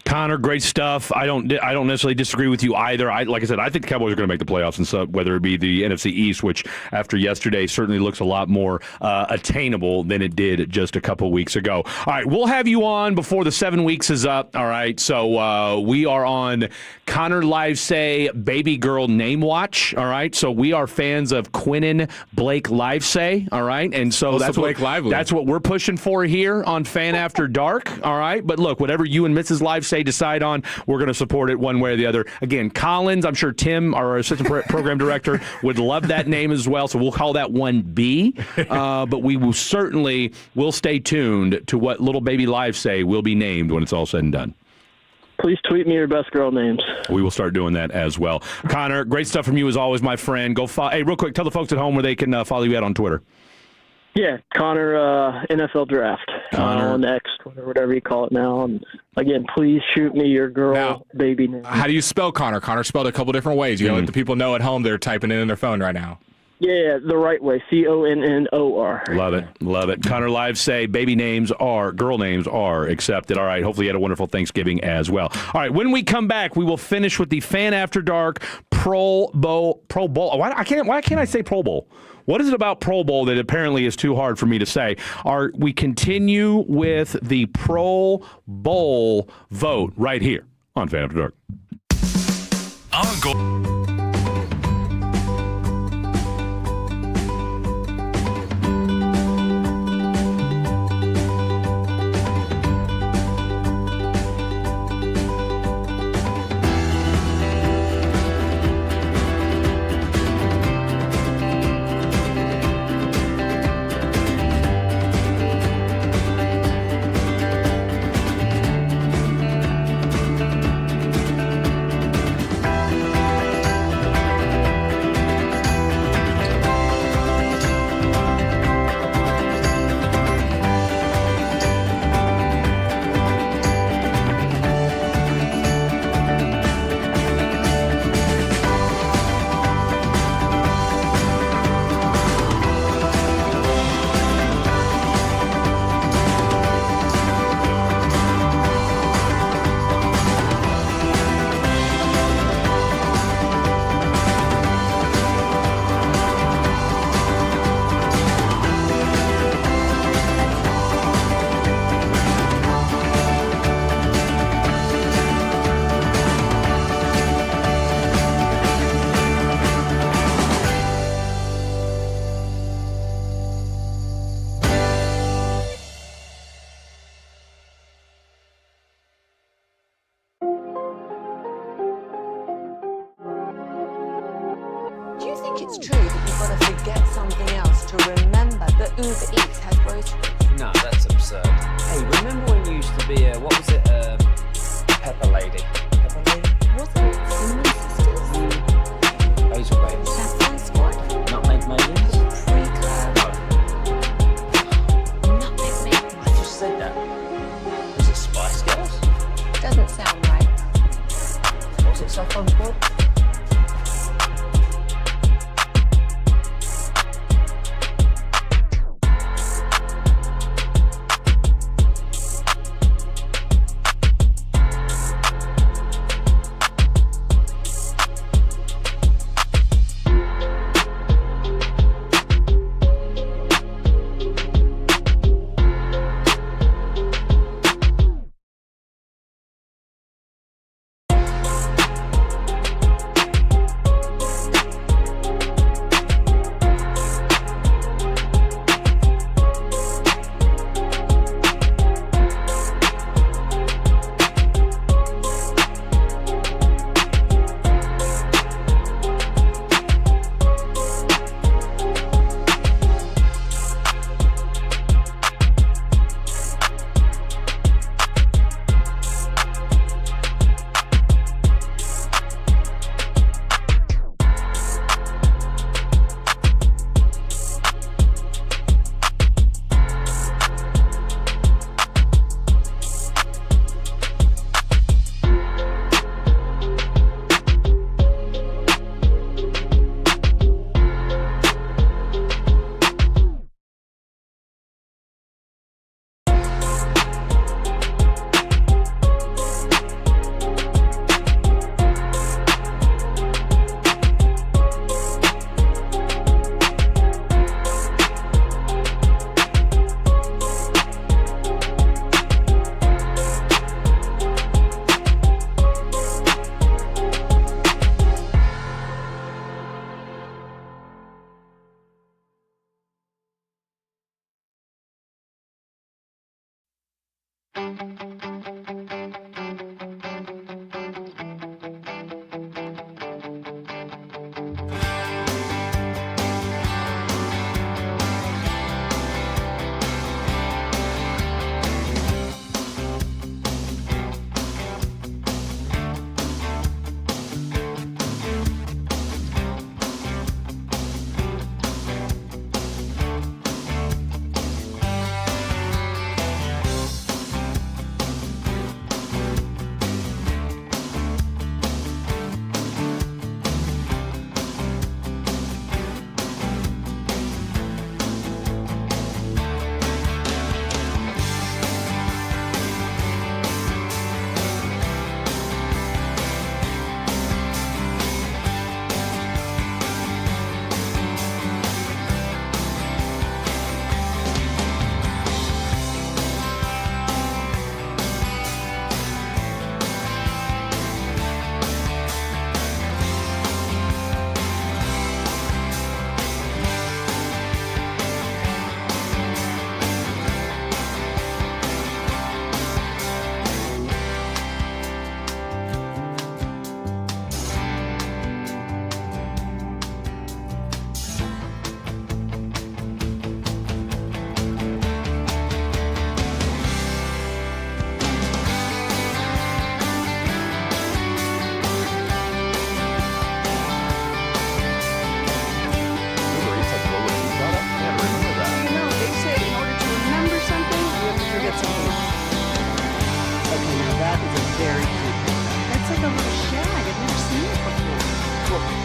S5: Connor, great stuff. I don't necessarily disagree with you either. Like I said, I think the Cowboys are going to make the playoffs, and so whether it be the NFC East, which after yesterday certainly looks a lot more attainable than it did just a couple weeks ago. All right, we'll have you on before the 7 weeks is up. All right, so we are on Connor Livesay Baby Girl Name Watch. All right, so we are fans of Quinnen Blake Livesay. All right, and so that's what we're pushing for here on Fan After Dark. All right, but look, whatever you and Mrs. Livesay decide on, we're going to support it one way or the other. Again, Collins, I'm sure Tim, our assistant program director, would love that name as well, so we'll call that one B. But we will certainly stay tuned to what little baby Livesay will be named when it's all said and done.
S14: Please tweet me your best girl names.
S5: We will start doing that as well. Connor, great stuff from you as always, my friend. Hey, real quick, tell the folks at home where they can follow you at on Twitter.
S14: Yeah, Connor, NFL Draft on X, Twitter, whatever you call it now. And again, please shoot me your girl baby name.
S6: How do you spell Connor? Connor spelled a couple different ways. You gotta let the people know at home they're typing it in their phone right now.
S14: Yeah, the right way. Connor.
S5: Love it. Love it. Connor Live say girl names are accepted. All right. Hopefully you had a wonderful Thanksgiving as well. All right. When we come back, we will finish with the Fan After Dark Pro Bowl. Why can't I say Pro Bowl? What is it about Pro Bowl that apparently is too hard for me to say? We continue with the Pro Bowl vote right here on Fan After Dark.
S11: Do you think it's true that you've got to forget something else to remember that Uber Eats has groceries?
S9: No, that's absurd. Hey, remember when you used to be a pepper lady? Pepper lady?
S11: Wasn't it Cinnamon Sisters?
S9: Basil babies.
S11: Saffron Squad?
S9: Nutmeg maidens?
S11: Pre-club? Nutmeg Maidens?
S9: I just said that. Was it Spice Girls?
S11: Doesn't sound right.
S9: Was it Saffron Squad?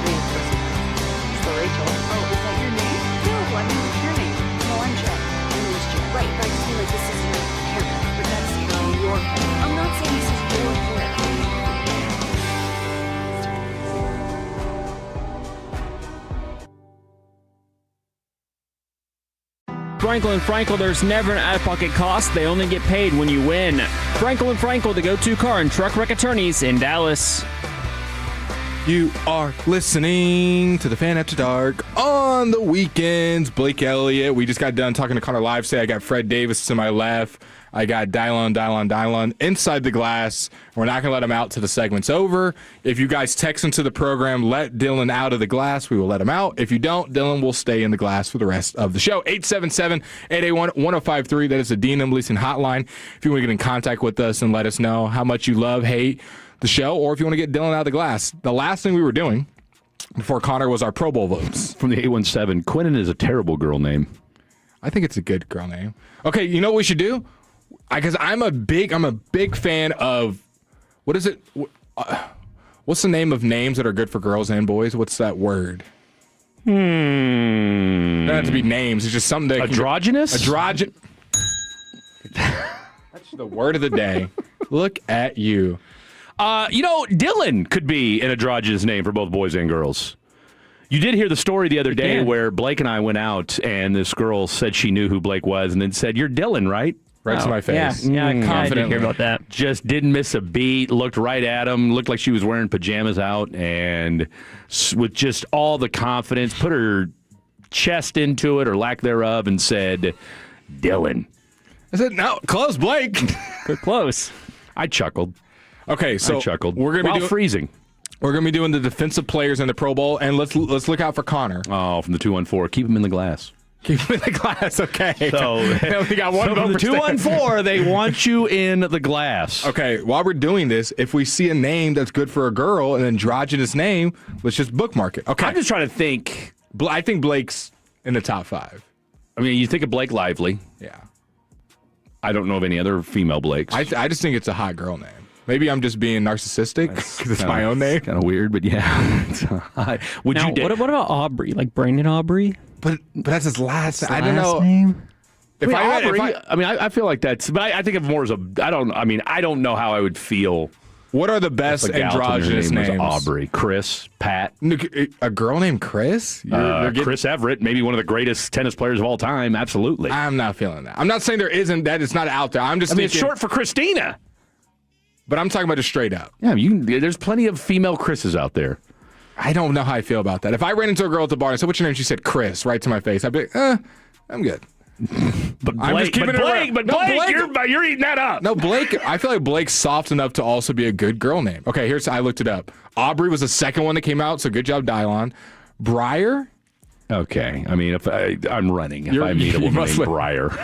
S1: name, listen. It's the Rachel.
S11: Oh, is that your name?
S1: No, I mean, what's your name?
S11: No, I'm Jen.
S1: My name's Jen.
S11: Right, but I just mean like this is your haircut. But that's
S1: Your hair.
S11: I'm not saying this is your hair.
S3: Frankel & Frankel, there's never an out-of-pocket cost. They only get paid when you win. Frankel & Frankel, the go-to car and truck wreck attorneys in Dallas.
S6: You are listening to the Fan After Dark on the weekends. Blake Elliott. We just got done talking to Connor Live. Say I got Fred Davis to my left. I got Dylon inside the glass. We're not going to let him out till the segment's over. If you guys text into the program, let Dylan out of the glass, we will let him out. If you don't, Dylan will stay in the glass for the rest of the show. 877-881-1053. That is the D&M Leasing hotline. If you want to get in contact with us and let us know how much you love, hate the show, or if you want to get Dylan out of the glass. The last thing we were doing before Connor was our Pro Bowl votes.
S5: From the 817, Quinnen is a terrible girl name.
S6: I think it's a good girl name. Okay, you know what we should do? Because I'm a big fan of, what is it? What's the name of names that are good for girls and boys? What's that word? It doesn't have to be names. It's just something that
S5: androgynous.
S6: That's the word of the day. Look at you.
S5: Dylan could be an androgynous name for both boys and girls. You did hear the story the other day where Blake and I went out, and this girl said she knew who Blake was, and then said, "You're Dylan, right?"
S6: Right to my face.
S3: Yeah,
S6: confidently.
S3: I didn't hear about that.
S5: Just didn't miss a beat, looked right at him, looked like she was wearing pajamas out, and with just all the confidence, put her chest into it, or lack thereof, and said, "Dylan."
S6: I said, "No, close, Blake."
S3: Good close.
S5: I chuckled.
S6: Okay, so
S5: I chuckled.
S6: We're gonna be
S5: freezing.
S6: We're gonna be doing the defensive players in the Pro Bowl, and let's look out for Connor.
S5: Oh, from the 214, keep him in the glass.
S6: Keep him in the glass, okay.
S5: So
S6: we got one
S5: from the 214, they want you in the glass.
S6: Okay, while we're doing this, if we see a name that's good for a girl, an androgynous name, let's just bookmark it. Okay.
S5: I'm just trying to think.
S6: I think Blake's in the top 5.
S5: I mean, you think of Blake Lively.
S6: Yeah.
S5: I don't know of any other female Blakes.
S6: I just think it's a hot girl name. Maybe I'm just being narcissistic because it's my own name.
S5: Kind of weird, but yeah.
S3: What about Aubrey? Like Brandon Aubrey?
S6: But that's his last name. I don't
S3: last
S6: know.
S3: Name?
S5: I feel like that's. But I think of more as a. I don't know how I would feel.
S6: What are the best androgynous names?
S5: Aubrey, Chris, Pat.
S6: A girl named Chris?
S5: Chris Everett, maybe one of the greatest tennis players of all time. Absolutely.
S6: I'm not feeling that. I'm not saying there isn't that. It's not out there. I'm just.
S5: It's short for Christina.
S6: But I'm talking about just straight up.
S5: Yeah, there's plenty of female Chris's out there.
S6: I don't know how I feel about that. If I ran into a girl at the bar and I said, "What's your name?" She said Chris, right to my face. I'd be like, I'm good.
S5: But Blake, you're eating that up.
S6: No, Blake, I feel like Blake's soft enough to also be a good girl name. Okay, I looked it up. Aubrey was the second one that came out, so good job, Dylon. Briar?
S5: Okay. I mean, if I'm running, if I meet a woman named Briar.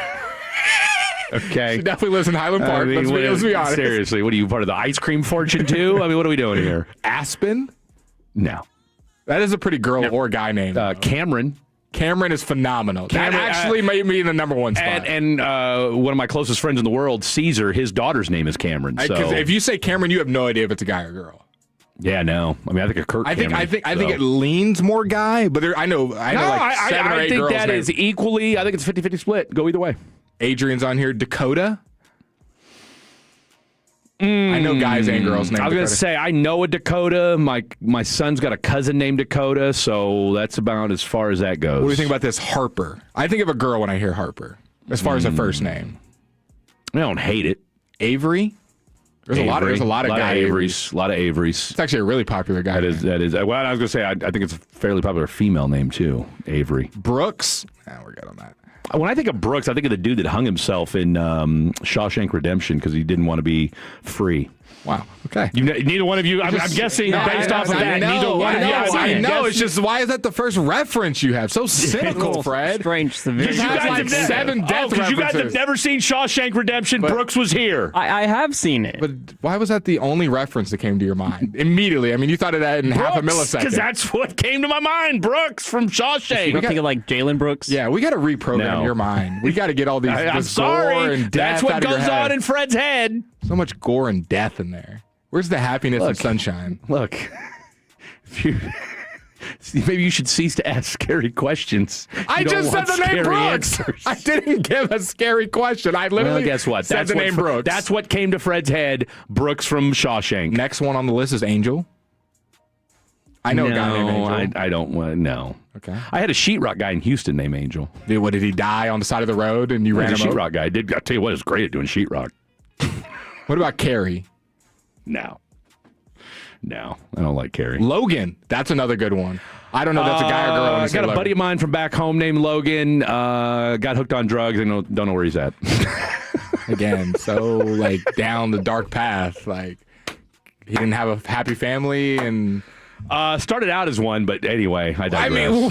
S5: Okay.
S6: She definitely lives in Highland Park. Let's be honest.
S5: Seriously, what are you, part of the ice cream fortune too? I mean, what are we doing here?
S6: Aspen?
S5: No.
S6: That is a pretty girl or guy name.
S5: Cameron.
S6: Cameron is phenomenal. That actually made me in the number one spot.
S5: And one of my closest friends in the world, Caesar, his daughter's name is Cameron.
S6: Because if you say Cameron, you have no idea if it's a guy or girl.
S5: Yeah, no. I mean, I think a Kirk.
S6: I think it leans more guy, but I know like 7 or 8 girls.
S5: I think that is equally. I think it's 50-50 split. Go either way.
S6: Adrian's on here. Dakota. I know guys and girls named
S5: I was going to say, I know a Dakota. My son's got a cousin named Dakota, so that's about as far as that goes.
S6: What do you think about this Harper? I think of a girl when I hear Harper, as far as a first name.
S5: I don't hate it.
S6: Avery? There's a lot of guy
S5: Averys. A lot of Averys.
S6: It's actually a really popular guy.
S5: That is. Well, I was going to say, I think it's a fairly popular female name, too. Avery.
S6: Brooks? We're good on that.
S5: When I think of Brooks, I think of the dude that hung himself in Shawshank Redemption because he didn't want to be free.
S6: Wow. Okay.
S5: Neither one of you. I'm guessing based off of that. Neither one of you.
S6: I know. It's just why is that the first reference you have? So cynical, Fred.
S3: Strange. Severity.
S6: You guys have 7 death references.
S5: You guys have never seen Shawshank Redemption. Brooks was here.
S3: I have seen it.
S6: But why was that the only reference that came to your mind immediately? I mean, you thought of that in half a millisecond.
S5: Because that's what came to my mind. Brooks from Shawshank.
S3: You don't think of like Jalen Brooks?
S6: Yeah, we got to reprogram your mind. We got to get all these.
S5: I'm sorry.
S6: Gore and death
S5: that's what
S6: out of your
S5: goes
S6: head.
S5: on in Fred's head.
S6: So much gore and death in there. Where's the happiness and sunshine?
S5: Look, maybe you should cease to ask scary questions.
S6: I just said the name Brooks. I didn't give a scary question. I literally
S5: guess what?
S6: said the name Brooks.
S5: That's what came to Fred's head. Brooks from Shawshank.
S6: Next one on the list is Angel. I know a guy named Angel.
S5: I don't want to know.
S6: Okay.
S5: I had a sheetrock guy in Houston named Angel.
S6: Dude, what, did he die on the side of the road and you ran him
S5: a
S6: over?
S5: sheetrock guy. I'll tell you what, it's great at doing sheetrock.
S6: What about Carrie?
S5: No, I don't like Carrie.
S6: Logan. That's another good one. I don't know if that's a guy or girl.
S5: I got a buddy of mine from back home named Logan. Got hooked on drugs and don't know where he's at.
S6: Again, so like down the dark path. Like he didn't have a happy family and...
S5: started out as one, but anyway, I digress.
S6: I mean,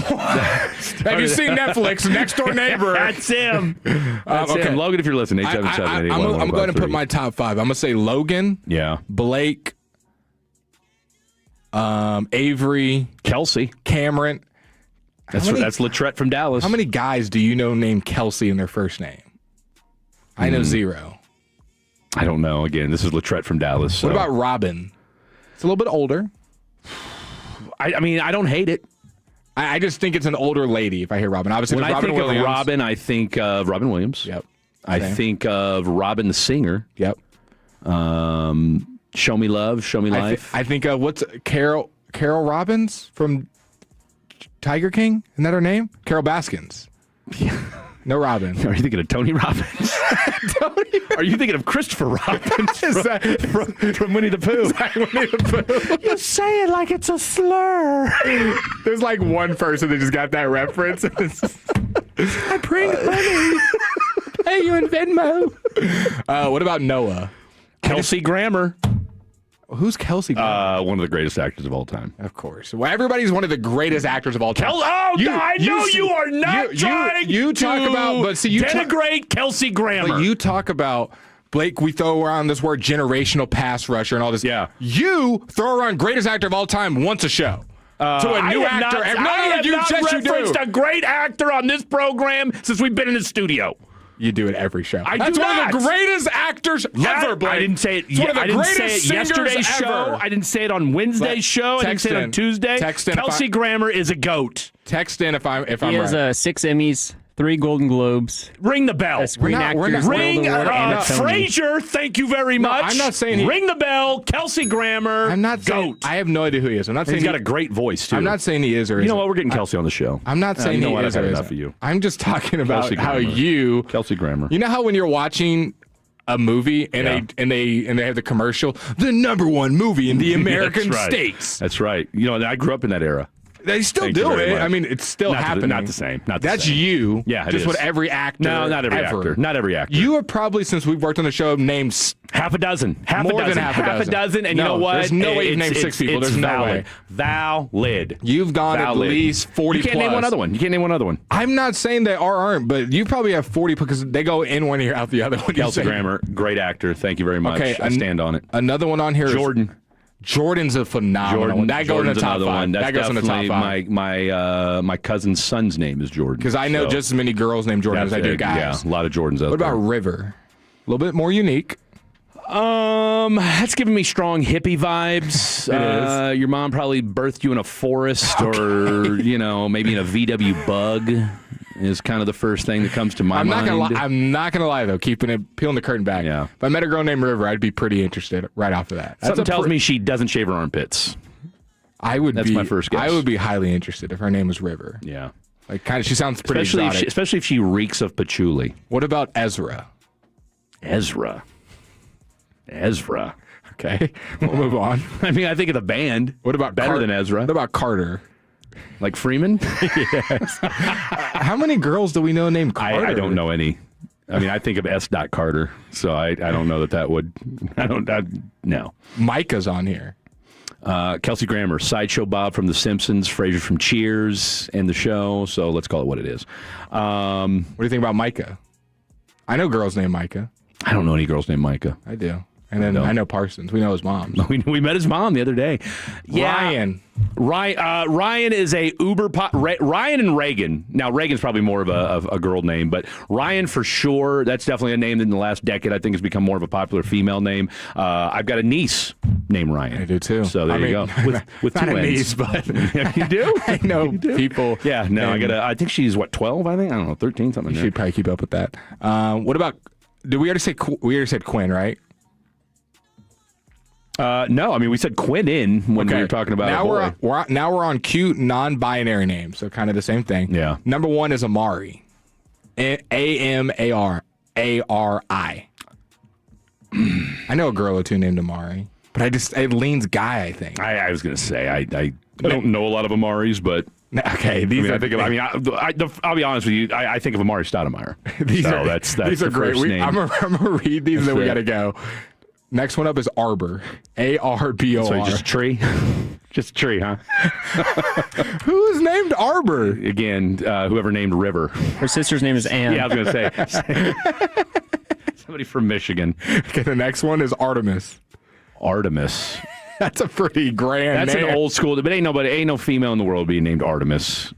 S6: have you seen Netflix, Next Door Neighbor?
S5: That's him. That's him. Logan, if you're listening, 877-81-153.
S6: I'm going to put my top 5. I'm going to say Logan, Blake, Avery,
S5: Kelsey,
S6: Cameron.
S5: That's Latrette from Dallas.
S6: How many guys do you know named Kelsey in their first name? I know 0.
S5: I don't know. Again, this is Latrette from Dallas. So.
S6: What about Robin? It's a little bit older.
S5: I mean, I don't hate it.
S6: I just think it's an older lady if I hear Robin. Obviously,
S5: when I think
S6: Williams.
S5: of Robin, I think of Robin Williams.
S6: Yep.
S5: I think of Robin the singer.
S6: Yep.
S5: Show Me Love, Show Me Life.
S6: I think of what's Carol Robbins from Tiger King? Isn't that her name? Carol Baskins. No Robin.
S5: Are you thinking of Tony Robbins? Are you thinking of Christopher Robbins from Winnie the Pooh?
S6: Winnie the Pooh.
S5: You say it like it's a slur.
S6: There's like one person that just got that reference. I bring money. Hey, you in Venmo. What about Noah?
S5: Kelsey Grammer.
S6: Who's Kelsey Grammer?
S5: One of the greatest actors of all time.
S6: Of course. Well, everybody's one of the greatest actors of all time.
S5: I know you are not trying
S6: to
S5: denigrate Kelsey Grammer.
S6: But you talk about, Blake, we throw around this word generational pass rusher and all this.
S5: Yeah.
S6: You throw around greatest actor of all time once a show. To a new actor.
S5: I have not referenced a great actor on this program since we've been in the studio.
S6: You do it every show.
S5: That's
S6: one of the greatest actors ever, Blake.
S5: I didn't say it.
S6: I
S5: didn't say it yesterday's show. I didn't say it on Wednesday's show. I didn't say it on Tuesday. Kelsey Grammer is a goat.
S6: Text in if I'm
S3: He
S6: right.
S3: has 6 Emmys, 3 Golden Globes.
S5: Ring the bell.
S3: Screen Actors
S5: Ring
S3: Guild Award and a Tony.
S5: Frasier. Thank you very much.
S6: I'm not saying
S5: ring the bell. Kelsey Grammer.
S6: I'm not
S5: goat.
S6: I have no idea who he is. I'm not saying
S5: he's got a great voice too.
S6: I'm not saying he is or isn't.
S5: You know what? We're getting Kelsey on the show.
S6: I'm not saying
S5: you know
S6: he
S5: what?
S6: is
S5: I've
S6: or
S5: had
S6: isn't.
S5: enough of you.
S6: I'm just talking about how
S5: Kelsey Grammer.
S6: You know how when you're watching a movie and they have the commercial, the #1 movie in the American states.
S5: That's right. You know, I grew up in that era.
S6: They still do it. I mean, it's still happening.
S5: Not the same.
S6: That's you.
S5: Yeah,
S6: just what every actor.
S5: No, not every
S6: ever.
S5: actor. Not every actor.
S6: You have probably, since we've worked on the show, named
S5: half a dozen.
S6: More than half a dozen.
S5: And you know what?
S6: There's no way you've named 6 people. There's no way.
S5: Valid.
S6: You've gone at least 40
S5: You can't name one other one. You can't name one other one.
S6: I'm not saying they aren't, but you probably have 40 because they go in one ear, out the other one.
S5: Kelsey Grammer, great actor. Thank you very much.
S6: Okay,
S5: I stand on it.
S6: Another one on here is Jordan's a phenomenal one. That goes in the top 5. That goes in the top 5.
S5: My cousin's son's name is Jordan.
S6: Because I know just as many girls named Jordan as I do guys.
S5: Yeah, a lot of Jordans out there.
S6: What about River? A little bit more unique.
S5: That's giving me strong hippie vibes.
S6: It is.
S5: Your mom probably birthed you in a forest or, maybe in a VW Bug is kind of the first thing that comes to my mind.
S6: I'm not gonna lie though, peeling the curtain back.
S5: Yeah.
S6: If I met a girl named River, I'd be pretty interested right off of that.
S5: Something tells me she doesn't shave her armpits.
S6: That's
S5: my first guess.
S6: I would be highly interested if her name was River.
S5: Yeah.
S6: Like she sounds pretty exotic.
S5: Especially if she reeks of patchouli.
S6: What about Ezra?
S5: Ezra.
S6: Okay, we'll move on.
S5: I mean, I think of the band.
S6: What about
S5: better than Ezra?
S6: What about Carter?
S5: Like Freeman?
S6: Yes. How many girls do we know named Carter?
S5: I don't know any. I mean, I think of S. Carter, so I don't know that would. No.
S6: Micah's on here.
S5: Kelsey Grammer, Sideshow Bob from The Simpsons, Frasier from Cheers, and the show. So let's call it what it is.
S6: What do you think about Micah? I know girls named Micah.
S5: I don't know any girls named Micah.
S6: I do. And then I know Parsons. We know his mom.
S5: We met his mom the other day. Yeah. Ryan is a uber Ryan and Reagan. Now Reagan's probably more of a girl name, but Ryan for sure. That's definitely a name that in the last decade I think has become more of a popular female name. I've got a niece named Ryan.
S6: I do too.
S5: So there you go. With
S6: not
S5: two
S6: a
S5: N's.
S6: niece, but
S5: Yeah, you do?
S6: I know people.
S5: Yeah, no, I think she's 12, I think? I don't know, 13, something.
S6: You should probably keep up with that. What about, did we already say, we already said Quinn, right?
S5: No, I mean, we said Quinn in when we were talking about
S6: now we're on cute non-binary names, so kind of the same thing.
S5: Yeah.
S6: Number one is Amari. Amari. I know a girl or two named Amari, but it leans guy, I think.
S5: I was going to say, I don't know a lot of Amaris, but...
S6: Okay,
S5: I'll be honest with you. I think of Amari Stoudemire.
S6: These are
S5: the
S6: great.
S5: First name.
S6: I'm gonna read these, and then we got to go. Next one up is Arbor. Arbor.
S5: So just a tree? Just a tree, huh?
S6: Who is named Arbor?
S5: Again, whoever named River.
S3: Her sister's name is Ann.
S5: Yeah, I was going to say. Somebody from Michigan.
S6: Okay, the next one is Artemis.
S5: Artemis.
S6: That's a pretty grand
S5: That's
S6: name.
S5: an old school, but ain't no female in the world being named Artemis.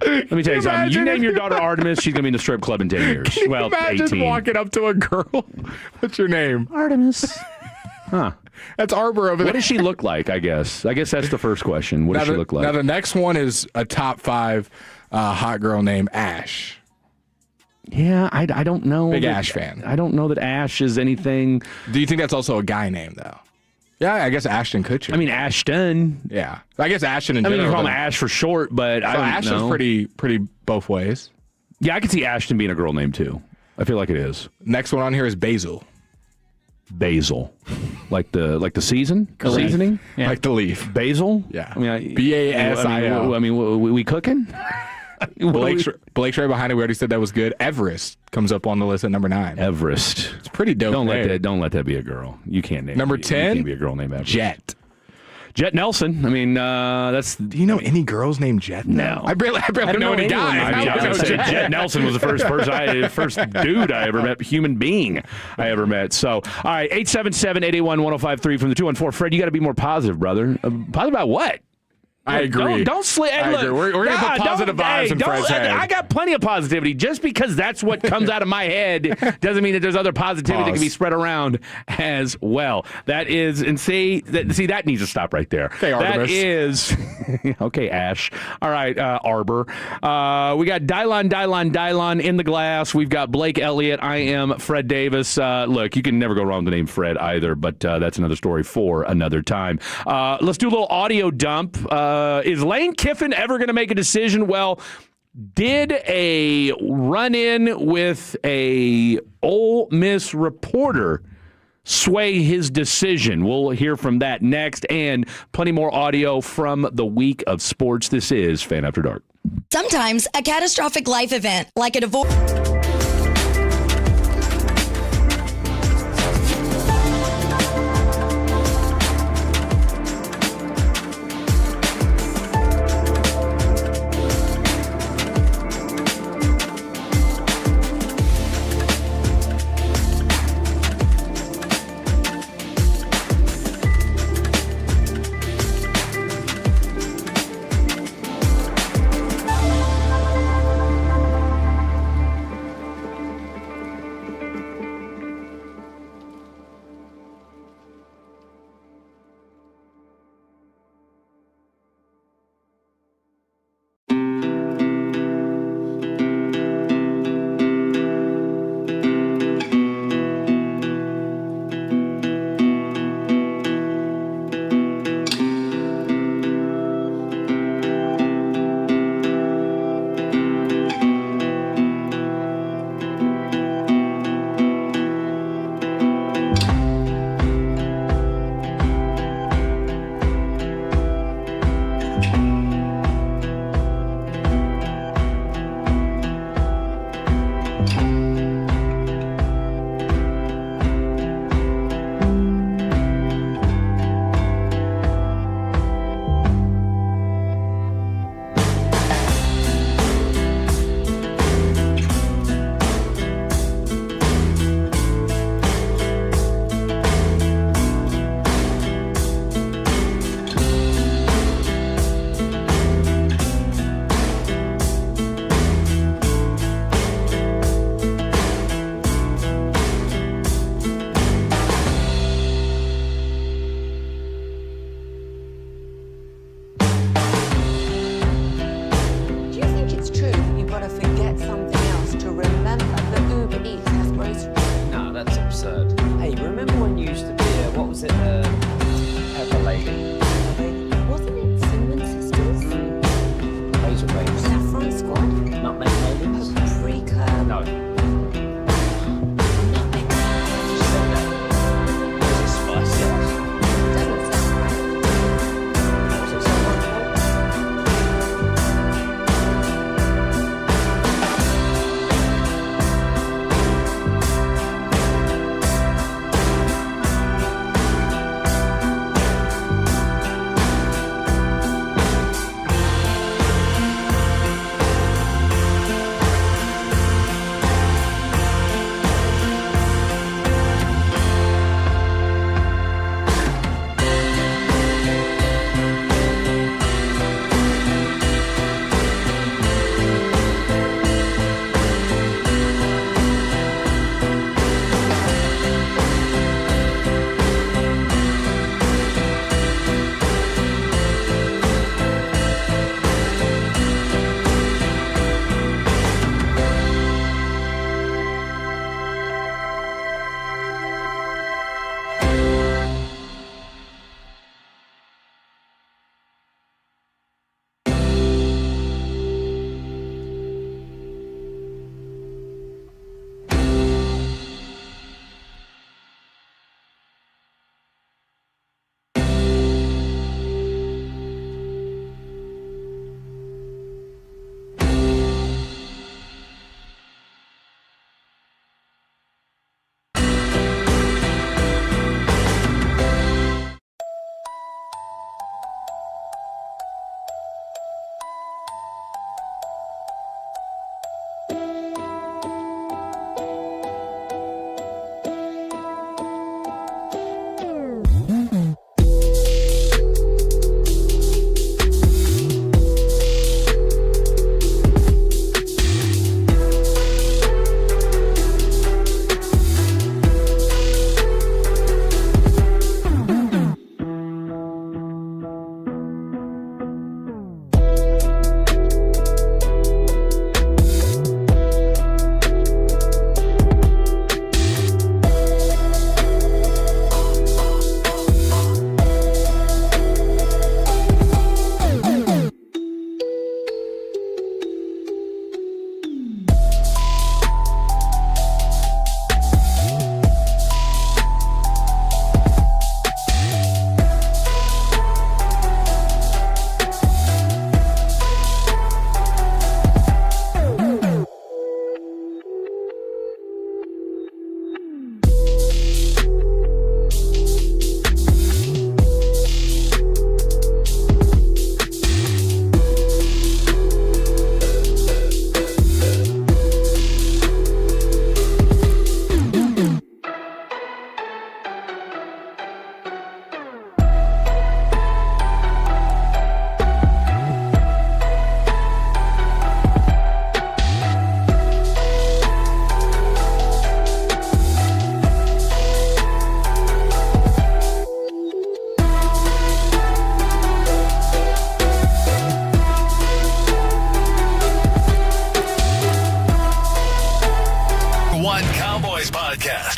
S5: Let me tell you something. You name your daughter Artemis, she's going to be in the strip club in 10 years.
S6: Can you
S5: well,
S6: imagine
S5: 18.
S6: walking up to a girl? What's your name?
S3: Artemis.
S5: Huh.
S6: That's Arbor over there.
S5: What does she look like, I guess? I guess that's the first question. What does she look like?
S6: Now, the next one is a top 5 hot girl named Ash.
S5: Yeah, I don't know.
S6: Big Ash fan.
S5: I don't know that Ash is anything.
S6: Do you think that's also a guy name, though? Yeah, I guess Ashton Kutcher.
S5: I mean, Ashton.
S6: Yeah. I guess Ashton in
S5: I mean,
S6: general.
S5: you call him Ash for short, but I don't
S6: Ashton's
S5: know.
S6: pretty both ways.
S5: Yeah, I could see Ashton being a girl name, too. I feel like it is.
S6: Next one on here is Basil.
S5: Basil. Like the season? Seasoning?
S3: Yeah.
S6: Like the leaf.
S5: Basil?
S6: Yeah.
S5: I mean,
S6: Basil.
S5: I mean, we cooking?
S6: Blake's right behind it. We already said that was good. Everest comes up on the list at number 9.
S5: Everest.
S6: It's pretty dope.
S5: Don't let that be a girl. You can't name
S6: Number
S5: it.
S6: 10.
S5: You can't be a girl named Everest.
S6: Jet
S5: Nelson. I mean, that's.
S6: Do you know any girls named Jet?
S5: No.
S6: I barely know any guys.
S5: I mean, I was going to say Jet Nelson was the first dude I ever met, human being I ever met. So, all right, 877-881-1053 from the 214. Fred, you got to be more positive, brother. Positive about what?
S6: I agree.
S5: Don't slip. Hey, look,
S6: We're going to put positive vibes in Fred's head.
S5: I got plenty of positivity. Just because that's what comes out of my head doesn't mean that there's other positivity that can be spread around as well. That is, and see, that needs to stop right there.
S6: Okay, Artemis.
S5: That is, okay, Ash. All right, Arbor. We got Dylon in the glass. We've got Blake Elliott. I am Fred Davis. Look, you can never go wrong with the name Fred either, but that's another story for another time. Let's do a little audio dump. Is Lane Kiffin ever going to make a decision? Well, did a run-in with a Ole Miss reporter sway his decision? We'll hear from that next, and plenty more audio from the week of sports. This is Fan After Dark.
S15: Sometimes a catastrophic life event, like a divorce.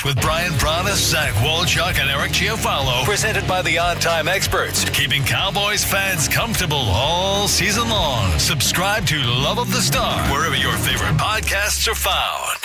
S4: with Brian Broaddus, Zach Wolchuk, and Eric Chiafalo. Presented by the On Time Experts, keeping Cowboys fans comfortable all season long. Subscribe to Love of the Star wherever your favorite podcasts are found.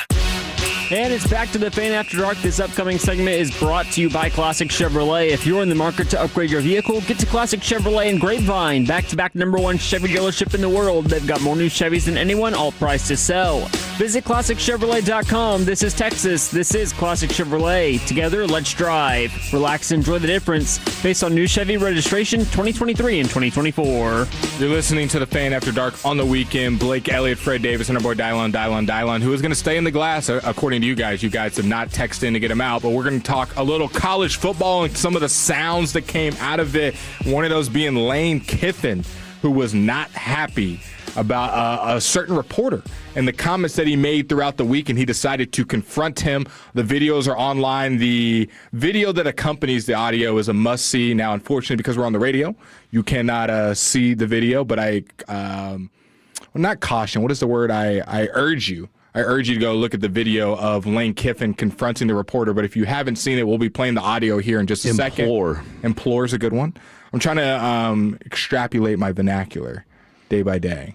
S3: And it's back to the Fan After Dark. This upcoming segment is brought to you by Classic Chevrolet. If you're in the market to upgrade your vehicle, get to Classic Chevrolet and Grapevine. Back-to-back #1 Chevy dealership in the world. They've got more new Chevys than anyone, all priced to sell. Visit ClassicChevrolet.com. This is Texas. This is Classic Chevrolet. Together, let's drive. Relax and enjoy the difference based on new Chevy registration 2023 and 2024.
S6: You're listening to the Fan After Dark on the weekend. Blake Elliott, Fred Davis, and our boy Dylon, who is going to stay in the glass, according to you guys. You guys have not texted in to get him out, but we're going to talk a little college football and some of the sounds that came out of it. One of those being Lane Kiffin, who was not happy about a certain reporter and the comments that he made throughout the week, and he decided to confront him. The videos are online. The video that accompanies the audio is a must-see. Now, unfortunately, because we're on the radio, you cannot see the video, but not caution. What is the word? I urge you. I urge you to go look at the video of Lane Kiffin confronting the reporter. But if you haven't seen it, we'll be playing the audio here in just a second. Implore is a good one. I'm trying to extrapolate my vernacular day by day.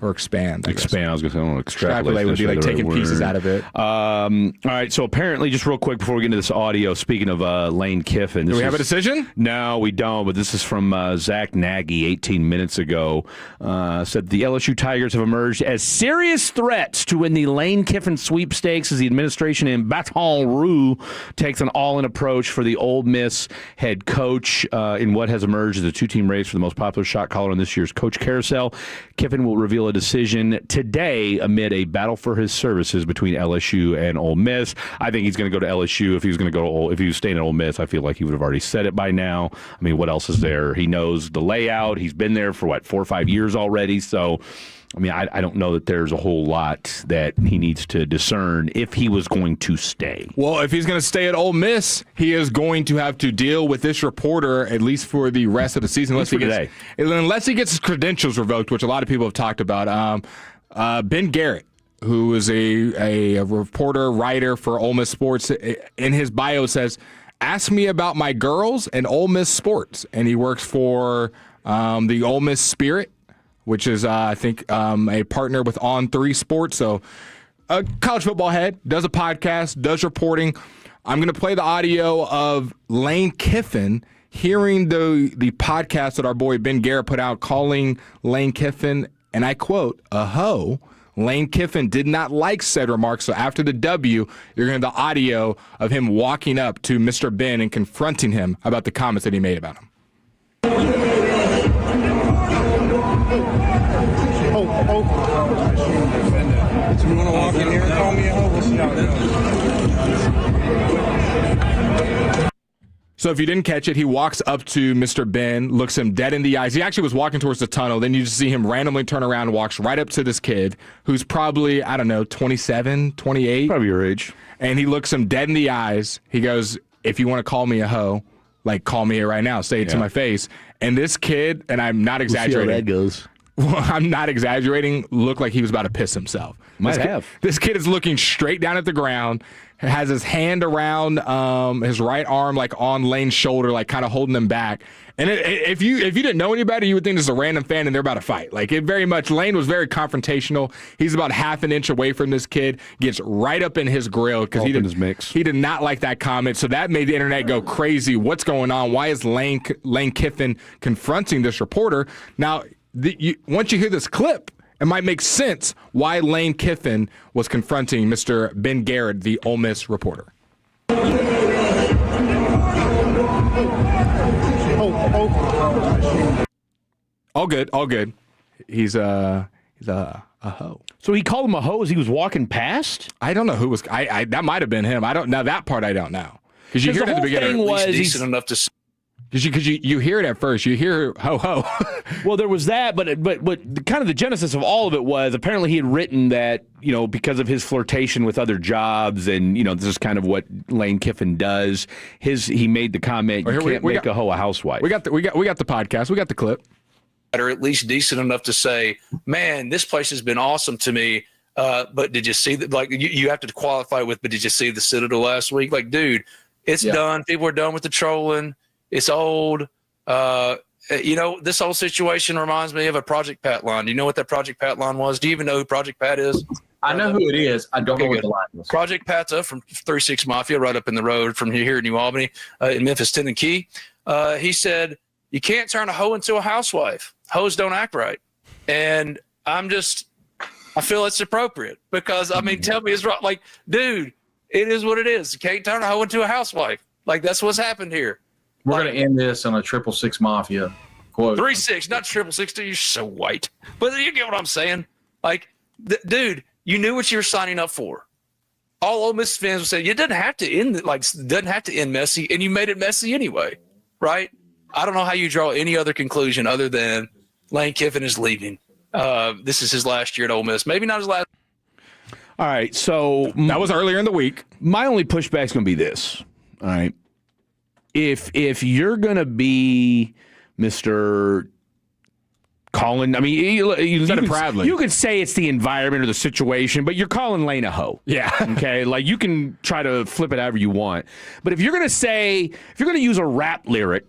S6: Or expand. I was going to say, extrapolate would be like taking pieces out of it.
S5: All right, so apparently, just real quick before we get into this audio, speaking of Lane Kiffin.
S6: Do we have a decision?
S5: No, we don't, but this is from Zach Nagy 18 minutes ago. Said the LSU Tigers have emerged as serious threats to win the Lane Kiffin sweepstakes as the administration in Baton Rouge takes an all-in approach for the Ole Miss head coach in what has emerged as a two-team race for the most popular shot caller in this year's Coach Carousel. Kiffin will reveal a decision today amid a battle for his services between LSU and Ole Miss. I think he's going to go to LSU. If he was staying at Ole Miss, I feel like he would have already said it by now. I mean, what else is there? He knows the layout. He's been there for 4 or 5 years already. So, I mean, I don't know that there's a whole lot that he needs to discern if he was going to stay.
S6: Well, if he's going to stay at Ole Miss, he is going to have to deal with this reporter at least for the rest of the season, unless he gets his credentials revoked, which a lot of people have talked about. Ben Garrett, who is a reporter, writer for Ole Miss Sports, in his bio says, "Ask me about my girls and Ole Miss sports," and he works for the Ole Miss Spirit, which is, I think, a partner with On3 Sports. So a college football head, does a podcast, does reporting. I'm going to play the audio of Lane Kiffin hearing the podcast that our boy Ben Garrett put out calling Lane Kiffin, and I quote, "a hoe." Lane Kiffin did not like said remarks, so after the W, you're going to have the audio of him walking up to Mr. Ben and confronting him about the comments that he made about him.
S16: So you want to walk in here and call me a hoe? We'll see how it goes.
S6: So if you didn't catch it, he walks up to Mr. Ben, looks him dead in the eyes. He actually was walking towards the tunnel. Then you just see him randomly turn around and walks right up to this kid who's probably, 27, 28.
S5: Probably your age.
S6: And he looks him dead in the eyes. He goes, "If you want to call me a hoe, call me it right now. Say it to my face." And this kid, and I'm not exaggerating.
S5: We'll see how that goes.
S6: Well, I'm not exaggerating, looked like he was about to piss himself. This kid is looking straight down at the ground, has his hand around his right arm, on Lane's shoulder, kind of holding him back. And if you didn't know any better, you would think this is a random fan and they're about to fight. Lane was very confrontational. He's about half an inch away from this kid, gets right up in his grill because he did not like that comment. So that made the internet go crazy. What's going on? Why is Lane Kiffin confronting this reporter? Now, once you hear this clip, it might make sense why Lane Kiffin was confronting Mr. Ben Garrett, the Ole Miss reporter. All good. He's a hoe.
S5: So he called him a hoe as he was walking past?
S6: I don't know who was. That might have been him. I don't know that part. I don't know because you hear it at the beginning.
S5: Was
S16: decent enough to.
S6: Because you hear it at first. You hear ho ho.
S5: Well, there was that, but kind of the genesis of all of it was apparently he had written that, because of his flirtation with other jobs and, this is kind of what Lane Kiffin does. He made the comment, you can't make a hoe a housewife.
S6: We got the podcast. We got the clip.
S16: Or at least decent enough to say, man, this place has been awesome to me.
S17: But did you see that? Like, you have to qualify with, but did you see the Citadel last week? Like, dude, it's done. People are done with the trolling. It's old. This whole situation reminds me of a Project Pat line. Do you know what that Project Pat line was? Do you even know who Project Pat is?
S18: I know who it is. I don't know what the line is.
S17: Project Pat's up from 36 Mafia, right up in the road from here in New Albany, in Memphis, Tennessee. He said, you can't turn a hoe into a housewife. Hoes don't act right. And I feel it's appropriate because, I mean, tell me it's wrong. Like, dude, it is what it is. You can't turn a hoe into a housewife. Like, that's what's happened here.
S18: We're going to end this on a 666 Mafia quote.
S17: 3-6, not 666. You're so white. But you get what I'm saying? Like, dude, you knew what you were signing up for. All Ole Miss fans would say, it doesn't have to end messy, and you made it messy anyway, right? I don't know how you draw any other conclusion other than Lane Kiffin is leaving. This is his last year at Ole Miss. Maybe not his last.
S5: All right, so
S6: that was earlier in the week.
S5: My only pushback is going to be this. All right. If you're going to be Mr. Colin, I mean, you
S6: said it proudly.
S5: You could say it's the environment or the situation, but you're calling Lane a hoe.
S6: Yeah.
S5: Okay. Like, you can try to flip it however you want. But if you're going to use a rap lyric,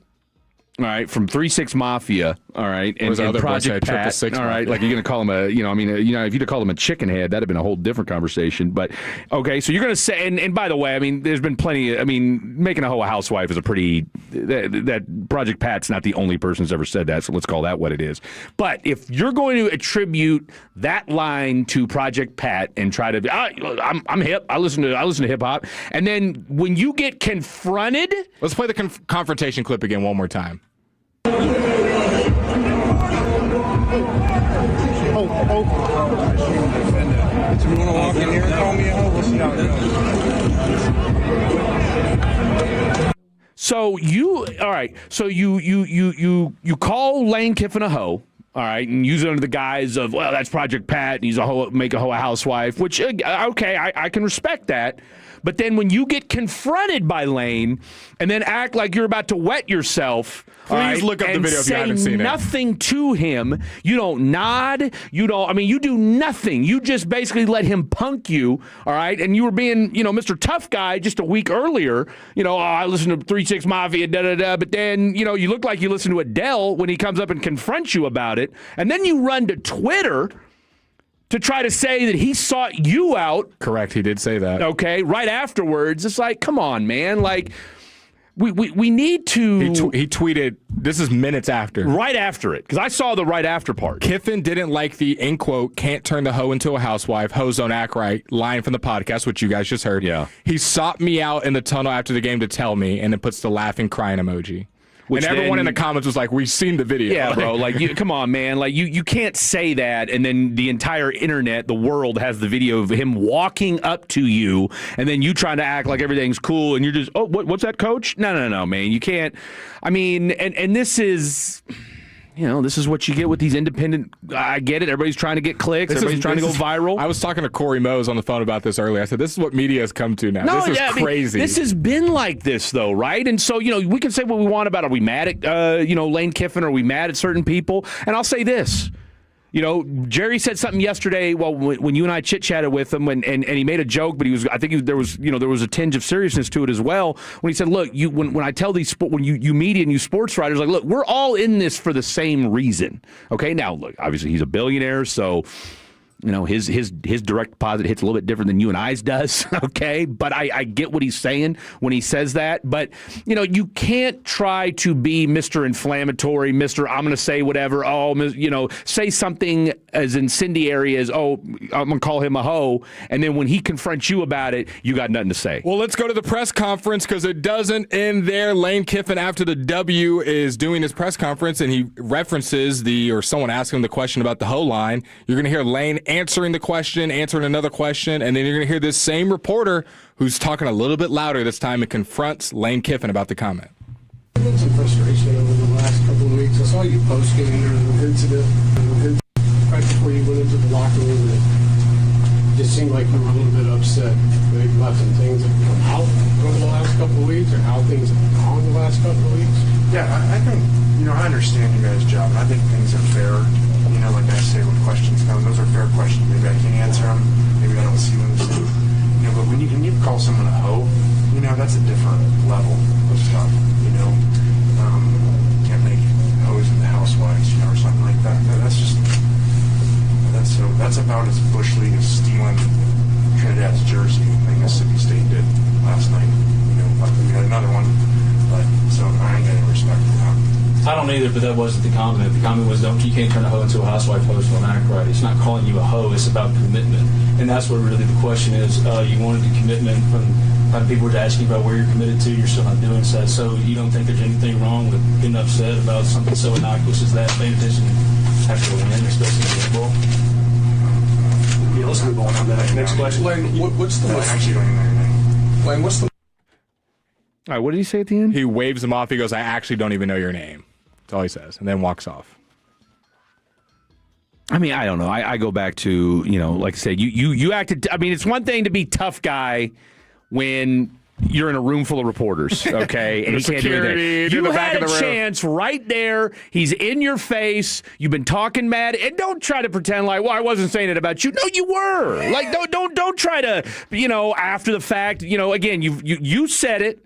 S5: all right, from 3-6 Mafia, all right, and Project Pat,
S6: 666
S5: all right,
S6: Mafia.
S5: like, you're going to call him if you'd have called him a chicken head, that'd have been a whole different conversation. But okay, so you're going to say, and by the way, I mean, there's been plenty. I mean, making a hoe a housewife is a pretty that Project Pat's not the only person who's ever said that, so let's call that what it is. But if you're going to attribute that line to Project Pat and try to, I'm hip, I listen to hip hop, and then when you get confronted,
S6: let's play the confrontation clip again one more time.
S16: Oh. If you want to walk in here and call me a hoe, we'll see how it goes.
S5: So you call Lane Kiffin a hoe, all right, and use it under the guise of, well, that's Project Pat, and he's a hoe, make a hoe a housewife, which, okay, I can respect that. But then when you get confronted by Lane and then act like you're about to wet yourself,
S6: please look up the video if you haven't seen it.
S5: Nothing to him. You don't nod. You do nothing. You just basically let him punk you, all right? And you were being, Mr. Tough Guy just a week earlier. I listen to 3-6 Mafia, da-da-da. But then, you look like you listen to Adele when he comes up and confronts you about it. And then you run to Twitter to try to say that he sought you out.
S6: Correct, he did say that.
S5: Okay, right afterwards. It's like, come on, man. Like, we need to...
S6: He tweeted, this is minutes after.
S5: Right after it, because I saw the right after part.
S6: Kiffin didn't like the, in quote, can't turn the hoe into a housewife, hoes don't act right, line from the podcast, which you guys just heard.
S5: Yeah.
S6: He sought me out in the tunnel after the game to tell me, and then puts the laughing, crying emoji. And everyone in the comments was like, we've seen the video.
S5: Yeah, bro. Like, come on, man. Like, you can't say that, and then the entire internet, the world, has the video of him walking up to you, and then you trying to act like everything's cool, and you're just, oh, what's that, coach? No, man. You can't. I mean, and this is... this is what you get with these independent. I get it. Everybody's trying to get clicks. Everybody's trying to go viral.
S6: I was talking to Corey Mose on the phone about this earlier. I said, this is what media has come to now. This is crazy.
S5: This has been like this, though, right? And so, we can say what we want about, are we mad at, Lane Kiffin? Are we mad at certain people? And I'll say this. Jerry said something yesterday. Well, when you and I chit-chatted with him, and he made a joke, but there was a tinge of seriousness to it as well. When he said, "Look, when I tell these when you media and you sports writers, like, look, we're all in this for the same reason." Okay, now look, obviously he's a billionaire, so. His direct deposit hits a little bit different than you and I's does, okay? But I get what he's saying when he says that. But, you can't try to be Mr. Inflammatory, Mr. I'm going to say whatever, say something as incendiary as, I'm going to call him a hoe, and then when he confronts you about it, you got nothing to say.
S6: Well, let's go to the press conference because it doesn't end there. Lane Kiffin, after the W, is doing his press conference, and he references someone asking him the question about the hoe line. You're going to hear Lane answering the question, answering another question, and then you're going to hear this same reporter who's talking a little bit louder this time and confronts Lane Kiffin about the comment.
S16: There's been some frustration over the last couple of weeks. I saw you post-game during the incident right before you went into the locker room. It just seemed like you were a little bit upset. Maybe about some things that have come out over the last couple of weeks or how things have gone the last couple of weeks.
S19: Yeah, I think, I understand you guys' job, and I think things are fair. Like I say, when questions come, those are fair questions. Maybe I can't answer them. that's a different level of stuff, you know. Can't make hoes into housewives, you know, or something like that. That's about as bush league as stealing Trinidad's jersey like Mississippi State did last night. You know, we had another one, but so I ain't got any respect for that.
S20: I don't either, but that wasn't the comment. The comment was, you can't turn a hoe into a housewife host on act right. It's not calling you a hoe, it's about commitment. And that's what really the question is. You wanted the commitment from people were asking about where you're committed to, you're still not doing so. So you don't think there's anything wrong with getting upset about something so innocuous as that, paying attention after a win, especially in football?
S8: Yeah, let's move on to that. Next question.
S18: Lane, what's the most...
S19: Actually, don't even know your name.
S18: Lane, what's the...
S5: All right, what did he say at the end?
S6: He waves him off. He goes, I actually don't even know your name. That's all he says, and then walks off.
S5: I mean, I don't know. I go back to, you know, like I said, you acted. I mean, it's one thing to be tough guy when you're in a room full of reporters, okay, and he can't do anything. You had a chance right there. He's in your face. You've been talking mad, and don't try to pretend like, well, I wasn't saying it about you. No, you were. Like, don't try to, you know, after the fact. You know, again, you said it.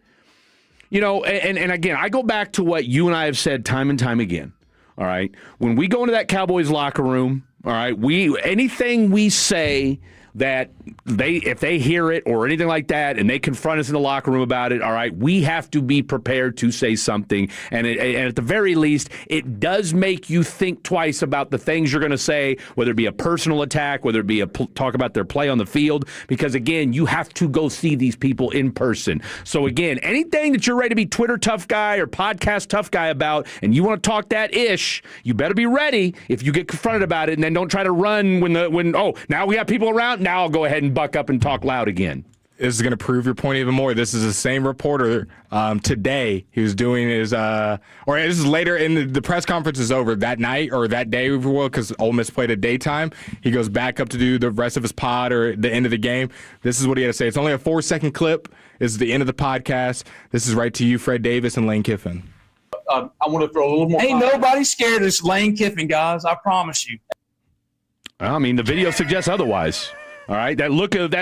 S5: You know, and again, I go back to what you and I have said time and time again. All right, when we go into that Cowboys locker room, all right, anything we say that if they hear it or anything like that and they confront us in the locker room about it, all right, we have to be prepared to say something. And at the very least, it does make you think twice about the things you're going to say, whether it be a personal attack, whether it be talk about their play on the field, because, again, you have to go see these people in person. So, again, anything that you're ready to be Twitter tough guy or podcast tough guy about and you want to talk that ish, you better be ready if you get confronted about it, and then don't try to run when now we have people around. Now I'll go ahead and buck up and talk loud again.
S6: This is going to prove your point even more. This is the same reporter today. He was doing his, or this is later in the press conference is over that night or that day, if you will, because Ole Miss played at daytime. He goes back up to do the rest of his pod or the end of the game. This is what he had to say. It's only a 4-second clip. This is the end of the podcast. This is right to you, Fred Davis and Lane Kiffin.
S18: I want to throw a little more...
S21: Ain't nobody scared of this Lane Kiffin, guys. I promise you.
S5: I mean, the video suggests otherwise. All right, that look of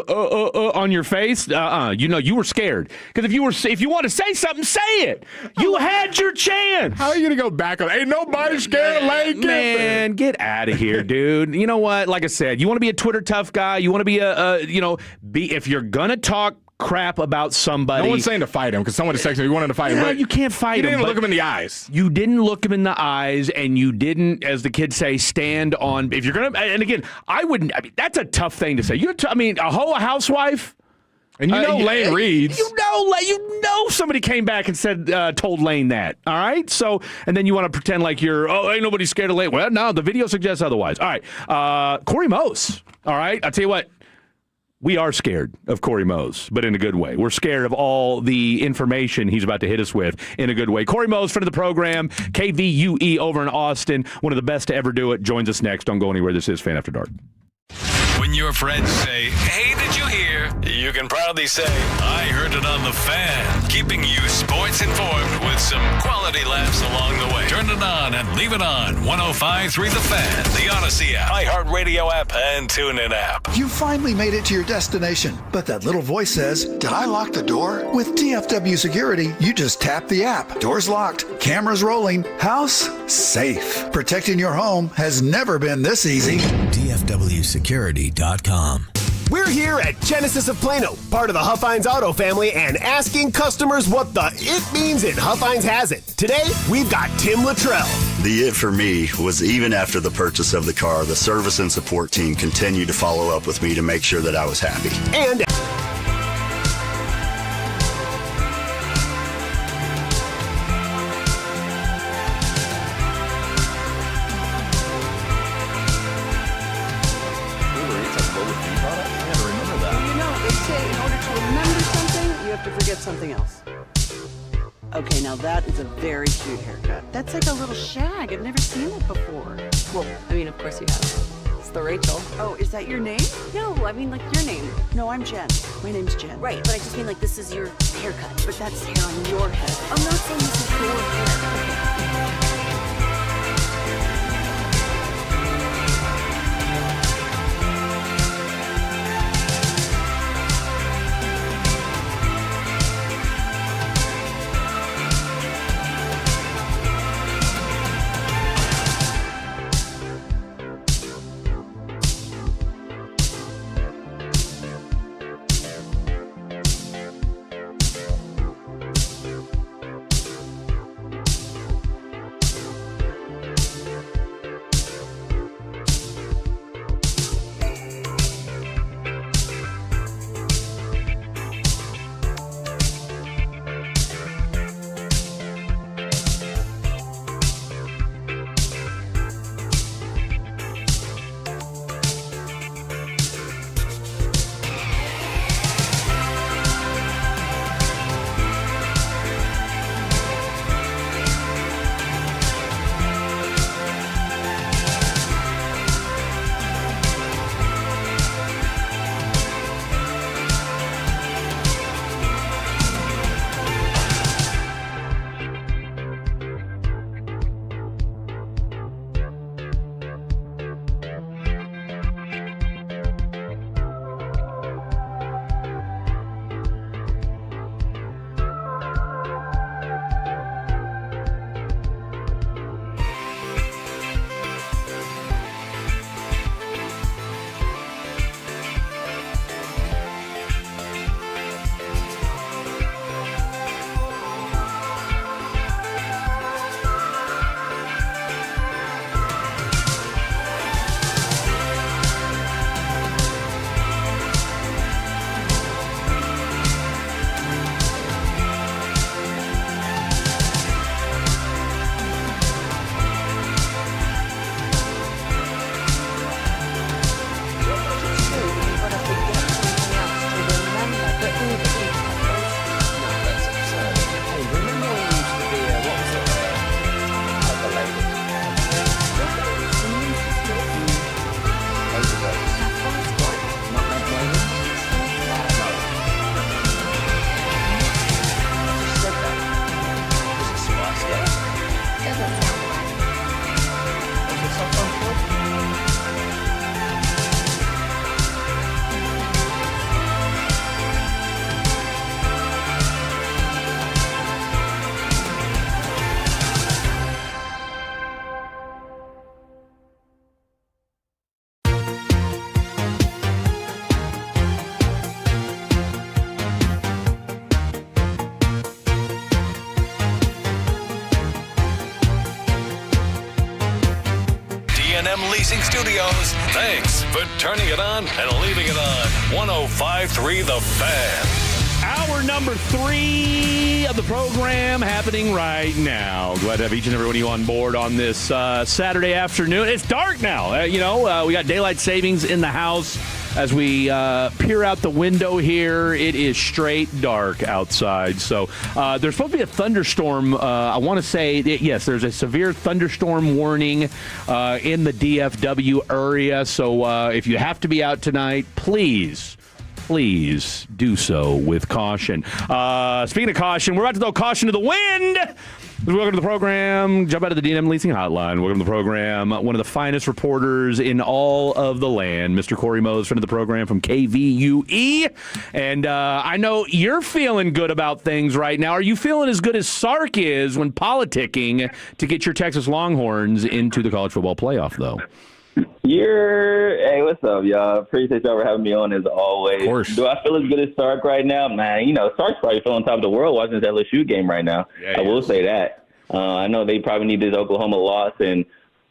S5: on your face, you know you were scared, because if you want to say something, say it. You had your chance.
S6: How are you gonna go back on? Ain't nobody scared of Lane Kiffin.
S5: Man, get out of here, dude. You know what? Like I said, you want to be a Twitter tough guy. You want to be if you're gonna talk crap about somebody.
S6: No one's saying to fight him, because someone just texted me, you wanted to fight him.
S5: No, you can't fight him.
S6: You didn't look him in the eyes.
S5: You didn't look him in the eyes, and you didn't, as the kids say, stand on. If you're gonna, and again, I wouldn't. I mean, that's a tough thing to say. A housewife.
S6: And Lane reads.
S5: You know somebody came back and said, told Lane that. All right? So, and then you want to pretend like ain't nobody scared of Lane. Well, no, the video suggests otherwise. All right. Corey Mose. All right? I'll tell you what. We are scared of Corey Mose, but in a good way. We're scared of all the information he's about to hit us with in a good way. Corey Mose, friend of the program, KVUE over in Austin, one of the best to ever do it, joins us next. Don't go anywhere. This is Fan After Dark.
S4: When your friends say, hey, did you hear? You can proudly say, I heard it on the Fan. Keeping you sports informed with some quality laughs along the way. Turn it on and leave it on. 105.3 The Fan, the Odyssey app, iHeartRadio app, and TuneIn app.
S22: You finally made it to your destination, but that little voice says, did I lock the door? With DFW Security, you just tap the app. Doors locked, cameras rolling, house safe. Protecting your home has never been this easy.
S23: DFWsecurity.com.
S24: We're here at Genesis of Plano, part of the Huffines Auto family, and asking customers what the it means in Huffines has it. Today, we've got Tim Luttrell.
S25: The it for me was even after the purchase of the car, the service and support team continued to follow up with me to make sure that I was happy.
S24: And
S1: something else. Okay, now that is a very cute haircut. That's like a little shag. I've never seen it before.
S11: Well, I mean, of course you have. It's the Rachel.
S1: Oh, is that your name?
S11: No, I mean like your name.
S1: No, I'm Jen. My name's Jen.
S11: Right, but I just mean like this is your haircut.
S1: But that's hair on your head.
S11: I'm not saying this is your hair.
S4: Racing Studios. Thanks for turning it on and leaving it on. 105.3 The Fan.
S5: Hour number 3 of the program happening right now. Glad to have each and every one of you on board on this Saturday afternoon. It's dark now. We got daylight savings in the house. As we peer out the window here, it is straight dark outside. So there's supposed to be a thunderstorm. I want to say, yes, there's a severe thunderstorm warning in the DFW area. So if you have to be out tonight, please do so with caution. Speaking of caution, we're about to throw caution to the wind. Welcome to the program. Jump out of the D&M Leasing Hotline. Welcome to the program. One of the finest reporters in all of the land, Mr. Corey Mose, friend of the program from KVUE. And I know you're feeling good about things right now. Are you feeling as good as Sark is when politicking to get your Texas Longhorns into the college football playoff, though?
S2: Hey, what's up, y'all? Appreciate y'all for having me on as always.
S5: Of course.
S2: Do I feel as good as Sark right now? Man, Sark's probably feeling on top of the world watching this LSU game right now.
S5: Yeah,
S2: I will say that. I know they probably need this Oklahoma loss and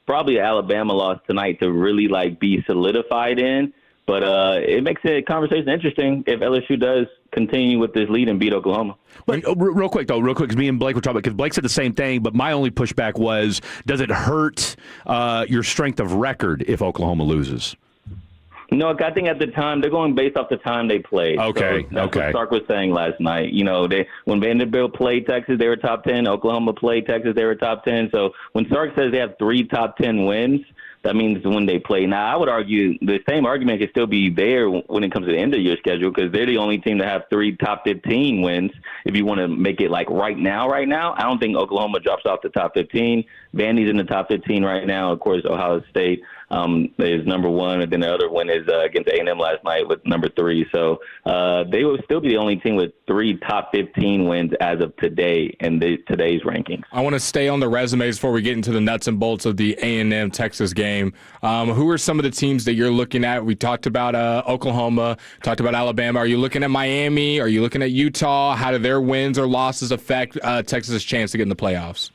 S2: probably an Alabama loss tonight to really be solidified in. But it makes the conversation interesting if LSU does continue with this lead and beat Oklahoma.
S5: But real quick, because me and Blake were talking about, because Blake said the same thing, but my only pushback was, does it hurt your strength of record if Oklahoma loses?
S2: No, I think at the time, they're going based off the time they played.
S5: Okay,
S2: so that's what Sark was saying last night. When Vanderbilt played Texas, they were top 10. Oklahoma played Texas, they were top 10. So when Sark says they have 3 top 10 wins, that means when they play. Now, I would argue the same argument could still be there when it comes to the end of your schedule, because they're the only team to have 3 top 15 wins. If you want to make it right now, I don't think Oklahoma drops off the top 15. Vandy's in the top 15 right now. Of course, Ohio State is number 1, and then the other win is against A&M last night with number 3. So they will still be the only team with 3 top 15 wins as of today in today's rankings.
S6: I want to stay on the resumes before we get into the nuts and bolts of the A&M Texas game. Who are some of the teams that you're looking at? We talked about Oklahoma, talked about Alabama. Are you looking at Miami? Are you looking at Utah? How do their wins or losses affect Texas's chance to get in the playoffs?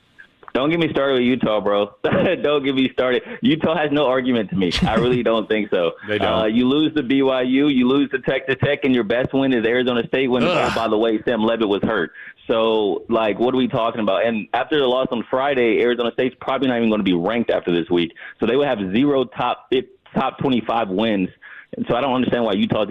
S2: Don't get me started with Utah, bro. Don't get me started. Utah has no argument to me. I really don't think so.
S5: They don't.
S2: You lose to BYU, you lose to Texas Tech, and your best win is Arizona State when, by the way, Sam Levitt was hurt. So, what are we talking about? And after the loss on Friday, Arizona State's probably not even going to be ranked after this week. So they will have 0 top 25 wins. And so I don't understand why Utah's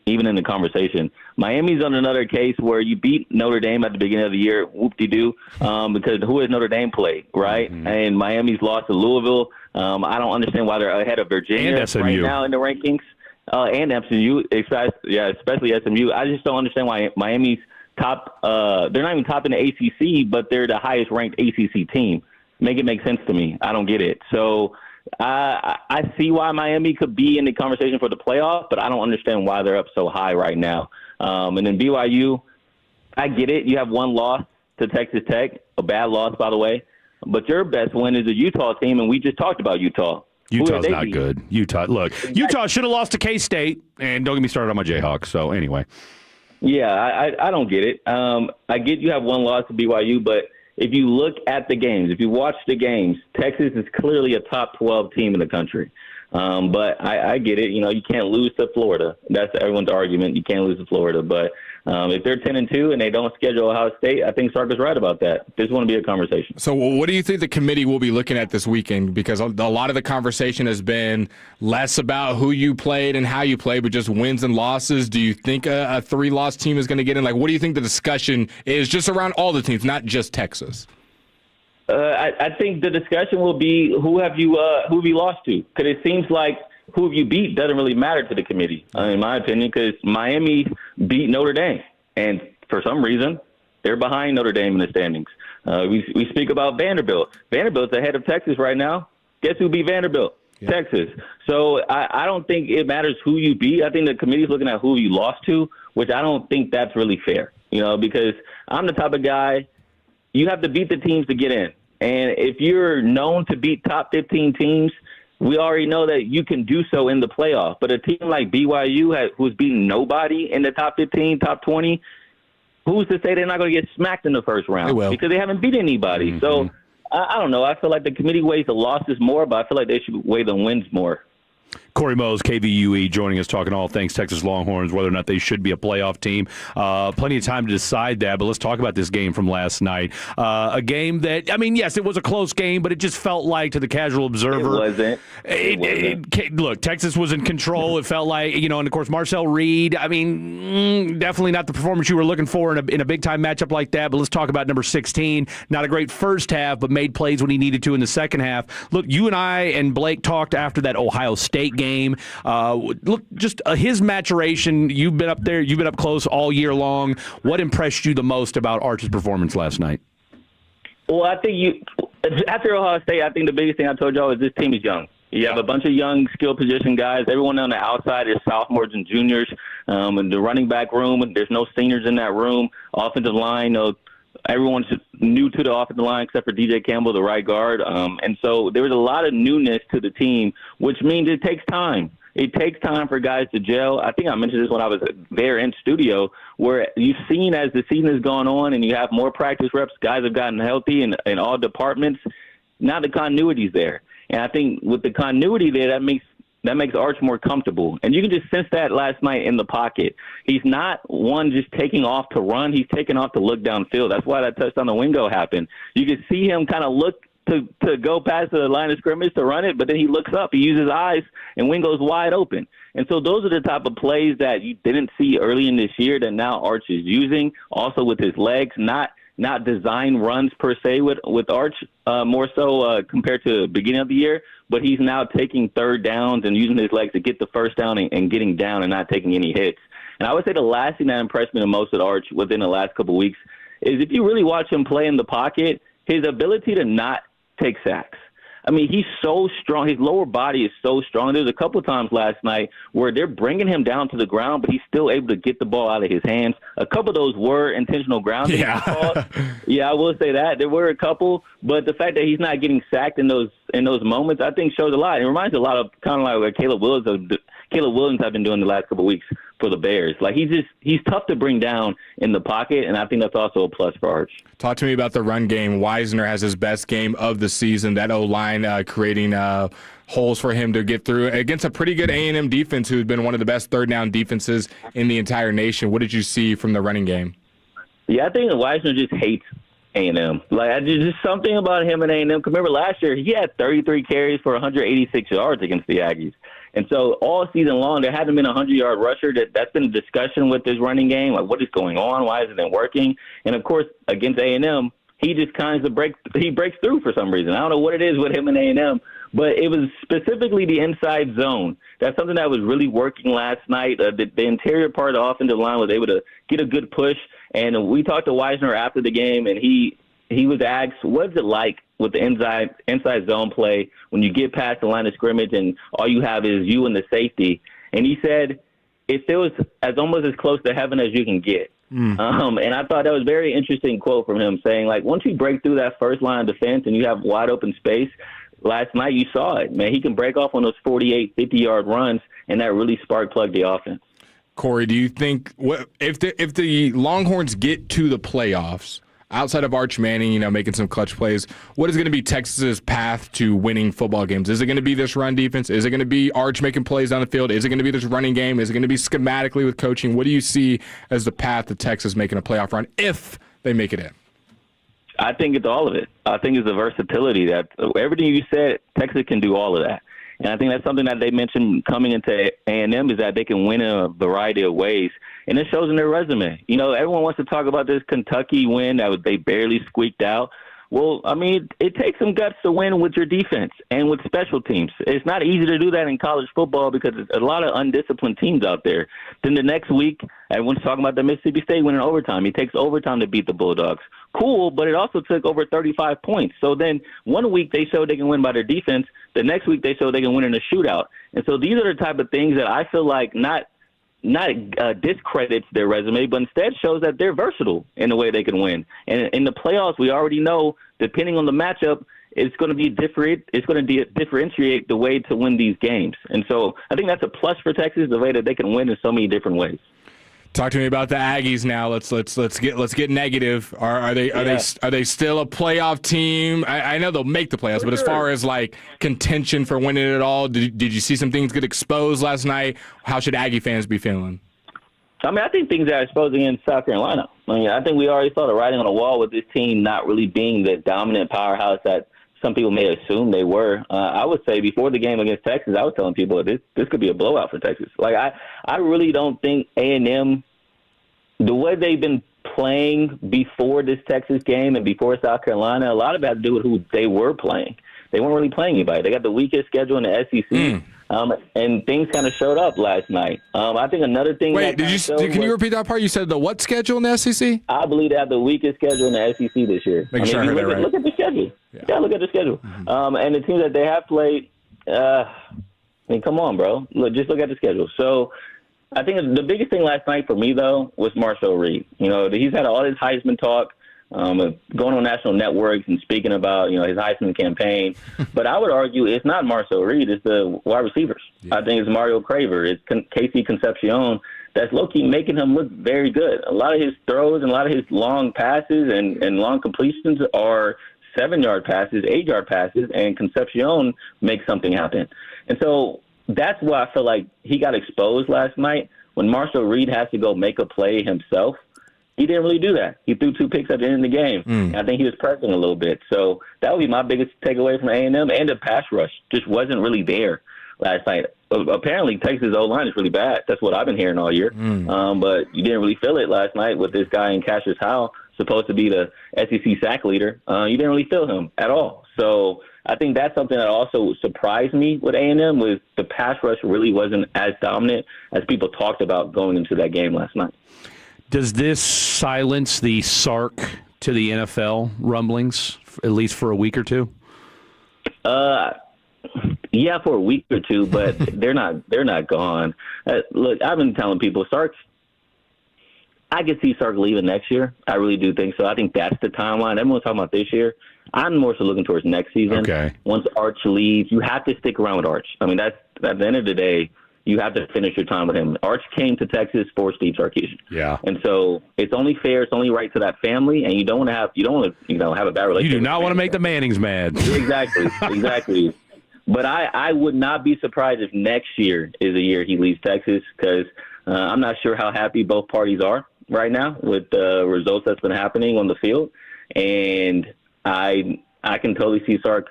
S2: even in the conversation. Miami's on another case where you beat Notre Dame at the beginning of the year, whoop-de-doo, because who has Notre Dame played, right? Mm-hmm. And Miami's lost to Louisville. I don't understand why they're ahead of Virginia right now in the rankings. And SMU, especially SMU. I just don't understand why Miami's top. They're not even top in the ACC, but they're the highest-ranked ACC team. Make it make sense to me. I don't get it. So I see why Miami could be in the conversation for the playoff, but I don't understand why they're up so high right now. And then BYU, I get it. You have 1 loss to Texas Tech, a bad loss, by the way. But your best win is a Utah team, and we just talked about Utah.
S5: Utah's not good. Utah should have lost to K-State, and don't get me started on my Jayhawks. So anyway.
S2: Yeah, I don't get it. I get you have 1 loss to BYU, but if you look at the games, if you watch the games, Texas is clearly a top 12 team in the country. But I get it. You can't lose to Florida. That's everyone's argument. You can't lose to Florida. But if they're 10-2 and they don't schedule Ohio State, I think Sark is right about that. This want to be a conversation.
S6: So what do you think the committee will be looking at this weekend? Because a lot of the conversation has been less about who you played and how you played, but just wins and losses. Do you think a 3-loss team is going to get in? What do you think the discussion is just around all the teams, not just Texas?
S2: I think the discussion will be who have you lost to? Because it seems like who have you beat doesn't really matter to the committee, in my opinion, because Miami beat Notre Dame. And for some reason, they're behind Notre Dame in the standings. We speak about Vanderbilt. Vanderbilt's ahead of Texas right now. Guess who beat Vanderbilt? Yeah. Texas. So I don't think it matters who you beat. I think the committee's looking at who you lost to, which I don't think that's really fair, because I'm the type of guy, you have to beat the teams to get in. And if you're known to beat top 15 teams, we already know that you can do so in the playoff. But a team like BYU, who's beaten nobody in the top 15, top 20, who's to say they're not going to get smacked in the first round?
S6: They will.
S2: Because they haven't beat anybody. Mm-hmm. So I don't know. I feel like the committee weighs the losses more, but I feel like they should weigh the wins more.
S5: Corey Mose, KVUE, joining us, talking all things Texas Longhorns, whether or not they should be a playoff team. Plenty of time to decide that, but let's talk about this game from last night. A game that, I mean, yes, it was a close game, but it just felt like, to the casual observer,
S2: it wasn't.
S5: Look, Texas was in control. It felt like, and of course, Marcel Reed, I mean, definitely not the performance you were looking for in a big-time matchup like that, but let's talk about number 16. Not a great first half, but made plays when he needed to in the second half. Look, you and I and Blake talked after that Ohio State game. Look, just his maturation. You've been up there. You've been up close all year long. What impressed you the most about Arch's performance last night?
S2: Well, I think after Ohio State, I think the biggest thing I told y'all is this team is young. You have a bunch of young skill position guys. Everyone on the outside is sophomores and juniors. In the running back room, there's no seniors in that room. Offensive line, everyone's new to the offensive line except for DJ Campbell, the right guard. And so there was a lot of newness to the team, which means it takes time. It takes time for guys to gel. I think I mentioned this when I was there in studio, where you've seen as the season has gone on and you have more practice reps, guys have gotten healthy in all departments. Now the continuity's there. And I think with the continuity there, that makes Arch more comfortable. And you can just sense that last night in the pocket. He's not one just taking off to run. He's taking off to look downfield. That's why that touchdown to Wingo happened. You could see him kind of look to go past the line of scrimmage to run it, but then he looks up, he uses eyes, and Wingo's wide open. And so those are the type of plays that you didn't see early in this year that now Arch is using, also with his legs, not design runs per se with Arch, more so compared to the beginning of the year, but he's now taking third downs and using his legs to get the first down and getting down and not taking any hits. And I would say the last thing that impressed me the most with Arch within the last couple of weeks is if you really watch him play in the pocket, his ability to not take sacks. I mean, he's so strong. His lower body is so strong. There's a couple of times last night where they're bringing him down to the ground, but he's still able to get the ball out of his hands. A couple of those were intentional grounding.
S5: Yeah.
S2: Yeah, I will say that. There were a couple, but the fact that he's not getting sacked in those moments, I think shows a lot. It reminds me a lot of kind of like what Caleb Williams have been doing the last couple of weeks for the Bears. Like he's tough to bring down in the pocket, and I think that's also a plus for Arch.
S6: Talk to me about the run game. Wisner has his best game of the season. That O-line creating holes for him to get through against a pretty good A&M defense who's been one of the best third down defenses in the entire nation. What did you see from the running game?
S2: Yeah, I think Wisner just hates A&M. Like, just something about him and A&M. Remember last year, he had 33 carries for 186 yards against the Aggies. And so all season long, there hasn't been a 100-yard rusher. That's been a discussion with this running game. Like, what is going on? Why isn't it working? And, of course, against A&M, he just kind of breaks through for some reason. I don't know what it is with him and A&M, but it was specifically the inside zone. That's something that was really working last night. The interior part of the offensive line was able to get a good push. And we talked to Wisner after the game, and he was asked, what's it like with the inside zone play when you get past the line of scrimmage and all you have is you and the safety? And he said it feels almost as close to heaven as you can get. And I thought that was a very interesting quote from him, saying, like, once you break through that first line of defense and you have wide open space, last night you saw it, man. He can break off on those 48, 50-yard runs, and that really spark-plugged the offense.
S6: Corey, do you think if the Longhorns get to the playoffs, outside of Arch Manning, making some clutch plays, what is going to be Texas's path to winning football games? Is it going to be this run defense? Is it going to be Arch making plays on the field? Is it going to be this running game? Is it going to be schematically with coaching? What do you see as the path to Texas making a playoff run if they make it in?
S2: I think it's all of it. I think it's the versatility that everything you said, Texas can do all of that. And I think that's something that they mentioned coming into A&M is that they can win in a variety of ways. And it shows in their resume. Everyone wants to talk about this Kentucky win that they barely squeaked out. Well, I mean, it takes some guts to win with your defense and with special teams. It's not easy to do that in college football because there's a lot of undisciplined teams out there. Then the next week, everyone's talking about the Mississippi State winning overtime. It takes overtime to beat the Bulldogs. Cool, but it also took over 35 points. So then one week they showed they can win by their defense. The next week they showed they can win in a shootout. And so these are the type of things that I feel like not discredits their resume, but instead shows that they're versatile in the way they can win. And in the playoffs, we already know, depending on the matchup, it's going to be different. It's going to differentiate the way to win these games. And so I think that's a plus for Texas, the way that they can win in so many different ways.
S6: Talk to me about the Aggies now. Let's get negative. Are they still a playoff team? I know they'll make the playoffs, but as far as like contention for winning it all, did you see some things get exposed last night? How should Aggie fans be feeling?
S2: I mean, I think things got exposed against South Carolina. I mean, I think we already saw the writing on the wall with this team not really being the dominant powerhouse that some people may assume they were. I would say before the game against Texas, I was telling people this could be a blowout for Texas. Like, I really don't think A&M, the way they've been playing before this Texas game and before South Carolina, a lot of it had to do with who they were playing. They weren't really playing anybody. They got the weakest schedule in the SEC. And things kind of showed up last night. I think another thing.
S6: Wait, can you repeat that part? You said the what schedule in the SEC?
S2: I believe they have the weakest schedule in the SEC this year.
S6: Make sure I heard that right.
S2: Look at the schedule. Yeah, look at the schedule. And the teams that they have played. I mean, come on, bro. Just look at the schedule. So I think the biggest thing last night for me though was Marshall Reed. You know, he's had all his Heisman talk. Going on national networks and speaking about, his Heisman campaign. But I would argue it's not Marcel Reed, it's the wide receivers. Yeah. I think it's Mario Craver, it's Casey Concepcion that's low-key making him look very good. A lot of his throws and a lot of his long passes and long completions are 7-yard passes, 8-yard passes, and Concepcion makes something happen. And so that's why I feel like he got exposed last night. When Marshall Reed has to go make a play himself, he didn't really do that. He threw 2 picks at the end of the game. And I think he was pressing a little bit. So that would be my biggest takeaway from A&M. And the pass rush just wasn't really there last night. Apparently, Texas O-line is really bad. That's what I've been hearing all year. But you didn't really feel it last night with this guy in Cassius Howell, supposed to be the SEC sack leader. You didn't really feel him at all. So I think that's something that also surprised me with A&M was the pass rush really wasn't as dominant as people talked about going into that game last night.
S5: Does this silence the Sark to the NFL rumblings, at least for a week or two?
S2: Yeah, for a week or two, but they're not gone. Look, I've been telling people I could see Sark leaving next year. I really do think so. I think that's the timeline. Everyone's talking about this year. I'm more so looking towards next season.
S5: Okay.
S2: Once Arch leaves, you have to stick around with Arch. I mean, that's at the end of the day. You have to finish your time with him. Arch came to Texas for Steve Sarkisian.
S5: Yeah.
S2: And so it's only fair, it's only right to that family, and you don't want to have a bad relationship.
S5: You do not want to make the Mannings mad.
S2: Exactly. But I would not be surprised if next year is the year he leaves Texas because I'm not sure how happy both parties are right now with the results that's been happening on the field. And I can totally see Sark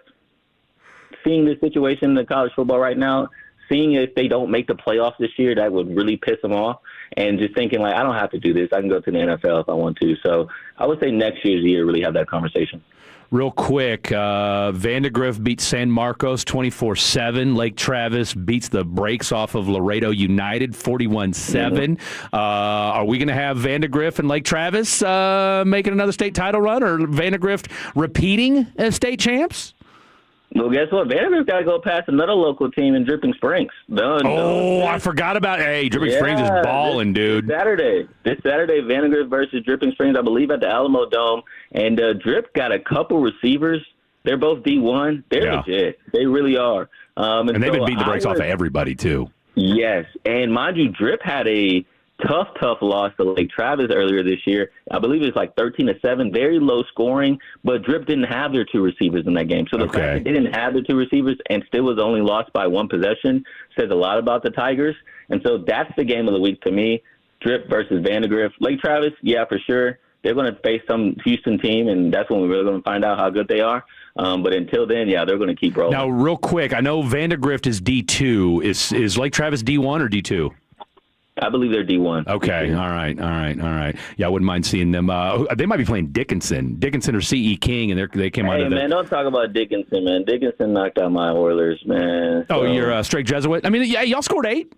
S2: seeing this situation in college football right now, seeing if they don't make the playoffs this year, that would really piss them off. And just thinking, like, I don't have to do this. I can go to the NFL if I want to. So I would say next year's the year really have that conversation.
S5: Real quick, Vandegrift beats San Marcos 24-7. Lake Travis beats the brakes off of Laredo United 41-7. Are we going to have Vandegrift and Lake Travis making another state title run, or Vandegrift repeating as state champs?
S2: Well, guess what? Vanderbilt's got to go past another local team in Dripping Springs.
S5: I forgot about Dripping Springs is balling, dude.
S2: This Saturday, Vanderbilt versus Dripping Springs, I believe, at the Alamo Dome. And Drip got a couple receivers. They're both D1. They're legit. They really are.
S5: And they've been beating the brakes off of everybody, too.
S2: Yes. And mind you, Drip had a tough loss to Lake Travis earlier this year. I believe it was like 13-7, very low scoring, but Drip didn't have their 2 receivers in that game. So the fact that they didn't have their 2 receivers and still was only lost by 1 possession says a lot about the Tigers. And so that's the game of the week to me, Drip versus Vandegrift. Lake Travis, yeah, for sure. They're going to face some Houston team, and that's when we're really going to find out how good they are. But until then, yeah, they're going to keep rolling.
S5: Now, real quick, I know Vandegrift is D2. Is Lake Travis D1 or D2?
S2: I believe they're D1.
S5: Okay,
S2: D2.
S5: all right. Yeah, I wouldn't mind seeing them. They might be playing Dickinson or C.E. King, and they came out of the...
S2: Hey, man, don't talk about Dickinson, man. Dickinson knocked out my Oilers, man.
S5: So. Oh, you're a straight Jesuit? I mean, yeah, y'all scored 8.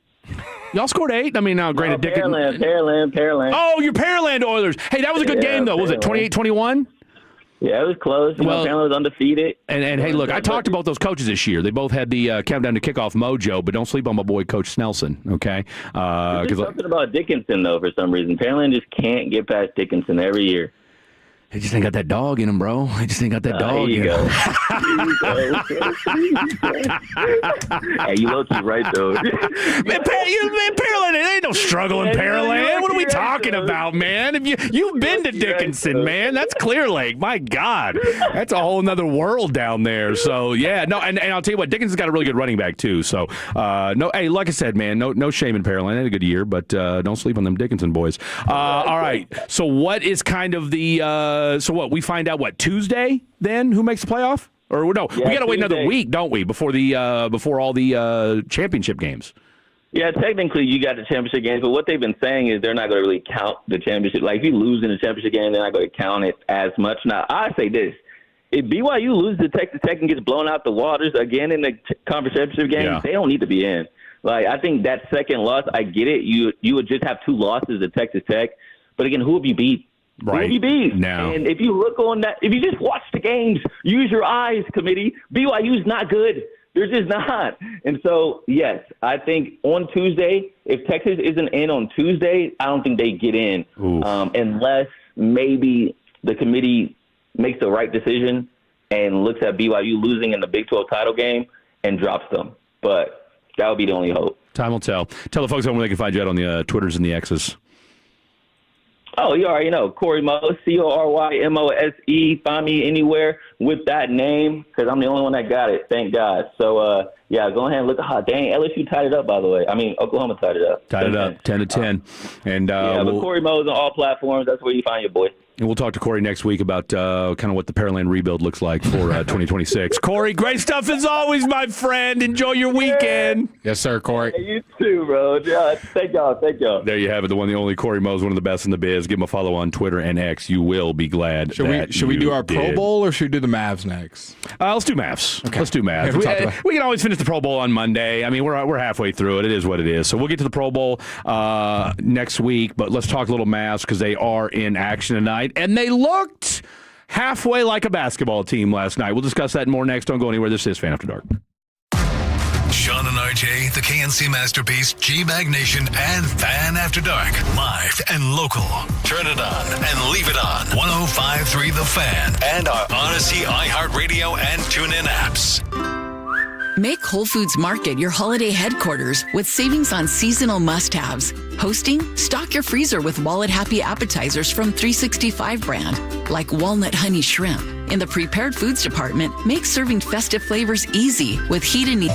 S5: Y'all scored 8. I mean, now, granted, Dickinson...
S2: Pearland.
S5: Oh, you're Pearland Oilers. Hey, that was a good game, though. Was it 28-21?
S2: Yeah, it was close. Pearland was undefeated.
S5: And hey, look, I talked about those coaches this year. They both had the countdown to kickoff mojo, but don't sleep on my boy, Coach Snelson, okay?
S2: There's something about Dickinson, though, for some reason. Pearland just can't get past Dickinson every year.
S5: He just ain't got that dog in him, bro. He just ain't got that dog in him.
S2: Hey, you low-key right, though.
S5: Man, Pearland, it ain't no struggle in Pearland. What are we talking about, man? You've been to Dickinson, man. That's Clear Lake. My God. That's a whole nother world down there. So, yeah. No, and I'll tell you what, Dickinson's got a really good running back, too. So, no, hey, like I said, man, no shame in Pearland. They had a good year, but don't sleep on them Dickinson boys. All right. So, what is kind of the so what, we find out Tuesday then who makes the playoff? Or no, we got to wait another week, don't we, before all the championship games?
S2: Yeah, technically you got the championship games, but what they've been saying is they're not going to really count the championship. Like if you lose in the championship game, they're not going to count it as much. Now, I say this. If BYU loses to Texas Tech and gets blown out the waters again in the conference championship game, they don't need to be in. Like I think that second loss, I get it. You would just have 2 losses to Texas Tech. But again, who have you beat?
S5: Right.
S2: Who beat?
S5: Now.
S2: And if you look on that, if you just watch the games, use your eyes, committee, BYU's not good. They're just not. And so, yes, I think on Tuesday, if Texas isn't in on Tuesday, I don't think they get in unless maybe the committee makes the right decision and looks at BYU losing in the Big 12 title game and drops them. But that would be the only hope.
S5: Time will tell. Tell the folks where they can find you out on the Twitters and the X's.
S2: Oh, you already know. Corey Mose, CORYMOSE. Find me anywhere with that name because I'm the only one that got it. Thank God. So, yeah, go ahead and look at how dang LSU tied it up, by the way. I mean, Oklahoma tied it up.
S5: Tied it up 10-10. And
S2: but Corey Mose on all platforms. That's where you find your boy.
S5: And we'll talk to Corey next week about kind of what the Pearland rebuild looks like for 2026. Corey, great stuff as always, my friend. Enjoy your weekend.
S6: Yes, sir, Corey.
S2: Hey, you too, bro. Yeah, thank y'all.
S5: There you have it, the one, the only Corey Mose, one of the best in the biz. Give him a follow on Twitter and X. You will be glad.
S6: Should we do our Pro Bowl or should we do the Mavs next?
S5: Let's do Mavs.
S6: Okay.
S5: Let's do Mavs. We can always finish the Pro Bowl on Monday. I mean, we're halfway through it. It is what it is. So we'll get to the Pro Bowl next week. But let's talk a little Mavs because they are in action tonight, and they looked halfway like a basketball team last night. We'll discuss that more next. Don't go anywhere. This is Fan After Dark.
S4: Sean and RJ, the KNC Masterpiece, G-Bag Nation, and Fan After Dark. Live and local. Turn it on and leave it on. 105.3 The Fan and our Odyssey, iHeartRadio, and TuneIn apps.
S7: Make Whole Foods Market your holiday headquarters with savings on seasonal must-haves. Hosting? Stock your freezer with wallet-happy appetizers from 365 brand, like walnut honey shrimp. In the prepared foods department, make serving festive flavors easy with Heat and Eat.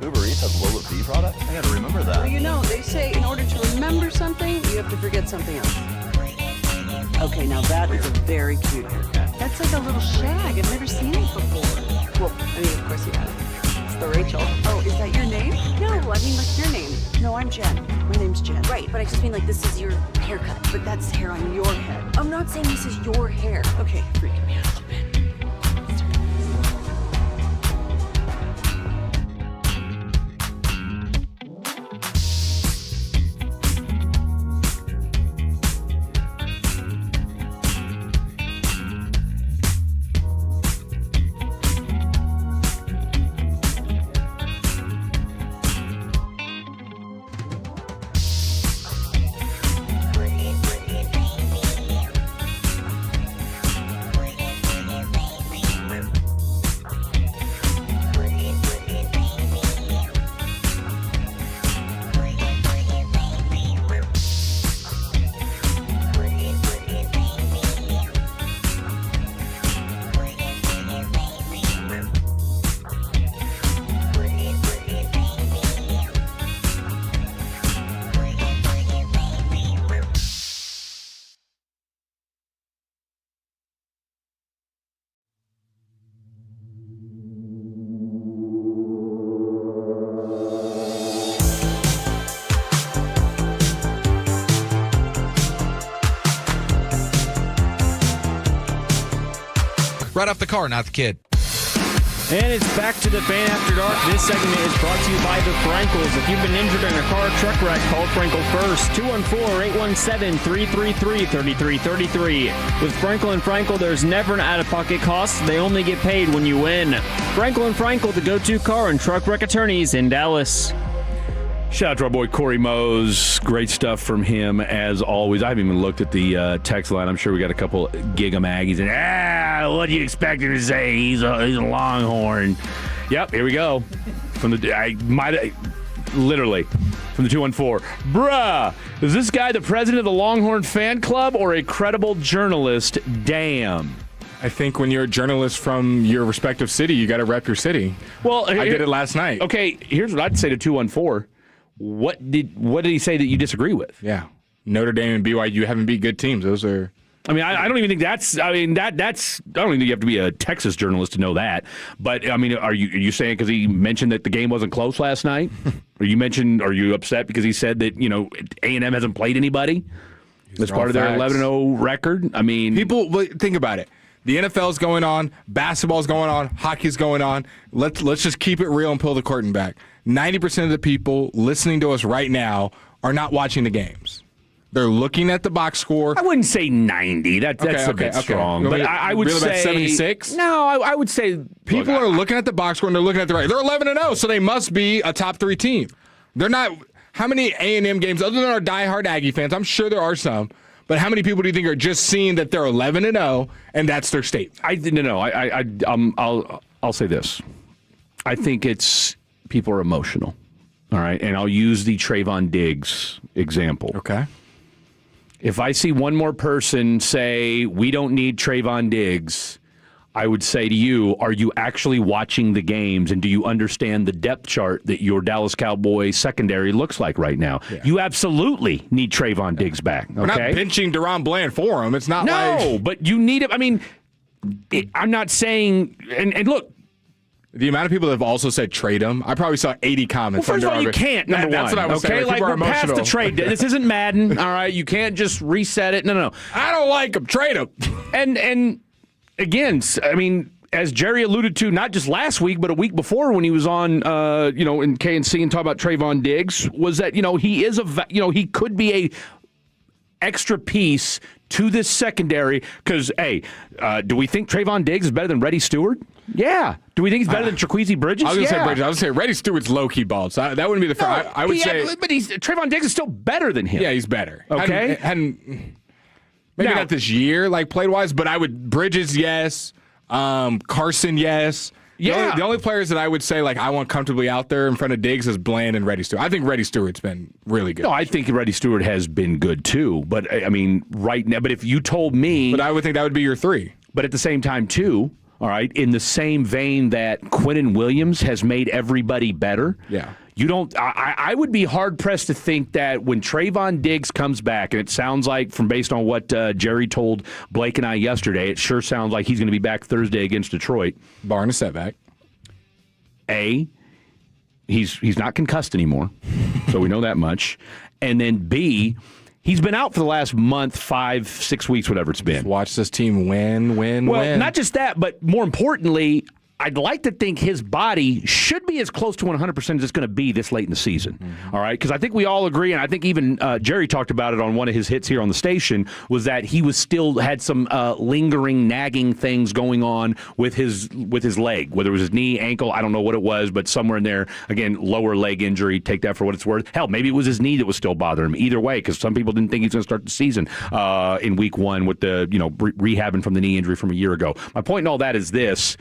S9: Uber Eats has low fee product? I gotta remember that.
S1: Well, you know, they say in order to remember something, you have to forget something else. Okay, now that is a very cute haircut. That's like a little shag. I've never seen it before. Well, I mean, of course you have. It's the Rachel. Oh, is that your name? No, I mean like your name. No, I'm Jen. My name's Jen.
S10: Right, but I just mean like this is your haircut.
S1: But that's hair on your head.
S10: I'm not saying this is your hair.
S1: Okay, freaking me out a bit.
S12: Right off the car, not the kid.
S3: And it's back to the Fan After Dark. This segment is brought to you by the Frankels. If you've been injured in a car or truck wreck, call Frankel first. 214-817-333-3333. With Frankel and Frankel, there's never an out-of-pocket cost. They only get paid when you win. Frankel and Frankel, the go-to car and truck wreck attorneys in Dallas.
S5: Shout out to our boy Corey Mose. Great stuff from him, as always. I haven't even looked at the text line. I'm sure we got a couple Giga-Maggies. And, what do you expect him to say? He's a Longhorn. Yep, here we go. Literally, from the 214. Bruh, is this guy the president of the Longhorn fan club or a credible journalist? Damn.
S6: I think when you're a journalist from your respective city, you got to rep your city.
S5: Well,
S6: I did it last night.
S5: Okay, here's what I'd say to 214. What did he say that you disagree with?
S6: Yeah, Notre Dame and BYU haven't beat good teams. Those are.
S5: I mean, I don't even think that's. I mean, that's. I don't even think you have to be a Texas journalist to know that. But I mean, are you saying because he mentioned that the game wasn't close last night? Are you upset because he said that A&M hasn't played anybody? That's part of their 11-0 record. I mean,
S6: people think about it. The NFL's going on, basketball's going on, hockey's going on. Let's just keep it real and pull the curtain back. 90% of the people listening to us right now are not watching the games. They're looking at the box score.
S5: I wouldn't say 90. That's a bit strong. But I would say
S6: about 76.
S5: No, I would say
S6: people are looking at the box score and they're looking at the right. They're 11-0, so they must be a top 3 team. They're not. How many A&M games other than our diehard Aggie fans? I'm sure there are some. But how many people do you think are just seeing that they're 11-0 and that's their statement?
S5: I'll say this. I think it's people are emotional. All right, and I'll use the Trayvon Diggs example.
S6: Okay.
S5: If I see one more person say we don't need Trayvon Diggs, I would say to you, are you actually watching the games and do you understand the depth chart that your Dallas Cowboys secondary looks like right now? Yeah. You absolutely need Trayvon Diggs back. Okay?
S6: We're not benching Deron Bland for him. It's not
S5: No, but you need him. I mean, I'm not saying, and look,
S6: the amount of people that have also said trade him, I probably saw 80 comments.
S5: Well, first of all, you can't, number one.
S6: That's what I was saying.
S5: Like, we're past the trade. This isn't Madden, all right? You can't just reset it. No.
S6: I don't like him. Trade him.
S5: And again, I mean, as Jerry alluded to, not just last week, but a week before when he was on, in KNC and talk about Trayvon Diggs, was that, he is he could be a extra piece to this secondary because, hey, do we think Trayvon Diggs is better than Reddy Stewart? Yeah. Do we think he's better than Trequezy Bridges?
S6: I was going to say Bridges. I was going to say Reddy Stewart's low-key bald, so that wouldn't be the first. I would say.
S5: But Trayvon Diggs is still better than him.
S6: Yeah, he's better.
S5: Okay.
S6: Maybe not this year, like played-wise, but I would. Bridges, yes. Carson, yes.
S5: Yeah.
S6: The only players that I would say I want comfortably out there in front of Diggs is Bland and Reddy Stewart. I think Reddy Stewart's been really good.
S5: No, I think Reddy Stewart has been good too. But I mean, right now. But if you told me,
S6: but I would think that would be your 3.
S5: But at the same time, too, All right, in the same vein that Quinnen Williams has made everybody better.
S6: Yeah.
S5: You don't. I would be hard pressed to think that when Trayvon Diggs comes back, and it sounds like, from based on what Jerry told Blake and I yesterday, it sure sounds like he's going to be back Thursday against Detroit,
S6: barring a setback.
S5: He's not concussed anymore, so we know that much. And then B, he's been out for the last month, 5, 6 weeks, whatever it's been.
S6: Just watch this team win.
S5: Well, not just that, but more importantly, I'd like to think his body should be as close to 100% as it's going to be this late in the season. All right? Because I think we all agree, and I think even Jerry talked about it on one of his hits here on the station, was that he was still had some lingering, nagging things going on with his leg, whether it was his knee, ankle, I don't know what it was, but somewhere in there, again, lower leg injury, take that for what it's worth. Hell, maybe it was his knee that was still bothering him. Either way, because some people didn't think he was going to start the season in week 1 with the rehabbing from the knee injury from a year ago. My point in all that is this.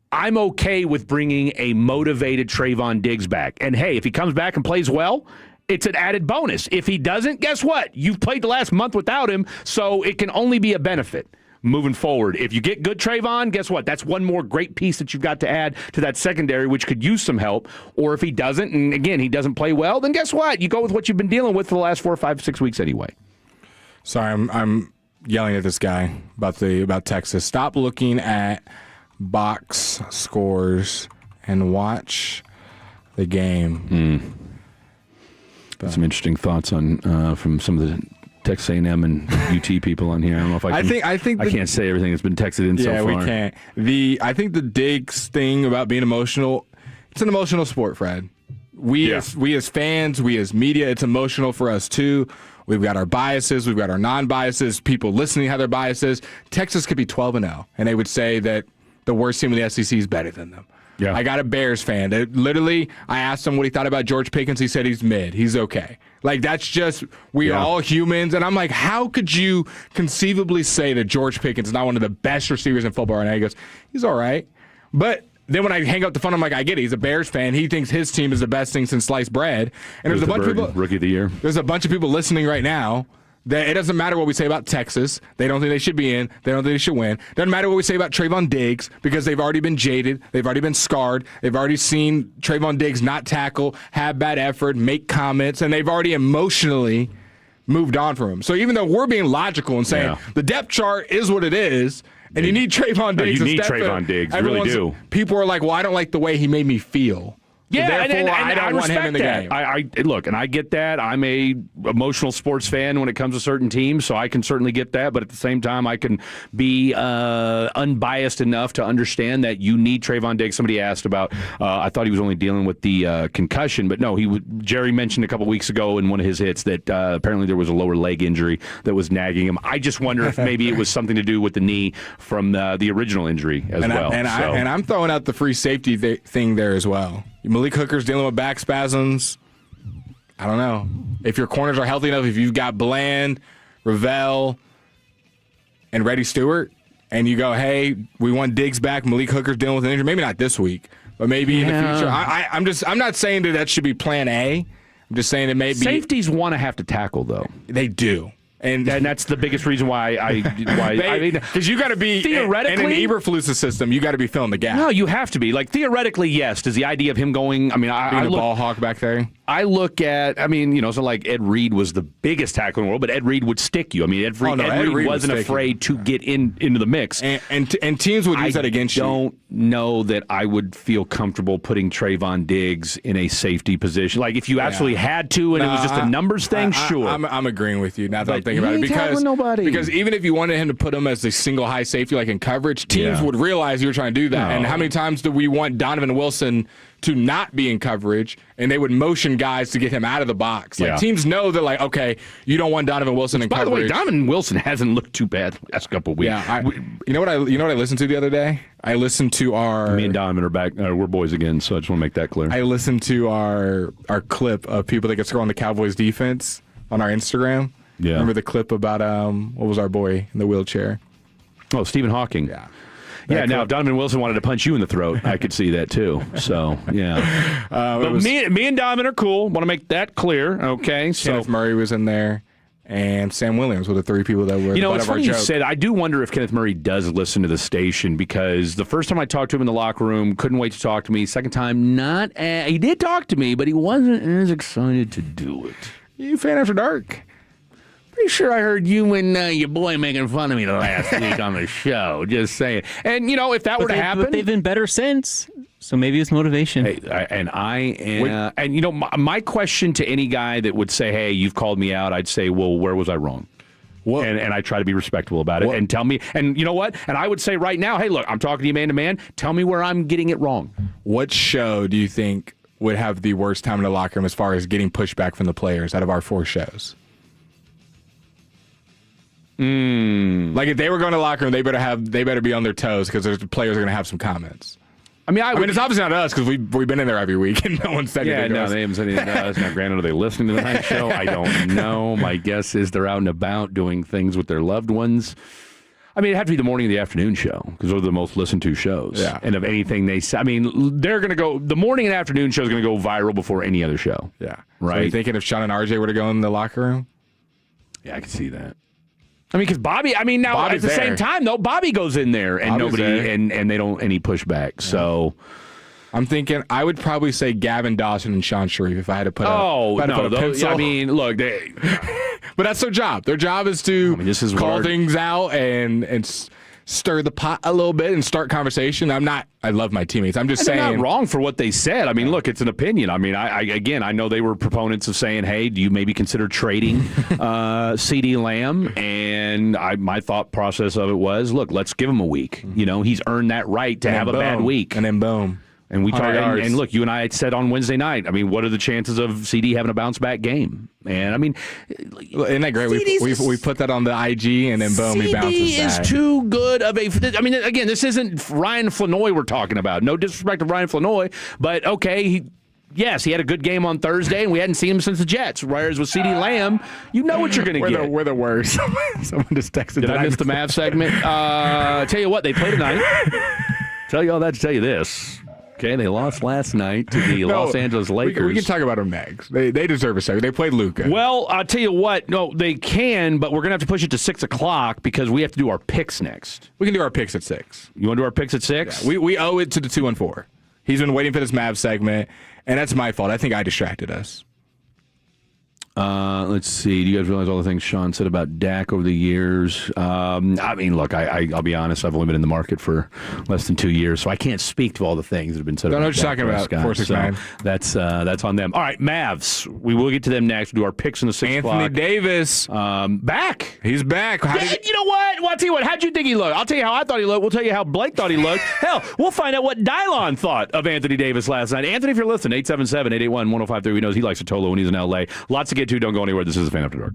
S5: I'm okay with bringing a motivated Trayvon Diggs back. And, hey, if he comes back and plays well, it's an added bonus. If he doesn't, guess what? You've played the last month without him, so it can only be a benefit moving forward. If you get good Trayvon, guess what? That's one more great piece that you've got to add to that secondary, which could use some help. Or if he doesn't, and, again, he doesn't play well, then guess what? You go with what you've been dealing with for the last 4, 5, 6 weeks anyway.
S6: Sorry, I'm yelling at this guy about Texas. Stop looking at box scores and watch the game.
S5: Some interesting thoughts on from some of the Texas A&M and UT people on here. I don't know if I can. I can't say everything that's been texted in so far.
S6: Yeah, we can't. I think the Diggs thing about being emotional. It's an emotional sport, Fred. We as fans, we as media, it's emotional for us too. We've got our biases, we've got our non-biases. People listening have their biases. Texas could be 12-0, and they would say that the worst team in the SEC is better than them.
S5: Yeah.
S6: I got a Bears fan. I asked him what he thought about George Pickens. He said he's mid. He's okay. Like, that's just, we are all humans. And I'm like, how could you conceivably say that George Pickens is not one of the best receivers in football? And he goes, he's all right. But then when I hang up the phone, I'm like, I get it. He's a Bears fan. He thinks his team is the best thing since sliced bread. And there's a bunch of people.
S5: Rookie of the year.
S6: There's a bunch of people listening right now. It doesn't matter what we say about Texas. They don't think they should be in. They don't think they should win. Doesn't matter what we say about Trayvon Diggs because they've already been jaded. They've already been scarred. They've already seen Trayvon Diggs not tackle, have bad effort, make comments, and they've already emotionally moved on from him. So even though we're being logical and saying the depth chart is what it is, and you need Trayvon Diggs.
S5: You need Trayvon Diggs. You really do.
S6: People are like, well, I don't like the way he made me feel.
S5: Yeah,
S6: so
S5: and
S6: I don't want him in the game.
S5: I look, and I get that. I'm a emotional sports fan when it comes to certain teams, so I can certainly get that. But at the same time, I can be unbiased enough to understand that you need Trayvon Diggs. Somebody asked about. I thought he was only dealing with the concussion, but no. Jerry mentioned a couple weeks ago in one of his hits that apparently there was a lower leg injury that was nagging him. I just wonder if maybe it was something to do with the knee from the original injury as well.
S6: I'm throwing out the free safety thing there as well. Malik Hooker's dealing with back spasms. I don't know. If your corners are healthy enough, if you've got Bland, Ravel, and Reddy Stewart, and you go, hey, we want Diggs back, Malik Hooker's dealing with an injury, maybe not this week, but maybe in the future. I'm not saying that should be plan A. I'm just saying that maybe.
S5: Safeties want to have to tackle, though.
S6: They do.
S5: And that's the biggest reason why
S6: because you got to be
S5: theoretically
S6: in an Eberflus system. You got to be filling the gap.
S5: No, you have to be. Like, theoretically, yes. Does the idea of him going? I mean, I
S6: look, ball hawk back there.
S5: I look at. I mean, so like Ed Reed was the biggest tackle in the world, but Ed Reed would stick you. I mean, Ed Reed wasn't afraid to get into the mix,
S6: and teams would use that against you.
S5: I don't know that I would feel comfortable putting Trayvon Diggs in a safety position. Like, if you absolutely had to, and it was just a numbers thing, sure.
S6: I'm agreeing with you. Now that I'm thinking about it, because even if you wanted him to put him as a single high safety, like in coverage, teams would realize you were trying to do that. And how many times do we want Donovan Wilson to not be in coverage, and they would motion guys to get him out of the box? Like, teams know that, like, okay, you don't want Donovan Wilson in coverage.
S5: By the way, Donovan Wilson hasn't looked too bad the last couple of weeks.
S6: Yeah, you know what I listened to the other day? I listened to me
S5: and Donovan are back. We're boys again, so I just want to make that clear.
S6: I listened to our clip of people that get score on the Cowboys defense on our Instagram. Yeah, remember the clip about what was our boy in the wheelchair?
S5: Oh, Stephen Hawking.
S6: Yeah.
S5: Yeah, now if Donovan Wilson wanted to punch you in the throat, I could see that too. So, yeah. But me and Donovan are cool. Want to make that clear, okay?
S6: Kenneth Murray was in there. and Sam Williams were the three people that were the butt
S5: it's
S6: of our
S5: funny you
S6: joke.
S5: said. I do wonder if Kenneth Murray does listen to the station, because the first time I talked to him in the locker room, couldn't wait to talk to me. Second time, he did talk to me, but he wasn't as excited to do it.
S6: You fan After Dark?
S5: Pretty sure I heard you and your boy making fun of me the last week on the show. Just saying. And, if that were to happen.
S3: But they've been better since. So maybe it's motivation.
S5: Hey, my question to any guy that would say, hey, you've called me out, I'd say, well, where was I wrong? And I try to be respectable about it and tell me. And you know what? And I would say right now, hey, look, I'm talking to you man to man. Tell me where I'm getting it wrong.
S6: What show do you think would have the worst time in the locker room as far as getting pushback from the players out of our 4 shows? Like, if they were going to the locker room, they better be on their toes, because the players are going to have some comments. I mean, it's obviously not us, because we've been in there every week and no one said anything to us.
S5: They haven't said anything to us. Now, granted, are they listening to the night show? I don't know. My guess is they're out and about doing things with their loved ones. I mean, it'd have to be the morning and the afternoon show, because those are the most listened to shows.
S6: Yeah.
S5: And of anything they say, they're going to go, the morning and afternoon show is going to go viral before any other show.
S6: Yeah.
S5: Right?
S6: So you thinking if Sean and RJ were to go in the locker room?
S5: Yeah, I can see that. Because Bobby, now
S6: Bobby's
S5: at the
S6: there.
S5: same time, though, Bobby goes in there and
S6: Bobby's
S5: nobody,
S6: there.
S5: and they don't any pushback. Yeah. So
S6: I'm thinking I would probably say Gavin Dawson and Sean Sharif if I had to put a pencil.
S5: Look,
S6: but that's their job. Their job is to call things out and stir the pot a little bit and start conversation. I love my teammates. I'm just saying.
S5: They're not wrong for what they said. Look, it's an opinion. I know they were proponents of saying, hey, do you maybe consider trading CeeDee Lamb? And my thought process of it was, look, let's give him a week. He's earned that right to have a bad week.
S6: And then boom.
S5: And we talked, and look, you and I said on Wednesday night, what are the chances of CD having a bounce back game? And
S6: isn't that great? We put that on the IG, and then boom, he bounces
S5: CD
S6: back.
S5: is too good of a. Again, this isn't Ryan Flanoy we're talking about. No disrespect to Ryan Flanoy, but okay, he had a good game on Thursday, and we hadn't seen him since the Jets. Whereas with CeeDee Lamb, you know what you're going to get.
S6: We're the worst. Someone just texted.
S5: Did I miss the Mavs segment? Tell you what, they play tonight. Tell you all that to tell you this. Okay, they lost last night to the Los Angeles Lakers.
S6: We can talk about them next. They deserve a second. They played Luka.
S5: Well, I'll tell you what. No, they can, but we're going to have to push it to 6 o'clock because we have to do our picks next.
S6: We can do our picks at 6.
S5: You want to do our picks at 6?
S6: Yeah, we owe it to the 2 and 4. He's been waiting for this Mavs segment, and that's my fault. I think I distracted us.
S5: Let's see. Do you guys realize all the things Sean said about Dak over the years? Look, I'll be honest. I've only been in the market for less than 2 years, so I can't speak to all the things that have been said.
S6: Don't know
S5: about
S6: what you're
S5: Dak
S6: talking about.
S5: 469. So that's on them. All right, Mavs. We will get to them next. We'll do our picks in the 6 o'clock.
S6: Anthony Davis,
S5: back.
S6: He's back.
S5: You know what? Well, I'll tell you what. How'd you think he looked? I'll tell you how I thought he looked. We'll tell you how Blake thought he looked. Hell, we'll find out what Dylon thought of Anthony Davis last night. Anthony, if you're listening, 877-881-1053. He knows he likes a Tolo when he's in L.A. Lots to get to. Don't go anywhere. This is the Fan After Dark.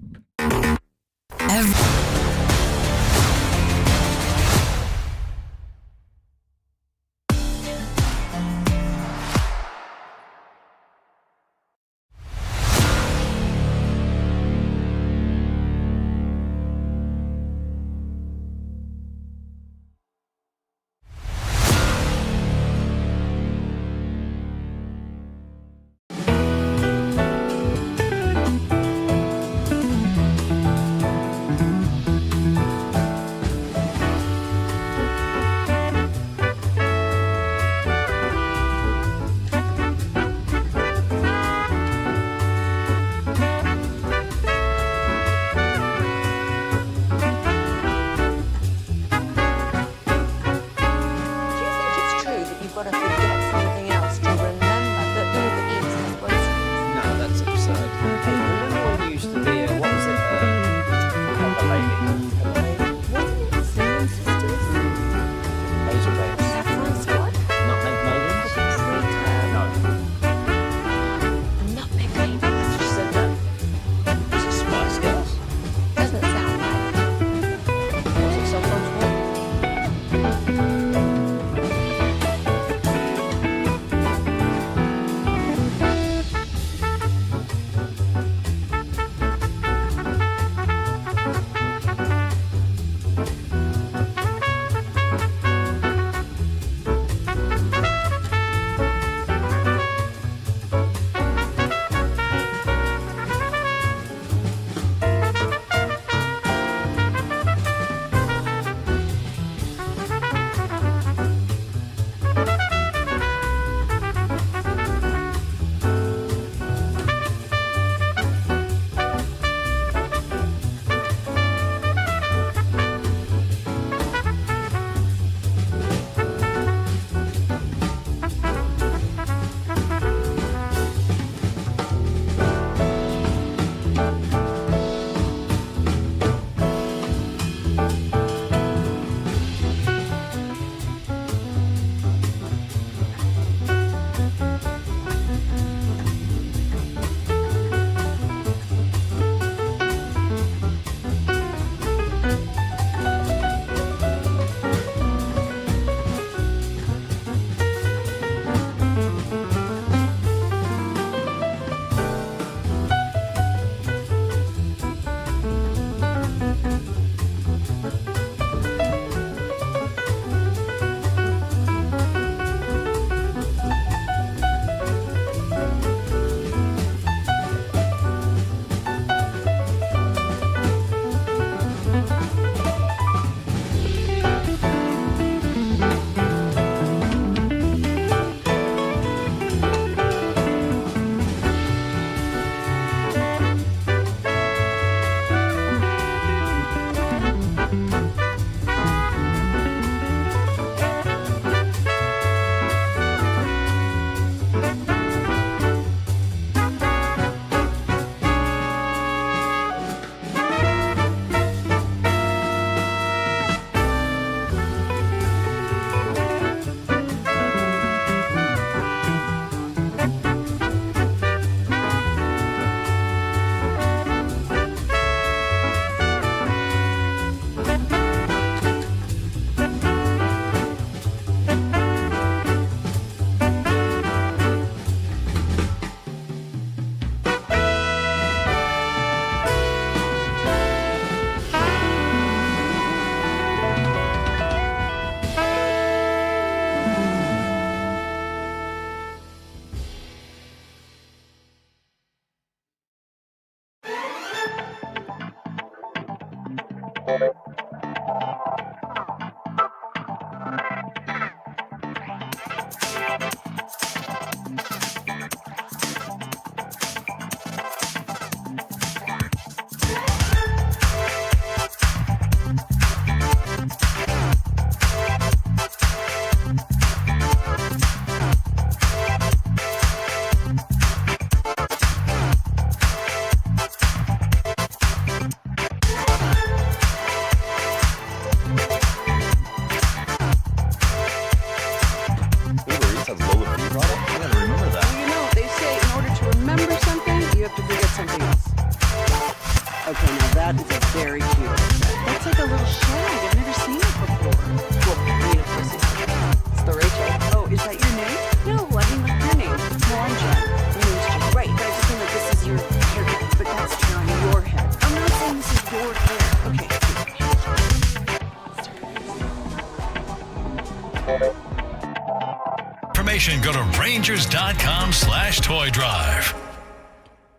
S4: information, go to Rangers.com/toy drive.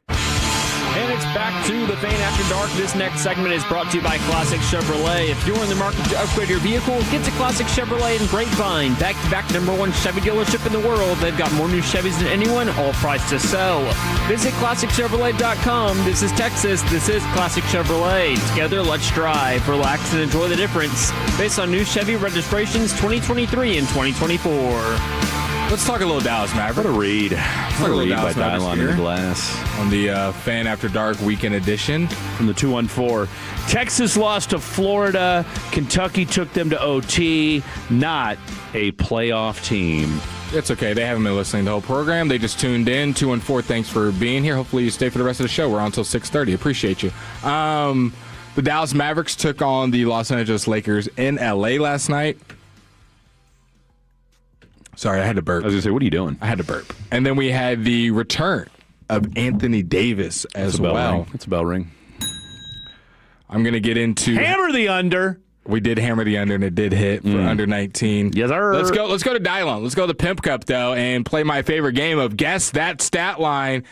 S3: And it's back to the Fan After Dark. This next segment is brought to you by Classic Chevrolet. If you're in the market to upgrade your vehicle, get to Classic Chevrolet in Grapevine. Back-to-back #1 Chevy dealership in the world. They've got more new Chevys than anyone, all priced to sell. Visit ClassicChevrolet.com. This is Texas. This is Classic Chevrolet. Together, let's drive, relax, and enjoy the difference. Based on new Chevy registrations 2023 and 2024.
S6: Let's talk a little Dallas Maverick.
S5: What a read.
S6: What a
S5: read by
S6: Dallas Mavericks
S5: Dylon in the glass.
S6: On the Fan After Dark Weekend Edition.
S5: From the 214. Texas lost to Florida. Kentucky took them to OT. Not a playoff team.
S6: It's okay. They haven't been listening to the whole program. They just tuned in. 214, thanks for being here. Hopefully you stay for the rest of the show. We're on until 6:30. Appreciate you. The Dallas Mavericks took on the Los Angeles Lakers in L.A. last night. Sorry, I had to burp.
S5: I was going to say, what are you doing?
S6: I had to burp. And then we had the return of Anthony Davis as well.
S5: It's a bell ring.
S6: I'm going to get into...
S5: Hammer the under.
S6: We did hammer the under, and it did hit for under 19.
S5: Yes, sir.
S6: Let's go to Dylon. Let's go to the Pimp Cup, though, and play my favorite game of Guess That Stat Line.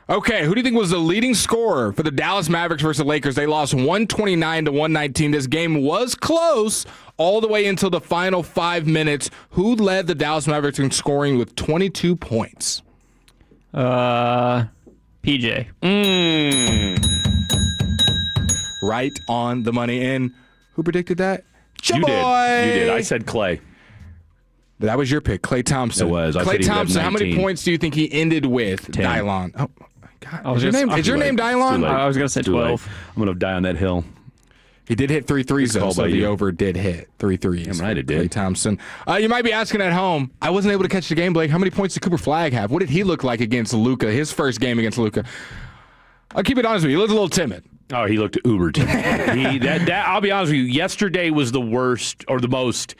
S6: Okay, who do you think was the leading scorer for the Dallas Mavericks versus the Lakers? They lost 129 to 119. This game was close all the way until the final 5 minutes. Who led the Dallas Mavericks in scoring with 22 points?
S3: PJ.
S6: Right on the money. And who predicted that?
S5: You did. I said Clay.
S6: That was your pick, Klay Thompson.
S5: It was.
S6: Klay Thompson, how many points do you think he ended with?
S5: 10.
S6: Dylon. Oh, my God.
S3: Is
S6: your name Dylon?
S3: I was going to say 12.
S5: I'm going to die on that hill.
S6: He did hit 3 threes, though, so the over did hit 3 threes.
S5: I'm right, it did.
S6: Klay Thompson. You might be asking at home, I wasn't able to catch the game, Blake. How many points did Cooper Flagg have? What did he look like against Luka, his first game against Luka? I'll keep it honest with you. He looked a little timid.
S5: Oh, he looked uber timid. I'll be honest with you. Yesterday was the worst or the most...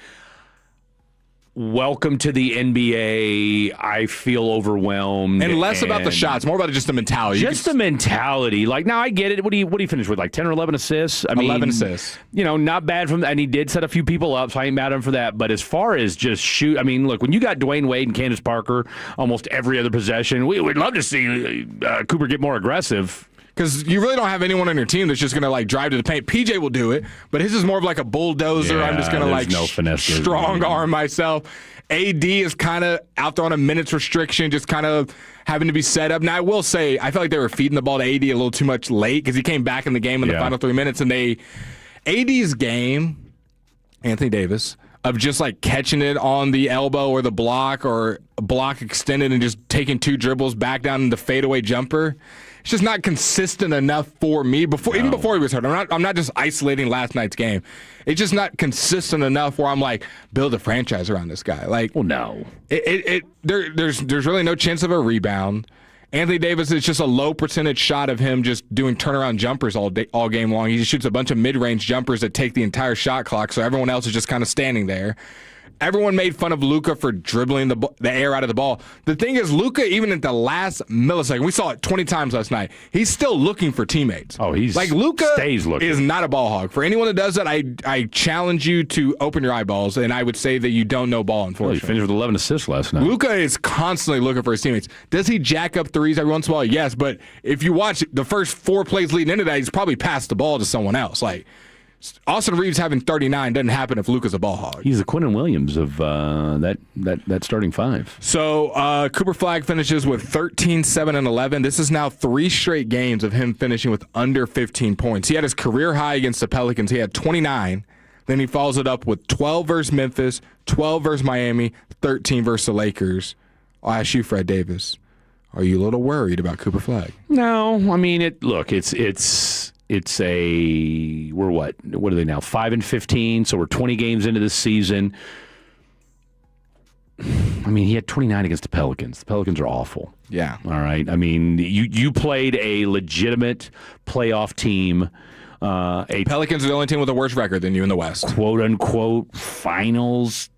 S5: Welcome to the NBA. I feel overwhelmed.
S6: And less about the shots, more about just the mentality.
S5: Just the mentality. Like, now I get it. What do you finish with? Like 10 or 11 assists?
S6: 11 assists.
S5: You know, not bad from that. And he did set a few people up, so I ain't mad at him for that. But as far as just shoot, I mean, look, when you got Dwayne Wade and Candace Parker almost every other possession, we'd love to see Cooper get more aggressive.
S6: Because you really don't have anyone on your team that's just going to, like, drive to the paint. PJ will do it, but his is more of like a bulldozer. I'm just going to, like, strong arm myself. AD is kind of out there on a minutes restriction, just kind of having to be set up. Now, I will say, I feel like they were feeding the ball to AD a little too much late because he came back in the game in the final 3 minutes. And AD's game, Anthony Davis, of just like catching it on the elbow or the block or block extended and just taking 2 dribbles back down in the fadeaway jumper. It's just not consistent enough for me. Even before he was hurt, I'm not just isolating last night's game. It's just not consistent enough where I'm like, build a franchise around this guy. Like,
S5: well, no,
S6: there's really no chance of a rebound. Anthony Davis is just a low percentage shot of him just doing turnaround jumpers all game long. He just shoots a bunch of mid-range jumpers that take the entire shot clock, so everyone else is just kind of standing there. Everyone made fun of Luka for dribbling the air out of the ball. The thing is, Luka, even at the last millisecond, we saw it 20 times last night, he's still looking for teammates.
S5: Oh,
S6: Luka
S5: stays looking.
S6: Is not a ball hog. For anyone that does that, I challenge you to open your eyeballs, and I would say that you don't know ball, unfortunately.
S5: Well, he finished with 11 assists last night.
S6: Luka is constantly looking for his teammates. Does he jack up threes every once in a while? Yes, but if you watch the first 4 plays leading into that, he's probably passed the ball to someone else. Like, Austin Reeves having 39 doesn't happen if Luka's a ball hog.
S5: He's the Quentin Williams of that starting 5.
S6: So Cooper Flagg finishes with 13, 7, and 11. This is now 3 straight games of him finishing with under 15 points. He had his career high against the Pelicans. He had 29. Then he follows it up with 12 versus Memphis, 12 versus Miami, 13 versus the Lakers. I'll ask you, Fred Davis, are you a little worried about Cooper Flagg?
S5: No, I mean it's a we're what are they now 5-15, so we're 20 games into this season. I mean, he had 29 against the Pelicans. The Pelicans are awful.
S6: Yeah.
S5: All right. I mean, you played a legitimate playoff team.
S6: Pelicans are the only team with a worse record than you in the West.
S5: Quote unquote finals.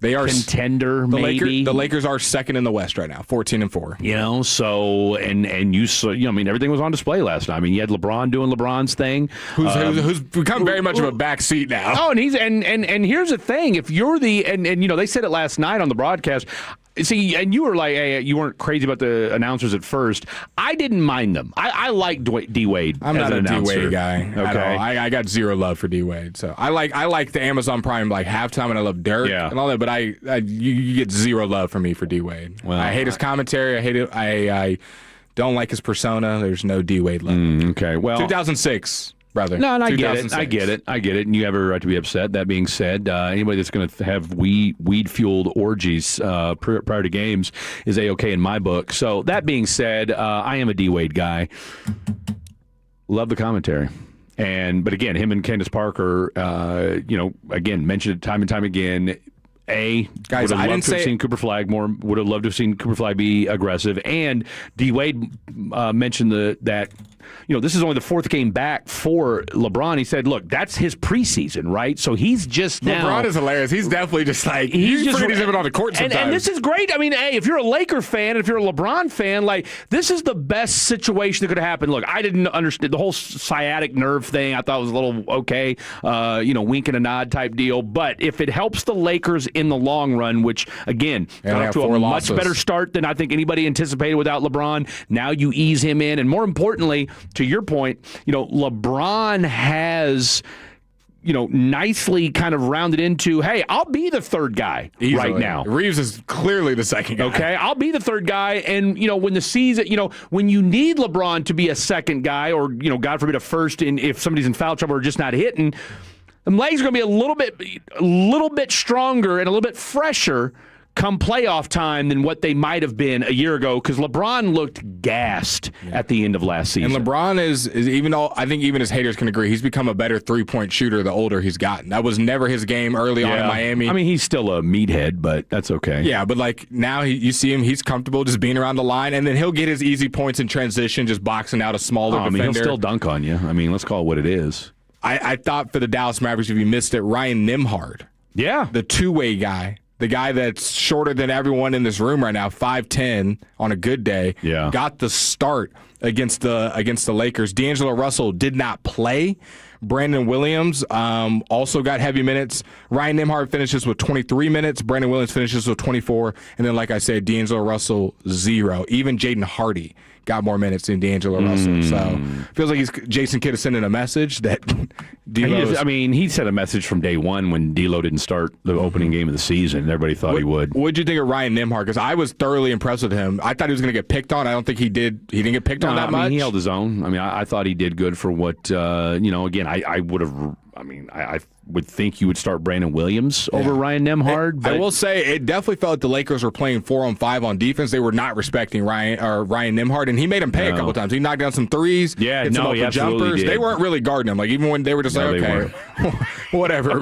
S5: They are contender, maybe.
S6: The Lakers are second in the West right now, 14-4.
S5: You know, so and you saw, I mean, everything was on display last night. I mean, you had LeBron doing LeBron's thing,
S6: who's become very much of a backseat now.
S5: Oh, and he's and here's the thing: if you're and you know, they said it last night on the broadcast. See, and you were like, hey, you weren't crazy about the announcers at first. I didn't mind them. I like D Wade.
S6: I'm not a
S5: D
S6: Wade guy.
S5: Okay,
S6: I got zero love for D Wade. So I like the Amazon Prime like halftime, and I love Dirk and all that. But you get zero love from me for D Wade. Well, I hate his commentary. I hate it. I don't like his persona. There's no D Wade love.
S5: Okay, well,
S6: 2006. Brother.
S5: No, and I get it. I get it. And you have a right to be upset. That being said, anybody that's going to have weed-fueled orgies prior to games is A-okay in my book. So that being said, I am a D-Wade guy. Love the commentary. But again, him and Candace Parker, again, mentioned it time and time again. Guys, would have loved to have seen Cooper Flagg more. Would have loved to have seen Cooper Flagg be aggressive. And D-Wade mentioned that this is only the 4th game back for LeBron. He said, look, that's his preseason, right? So he's just now.
S6: LeBron is hilarious. He's definitely just like, he's just even on the court sometimes.
S5: And this is great. I mean, hey, if you're a Laker fan, if you're a LeBron fan, like, this is the best situation that could have happened. Look, I didn't understand the whole sciatic nerve thing. I thought it was a little okay, wink and a nod type deal. But if it helps the Lakers in the long run, which, again, got off to a much better start than I think anybody anticipated without LeBron, now you ease him in. And more importantly, to your point, LeBron has, nicely kind of rounded into, hey, I'll be the third guy right now.
S6: Reeves is clearly the second guy.
S5: Okay, I'll be the third guy. And, when the season, when you need LeBron to be a second guy or, God forbid, a first, and if somebody's in foul trouble or just not hitting, the legs are going to be a little bit stronger and a little bit fresher come playoff time than what they might have been a year ago, because LeBron looked gassed at the end of last season.
S6: And LeBron is even though I think even his haters can agree, he's become a better 3-point shooter the older he's gotten. That was never his game early on in Miami.
S5: I mean, he's still a meathead, but that's okay.
S6: Yeah, but like now you see him, he's comfortable just being around the line, and then he'll get his easy points in transition, just boxing out a smaller defender.
S5: I mean, he'll still dunk on you. I mean, let's call it what it is.
S6: I thought for the Dallas Mavericks, if you missed it, Ryan Nembhard.
S5: Yeah.
S6: The two-way guy. The guy that's shorter than everyone in this room right now, 5'10", on a good day, got the start against the Lakers. D'Angelo Russell did not play. Brandon Williams also got heavy minutes. Ryan Nembhard finishes with 23 minutes. Brandon Williams finishes with 24. And then, like I said, D'Angelo Russell, 0. Even Jaden Hardy got more minutes than D'Angelo Russell. So feels like Jason Kidd is sending a message that
S5: he sent a message from day one when D'Lo didn't start the opening game of the season. Everybody thought he would.
S6: What did you think of Ryan Nembhard? Because I was thoroughly impressed with him. I thought he was going to get picked on. I don't think he did. He didn't get picked on that much.
S5: He held his own. I mean, I thought he did good for what, again, I would have
S3: I would think you would start Brandon Williams over Ryan Nembhard. But
S6: I will say it definitely felt like the Lakers were playing 4-on-5 on defense. They were not respecting Ryan Nembhard, and he made him pay a couple times. He knocked down some threes.
S3: Yeah,
S6: hit some open jumpers.
S3: Did.
S6: They weren't really guarding him. Like even when they were just whatever,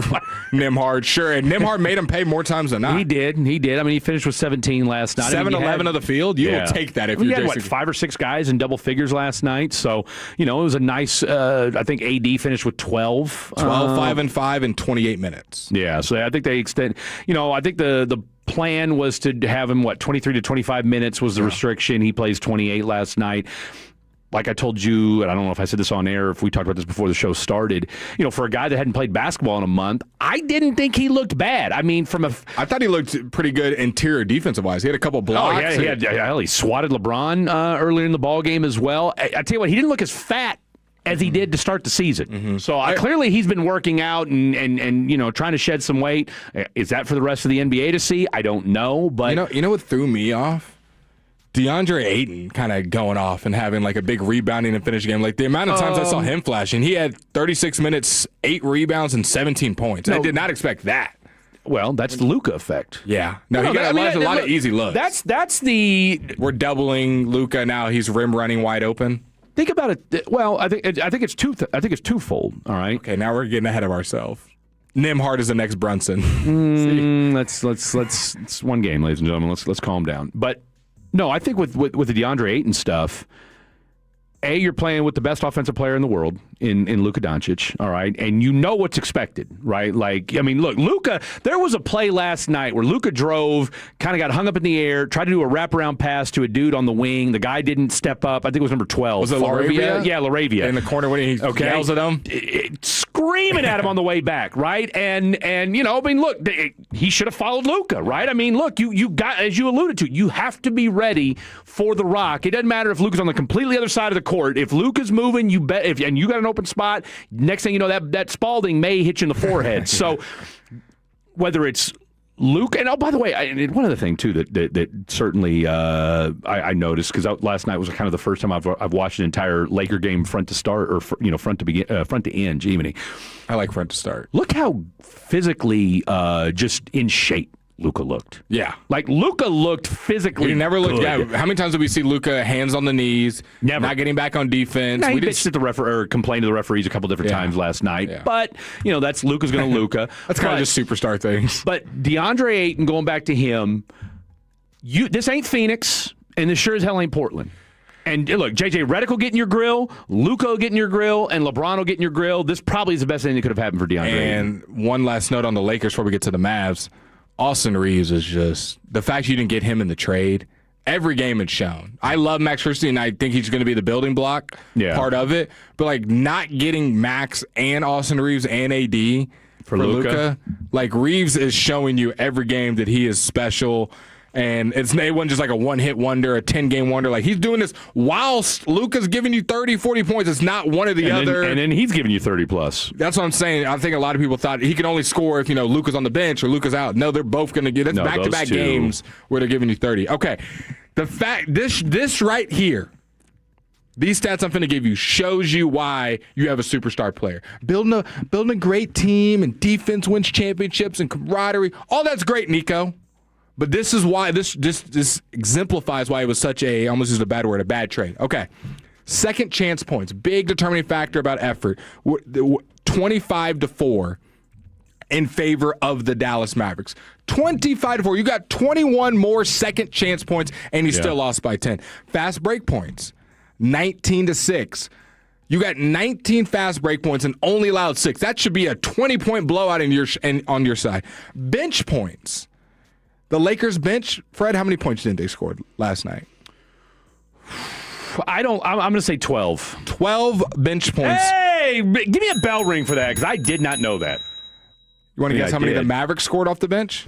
S6: Nembhard. Sure, and Nembhard made him pay more times than not.
S3: He did. I mean, he finished with 17 last night.
S6: 7-11 of the field. You will take that if you're
S3: had, 5 or 6 guys in double figures last night. So, it was a nice, I think AD finished with 12.
S6: 12, 5 and 5 in 28 minutes.
S3: Yeah, so I think they extend, I think the plan was to have him, 23 to 25 minutes was the restriction. He plays 28 last night. Like I told you, and I don't know if I said this on air, if we talked about this before the show started, for a guy that hadn't played basketball in a month, I didn't think he looked bad. I mean,
S6: I thought he looked pretty good interior defensive-wise. He had a couple blocks.
S3: Oh, yeah, he swatted LeBron earlier in the ballgame as well. I tell you what, he didn't look as fat as he did to start the season. Mm-hmm. So clearly he's been working out and trying to shed some weight. Is that for the rest of the NBA to see? I don't know. But
S6: you know what threw me off? DeAndre Ayton kind of going off and having like a big rebounding and finish game. Like the amount of times I saw him flashing, he had 36 minutes, 8 rebounds, and 17 points. I did not expect that.
S3: Well, that's the Luka effect.
S6: Yeah. No, he got a lot of easy looks.
S3: That's the...
S6: We're doubling Luka now. He's rim running wide open.
S3: Think about it. Well, I think it's twofold. All right.
S6: Okay, now we're getting ahead of ourselves. Nembhard is the next Brunson.
S3: Let's one game, ladies and gentlemen. Let's calm down. But no, I think with the DeAndre Ayton stuff, you're playing with the best offensive player in the world in Luka Doncic, all right? And you know what's expected, right? Like, I mean, look, Luka, there was a play last night where Luka drove, kind of got hung up in the air, tried to do a wraparound pass to a dude on the wing. The guy didn't step up. I think it was number 12.
S6: Was it Laravia?
S3: Yeah, Laravia.
S6: In the corner when he yells at him?
S3: Screaming at him on the way back, right? And I mean, look, he should have followed Luka, right? I mean, look, you got, as you alluded to, you have to be ready for the rock. It doesn't matter if Luka's on the completely other side of the court. If Luka's moving, you bet. And you got an open spot, next thing you know, that Spalding may hit you in the forehead. So whether it's Luka, and by the way, one other thing too that certainly I noticed, because last night was kind of the first time I've watched an entire Laker game front to start, or front to end, Jiminy.
S6: I like front to start.
S3: Look how physically just in shape Luka looked.
S6: Yeah.
S3: Like, Luka looked physically
S6: We never looked
S3: good.
S6: How many times did we see Luka hands on the knees,
S3: never,
S6: not getting back on defense?
S3: Nah, he bitched at the referee, or complained to the referees a couple different times last night. Yeah. But, that's Luka's going to Luka.
S6: That's kind of just superstar things.
S3: But DeAndre Ayton, going back to him, this ain't Phoenix, and this sure as hell ain't Portland. And look, J.J. Redick will get in your grill, Luka will get in your grill, and LeBron will get in your grill. This probably is the best thing that could have happened for DeAndre Ayton.
S6: And one last note on the Lakers before we get to the Mavs. Austin Reeves is just the fact you didn't get him in the trade. Every game it's shown. I love Max Christie, and I think he's going to be the building block part of it. But like not getting Max and Austin Reeves and AD for Luka, like Reeves is showing you every game that he is special. And it wasn't just like a one-hit wonder, a 10-game wonder. Like, he's doing this whilst Luka's giving you 30, 40 points. It's not one or the other.
S3: And then he's giving you 30-plus.
S6: That's what I'm saying. I think a lot of people thought he could only score if, Luka's on the bench or Luka's out. No, they're both going to get it. That's back-to-back games where they're giving you 30. Okay. The fact, this right here, these stats I'm going to give you shows you why you have a superstar player. Building a great team, and defense wins championships and camaraderie. All that's great, Nico. But this is why this exemplifies why it was such I almost used a bad word, a bad trade. Okay. Second chance points, big determining factor about effort. 25-4 in favor of the Dallas Mavericks. 25-4. You got 21 more second chance points, and you still lost by 10. Fast break points, 19-6. You got 19 fast break points and only allowed 6. That should be a 20-point blowout on your side. Bench points. The Lakers bench, Fred, how many points did they score last night?
S3: I'm going to say 12.
S6: 12 bench points.
S3: Hey, give me a bell ring for that, because I did not know that.
S6: You want to guess how many the Mavericks scored off the bench?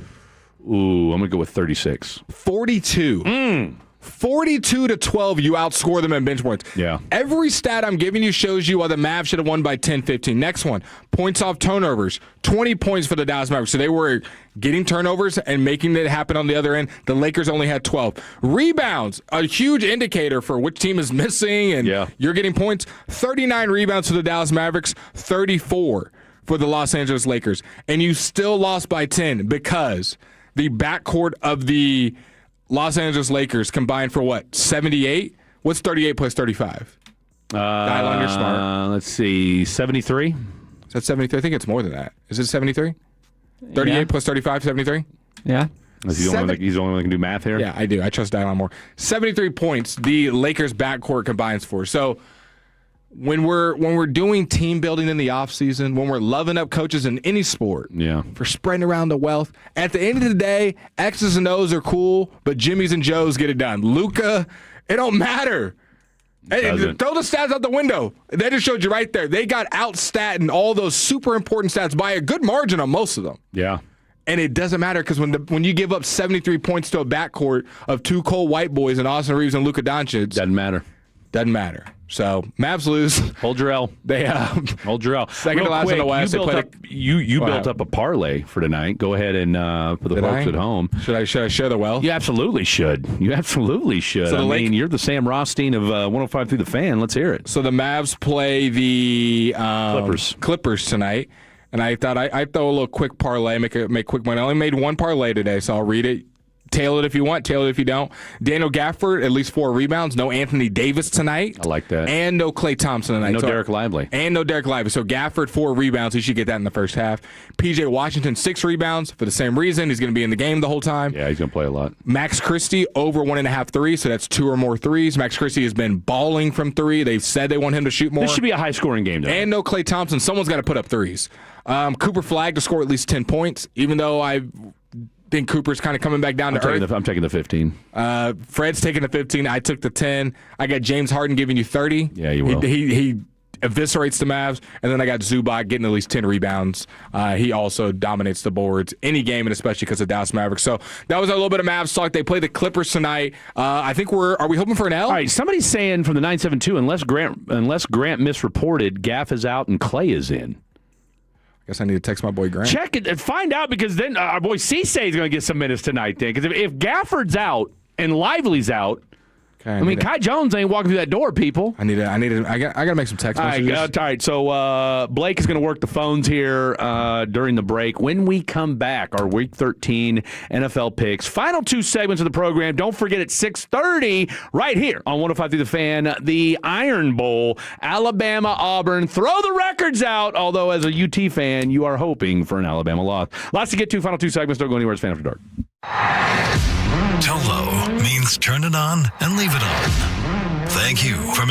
S3: Ooh, I'm going to go with 36.
S6: 42. 42-12, you outscore them in bench points.
S3: Yeah.
S6: Every stat I'm giving you shows you why the Mavs should have won by 10, 15. Next one, points off turnovers. 20 points for the Dallas Mavericks. So they were getting turnovers and making it happen on the other end. The Lakers only had 12. Rebounds, a huge indicator for which team is missing, and you're getting points. 39 rebounds for the Dallas Mavericks, 34 for the Los Angeles Lakers, and you still lost by 10 because the backcourt of the Los Angeles Lakers combined for what, 78? What's 38 plus 35? Dial you're smart.
S5: Let's see, 73?
S6: Is that 73? I think it's more than that. Is it 73? 38 plus 35, 73?
S3: Yeah.
S5: He's the only one that can do math here?
S6: Yeah, I do. I trust Dial more. 73 points the Lakers backcourt combines for. So when we're doing team building in the offseason, when we're loving up coaches in any sport, for spreading around the wealth, at the end of the day, X's and O's are cool, but Jimmys and Joes get it done. Luka, it don't matter. Hey, throw the stats out the window. They just showed you right there. They got out-stat in all those super important stats by a good margin on most of them.
S5: Yeah.
S6: And it doesn't matter because when you give up 73 points to a backcourt of two cold white boys and Austin Reeves and Luka Doncic,
S5: doesn't matter.
S6: Doesn't matter. So Mavs lose.
S5: Hold your L.
S6: They
S5: hold your L.
S6: Second to last in the West.
S5: You built up a parlay for tonight. Go ahead and for the folks at home.
S6: Should I share the well?
S5: You absolutely should. You absolutely should.
S6: So
S5: I mean, you're the Sam Rothstein of 105 through the Fan. Let's hear it.
S6: So the Mavs play the Clippers tonight, and I thought I'd throw a little quick parlay, make quick money. I only made one parlay today, so I'll read it. Tail it if you want, tail it if you don't. Daniel Gafford, at least 4 rebounds. No Anthony Davis tonight.
S5: I like that.
S6: And no Klay Thompson tonight.
S5: No Derek Lively.
S6: And no Derek Lively. So Gafford, 4 rebounds. He should get that in the first half. PJ Washington, 6 rebounds for the same reason. He's going to be in the game the whole time.
S5: Yeah, he's going to play a lot.
S6: Max Christie, over 1.5 threes, so that's 2 or more threes. Max Christie has been balling from 3. They've said they want him to shoot more.
S5: This should be a high-scoring game tonight.
S6: And no Klay Thompson. Someone's got to put up threes. Cooper Flagg to score at least 10 points, even though I think Cooper's kind of coming back down to earth.
S5: I'm taking the 15.
S6: Fred's taking the 15. I took the 10. I got James Harden giving you 30.
S5: Yeah, you will.
S6: He eviscerates the Mavs. And then I got Zubac getting at least 10 rebounds. He also dominates the boards any game, and especially because of Dallas Mavericks. So that was a little bit of Mavs talk. They play the Clippers tonight. I think are we hoping for an L?
S5: All right, somebody's saying from the 972, unless Grant misreported, Gaff is out and Clay is in.
S6: I guess I need to text my boy Grant.
S5: Check it and find out, because then our boy Cisse is going to get some minutes tonight. Then, because if Gafford's out and Lively's out, Kai Jones ain't walking through that door, people.
S6: I got to make some text messages.
S5: All right. So Blake is going to work the phones here during the break. When we come back, our Week 13 NFL picks. Final 2 segments of the program. Don't forget at 6:30 right here on 105 through the Fan, the Iron Bowl, Alabama, Auburn. Throw the records out, although as a UT fan, you are hoping for an Alabama loss. Lots to get to. Final 2 segments. Don't go anywhere. It's Fan After Dark.
S4: Too low means turn it on and leave it on. Thank you for...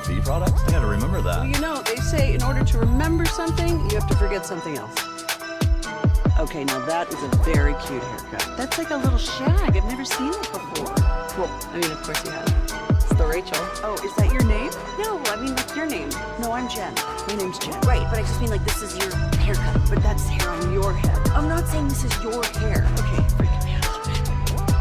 S9: with bee products? I gotta remember that.
S1: Well, you know, they say in order to remember something, you have to forget something else. Okay, now that is a very cute haircut. That's like a little shag. I've never seen it before. Well, I mean, of course you have. It's the Rachel. Oh, is that your name?
S10: No, I mean like your name.
S1: No, I'm Jen. My name's Jen.
S10: Right, but I just mean like this is your haircut.
S1: But that's hair on your head.
S10: I'm not saying this is your hair.
S1: Okay, freaking me out a little bit.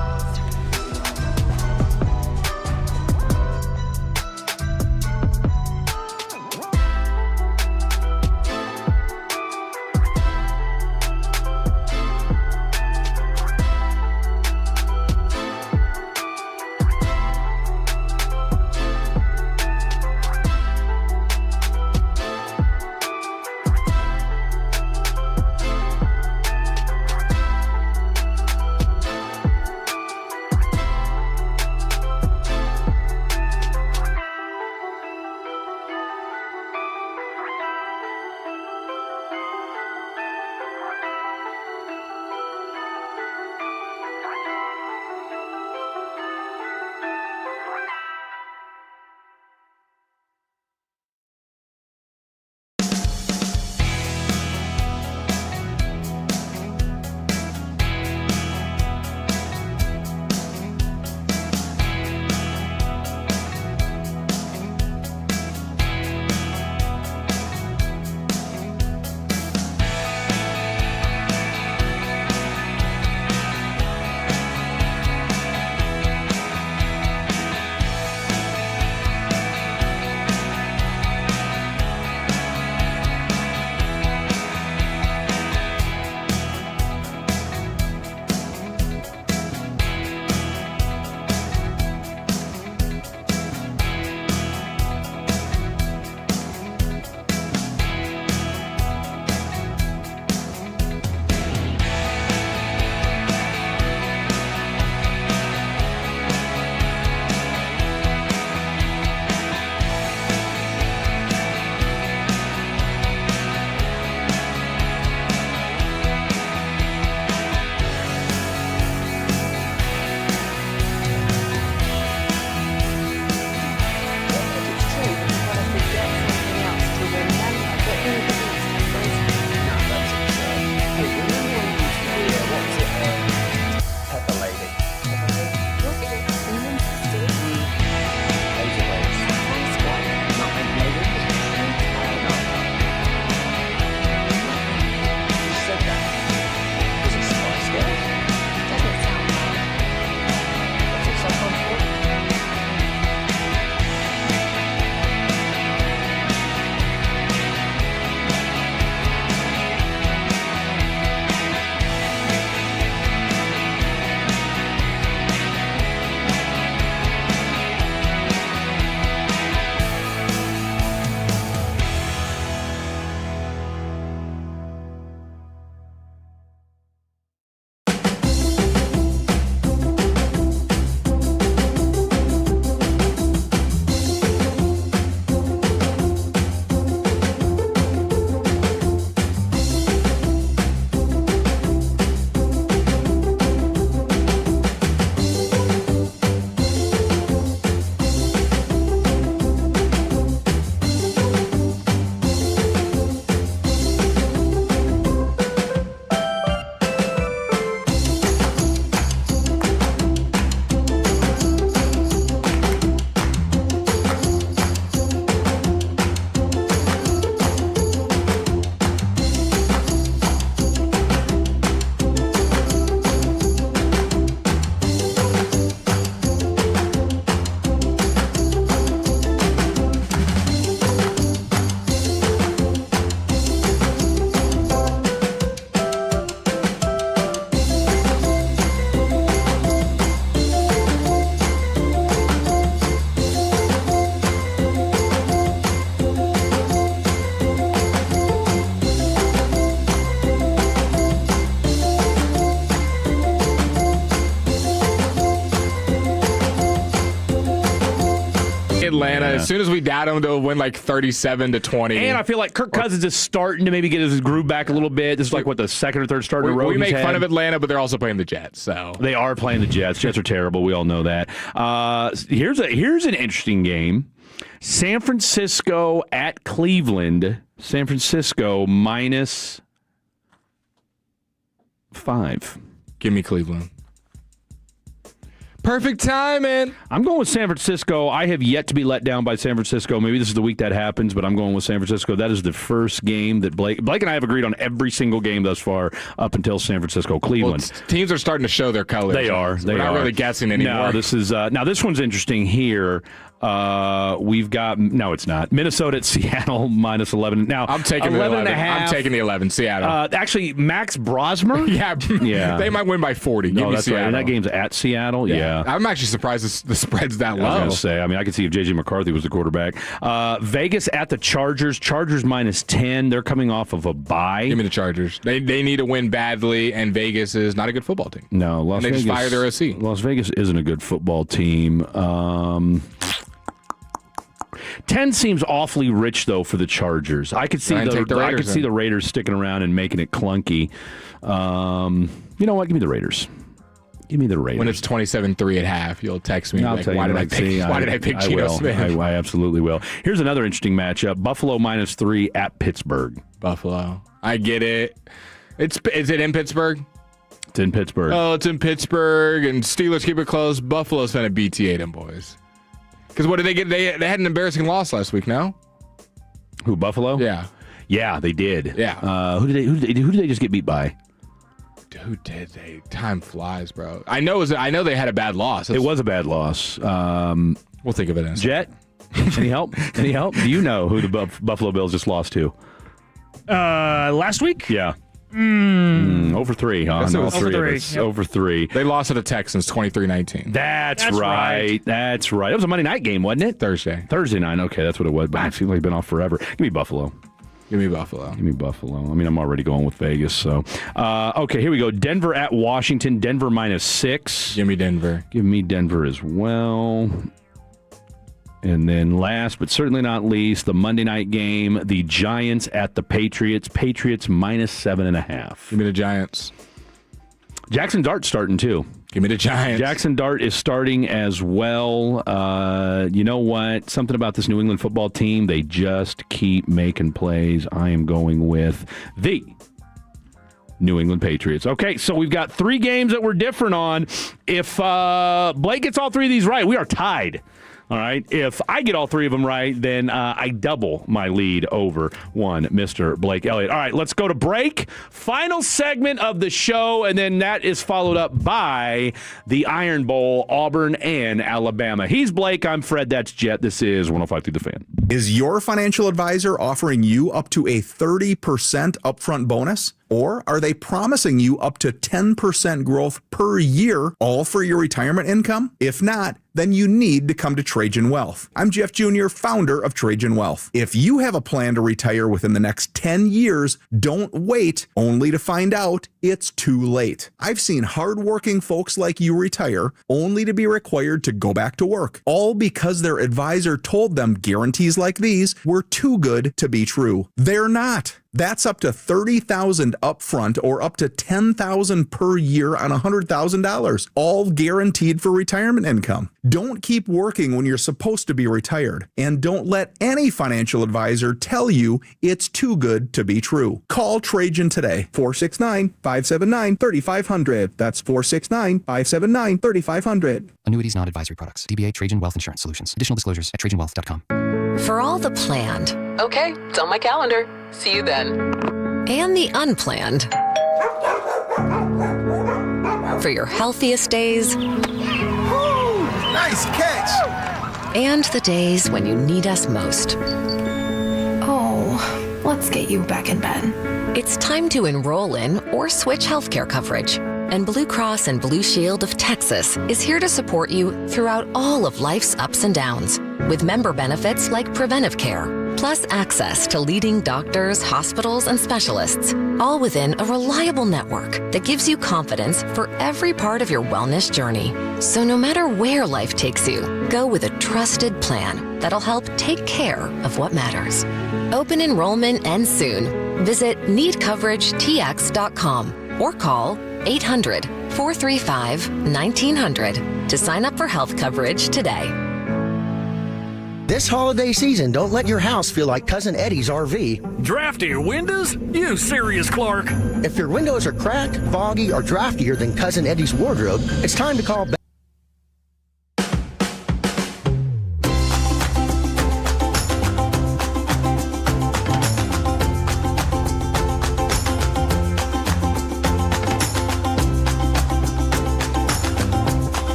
S6: Atlanta. As soon as we doubt them, they'll win like 37-20.
S5: And I feel like Kirk Cousins is starting to maybe get his groove back a little bit. This is like, what, the second or third start in a row
S6: We make
S5: he's
S6: fun
S5: had.
S6: of Atlanta, but they're also playing the Jets. So
S5: They are playing the Jets. Jets are terrible. We all know that. Here's an interesting game. San Francisco at Cleveland. San Francisco -5.
S6: Give me Cleveland. Perfect timing.
S5: I'm going with San Francisco. I have yet to be let down by San Francisco. Maybe this is the week that happens, but I'm going with San Francisco. That is the first game that Blake and I have agreed on every single game thus far up until San Francisco, Cleveland.
S6: Well, teams are starting to show their colors.
S5: They are.
S6: We're not really guessing anymore.
S5: No, this is now this one's interesting here. We've got it's not Minnesota at Seattle -11. Now
S6: I'm taking
S5: 11
S6: the 11.
S5: and a half.
S6: I'm taking the 11. Seattle.
S5: Actually, Max Brosmer.
S6: yeah. They might win by 40. Give me
S5: that's
S6: Seattle.
S5: right. And that game's at Seattle. Yeah.
S6: I'm actually surprised the spread's that low.
S5: I was going to say. I mean, I could see if J.J. McCarthy was the quarterback. Vegas at the Chargers. Chargers -10. They're coming off of a bye.
S6: Give me the Chargers. They need to win badly, and Vegas is not a good football team.
S5: No, Las Vegas.
S6: Just fire their OC.
S5: Las Vegas isn't a good football team. 10 seems awfully rich, though, for the Chargers. I could see the Raiders sticking around and making it clunky. You know what? Give me the Raiders. Give me the Raiders.
S6: When it's 27-3 at half, you'll text me.
S5: I'll tell you
S6: why did I pick Geno Smith?
S5: I absolutely will. Here's another interesting matchup. Buffalo -3 at Pittsburgh.
S6: Buffalo. I get it. Is it in Pittsburgh?
S5: It's in Pittsburgh.
S6: Oh, it's in Pittsburgh, and Steelers keep it close. Buffalo's going to BTA them, boys. Because what did they get? They had an embarrassing loss last week, no?
S5: Who, Buffalo?
S6: Yeah.
S5: Yeah, they did.
S6: Yeah.
S5: Who did they just get beat by?
S6: Who did they? Time flies, bro. I know they had a bad loss.
S5: It was a bad loss.
S6: We'll think of it as
S5: Jet. Any help? Any help? Do you know who the Buffalo Bills just lost to?
S3: Last week?
S5: Yeah. Over 3, huh?
S6: No,
S5: over 3. Yep. Over 3.
S6: They lost to the Texans 23-19.
S5: That's right. That's right. It was a Monday night game, wasn't it?
S6: Thursday night.
S5: Okay, that's what it was. But it seems like it's been off forever. Give me Buffalo.
S6: Give me Buffalo.
S5: Give me Buffalo. I mean, I'm already going with Vegas. So, okay, here we go. Denver at Washington. Denver -6.
S6: Give me Denver.
S5: Give me Denver as well. And then last, but certainly not least, the Monday night game, the Giants at the Patriots. Patriots -7.5.
S6: Give me the Giants.
S5: Jackson Dart's starting too.
S6: Give me the Giants.
S5: Jackson Dart is starting as well. You know what? Something about this New England football team, they just keep making plays. I am going with the New England Patriots. Okay, so we've got 3 games that we're different on. If Blake gets all 3 of these right, we are tied. All right. If I get all 3 of them right, then I double my lead over one Mr. Blake Elliott. All right, let's go to break. Final segment of the show, and then that is followed up by the Iron Bowl, Auburn and Alabama. He's Blake. I'm Fred. That's Jet. This is 105 Through the Fan.
S13: Is your financial advisor offering you up to a 30% upfront bonus? Or are they promising you up to 10% growth per year, all for your retirement income? If not, then you need to come to Trajan Wealth. I'm Jeff Jr., founder of Trajan Wealth. If you have a plan to retire within the next 10 years, don't wait only to find out it's too late. I've seen hardworking folks like you retire only to be required to go back to work, all because their advisor told them guarantees like these were too good to be true. They're not. That's up to $30,000 upfront or up to $10,000 per year on $100,000, all guaranteed for retirement income. Don't keep working when you're supposed to be retired, and don't let any financial advisor tell you it's too good to be true. Call Trajan today, 469-579-3500. That's 469-579-3500.
S14: Annuities, not advisory products. DBA Trajan Wealth Insurance Solutions. Additional disclosures at trajanwealth.com.
S7: For all the planned. Okay, it's on my calendar. See you then. And the unplanned. For your healthiest days.
S22: Nice catch.
S7: And the days when you need us most.
S11: Oh, let's get you back in bed.
S7: It's time to enroll in or switch healthcare coverage. And Blue Cross and Blue Shield of Texas is here to support you throughout all of life's ups and downs, with member benefits like preventive care, plus access to leading doctors, hospitals, and specialists, all within a reliable network that gives you confidence for every part of your wellness journey. So no matter where life takes you, go with a trusted plan that'll help take care of what matters. Open enrollment ends soon. Visit needcoveragetx.com or call 800-435-1900 to sign up for health coverage today.
S8: This holiday season, don't let your house feel like Cousin Eddie's RV.
S15: Drafty windows? You serious, Clark?
S8: If your windows are cracked, foggy, or draftier than Cousin Eddie's wardrobe, it's time to call back.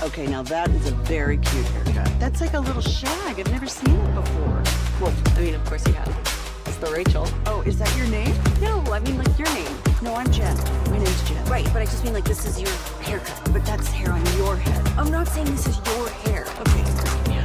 S1: Okay, now that is a very cute haircut. That's like a little shag. I've never seen it before.
S10: Well, I mean, of course you have. It's the Rachel.
S1: Oh, is that your name?
S10: No, I mean like your name.
S1: No, I'm Jen. My name's Jen.
S10: Right, but I just mean like this is your haircut.
S1: But that's hair on your head.
S10: I'm not saying this is your hair.
S1: Okay, yeah.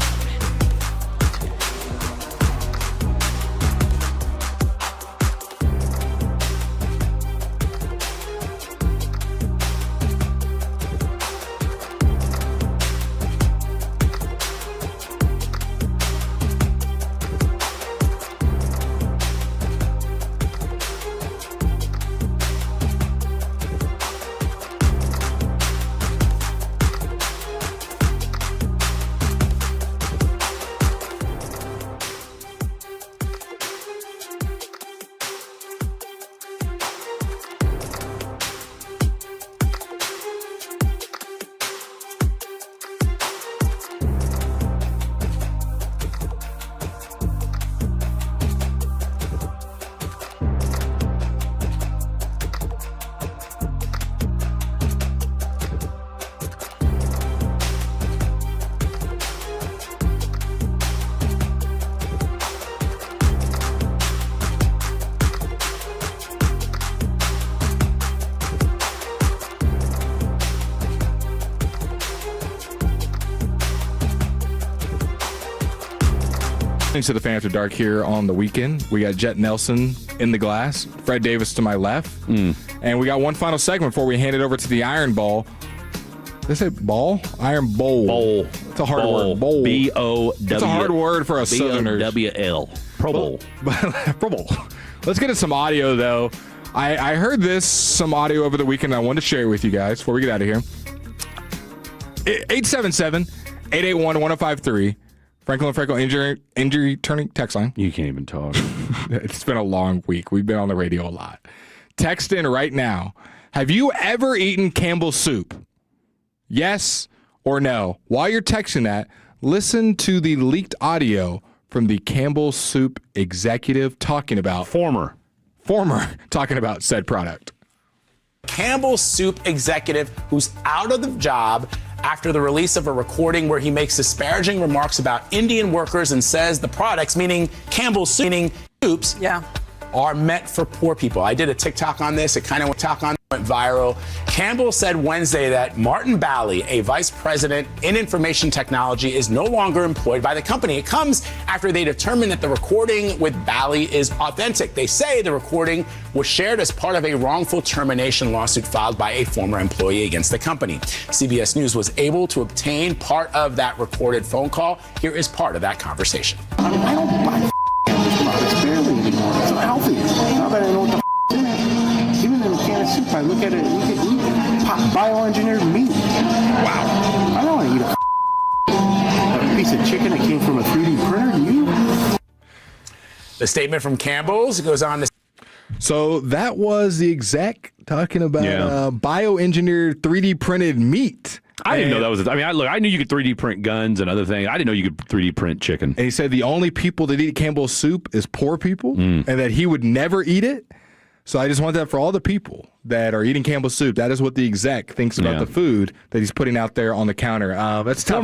S6: To the Fan After Dark here on the weekend. We got Jet Nelson in the glass, Fred Davis to my left, and we got one final segment before we hand it over to the Iron Ball. Did I say ball? Iron Bowl.
S5: Bowl.
S6: It's a hard word. Bowl.
S5: B-O-W.
S6: It's a hard word for us Southerners.
S5: B-O-W-L. Pro Bowl.
S6: Pro Bowl. Let's get into some audio, though. I heard some audio over the weekend. I wanted to share it with you guys before we get out of here. 877-881-1053. Franklin Franco injury turning text line.
S5: You can't even talk.
S6: It's been a long week. We've been on the radio a lot. Text in right now. Have you ever eaten Campbell's soup? Yes or no? While you're texting that, listen to the leaked audio from the Campbell's soup executive talking about former talking about said product.
S16: Campbell's soup executive who's out of the job after the release of a recording where he makes disparaging remarks about Indian workers and says the products, meaning Campbell's soups, are meant for poor people. I did a TikTok on this. It kind of went talk on went viral. Campbell said Wednesday that Martin Bally, a vice president in information technology, is no longer employed by the company. It comes after they determined that the recording with Bally is authentic. They say the recording was shared as part of a wrongful termination lawsuit filed by a former employee against the company. CBS News was able to obtain part of that recorded phone call. Here is part of that conversation.
S17: I don't buy Campbell's products barely anymore. It's not healthy. Now that I know what the in it. Even in a can of soup, I look at it, bioengineered meat. Wow. I don't want to eat a piece of chicken that came from a 3D printer. Do you?
S16: The statement from Campbell's goes on to.
S6: So that was the exec talking about bioengineered 3D printed meat.
S5: I didn't know that was. I knew you could 3D print guns and other things. I didn't know you could 3D print chicken.
S6: And he said the only people that eat Campbell's soup is poor people, and that he would never eat it. So I just want that for all the people that are eating Campbell's soup. That is what the exec thinks about the food that he's putting out there on the counter. That's tough.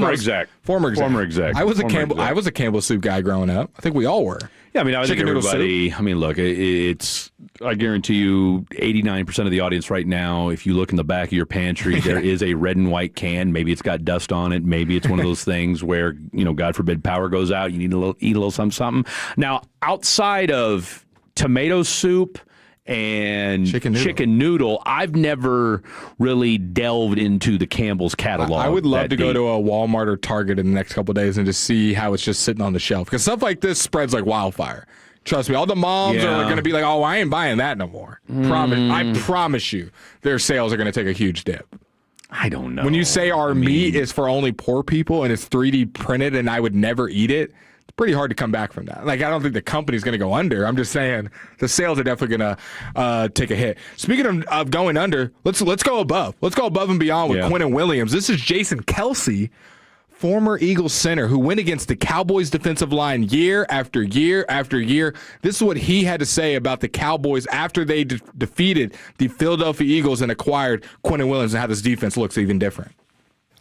S5: Former exec.
S6: I was a Campbell's soup guy growing up. I think we all were.
S5: Yeah, I think everybody. I mean, look, it's. I guarantee you, 89% of the audience right now, if you look in the back of your pantry, there is a red and white can. Maybe it's got dust on it. Maybe it's one of those things where, God forbid, power goes out. You need eat a little something. Now, outside of tomato soup and chicken noodle, I've never really delved into the Campbell's catalog.
S6: I would love to go to a Walmart or Target in the next couple of days and just see how it's just sitting on the shelf, because stuff like this spreads like wildfire. Trust me, all the moms are going to be like, "Oh, I ain't buying that no more." I promise you, their sales are going to take a huge dip.
S5: I don't know.
S6: When you say our meat is for only poor people and it's 3D printed and I would never eat it, it's pretty hard to come back from that. Like, I don't think the company's going to go under. I'm just saying the sales are definitely going to take a hit. Speaking of going under, let's go above. Let's go above and beyond with Quinnen Williams. This is Jason Kelce, former Eagles center, who went against the Cowboys defensive line year after year after year. This is what he had to say about the Cowboys after they defeated the Philadelphia Eagles and acquired Quinnen Williams, and how this defense looks even different.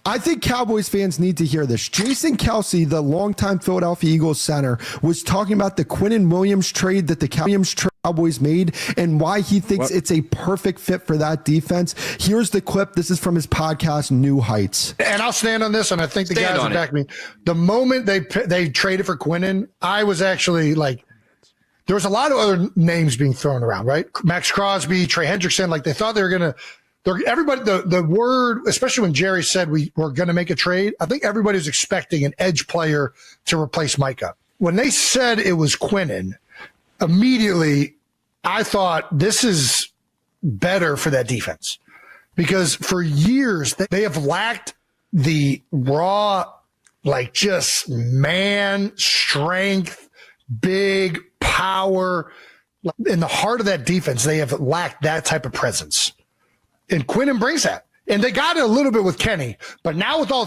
S18: I think Cowboys fans need to hear this. Jason Kelce, the longtime Philadelphia Eagles center, was talking about the Quinnen Williams trade that the Cowboys made and why he thinks it's a perfect fit for that defense. Here's the clip. This is from his podcast, New Heights.
S19: And I'll stand on this, and I think the guys will back me. The moment they traded for Quinnen, I was actually like, there was a lot of other names being thrown around, right? Max Crosby, Trey Hendrickson, like they thought they were going to. Everybody, the word, especially when Jerry said we were going to make a trade, I think everybody was expecting an edge player to replace Micah. When they said it was Quinnen, immediately I thought this is better for that defense, because for years they have lacked the raw, like just man strength, big power. In the heart of that defense, they have lacked that type of presence. And Quinnen brings that. And they got it a little bit with Kenny, but now with all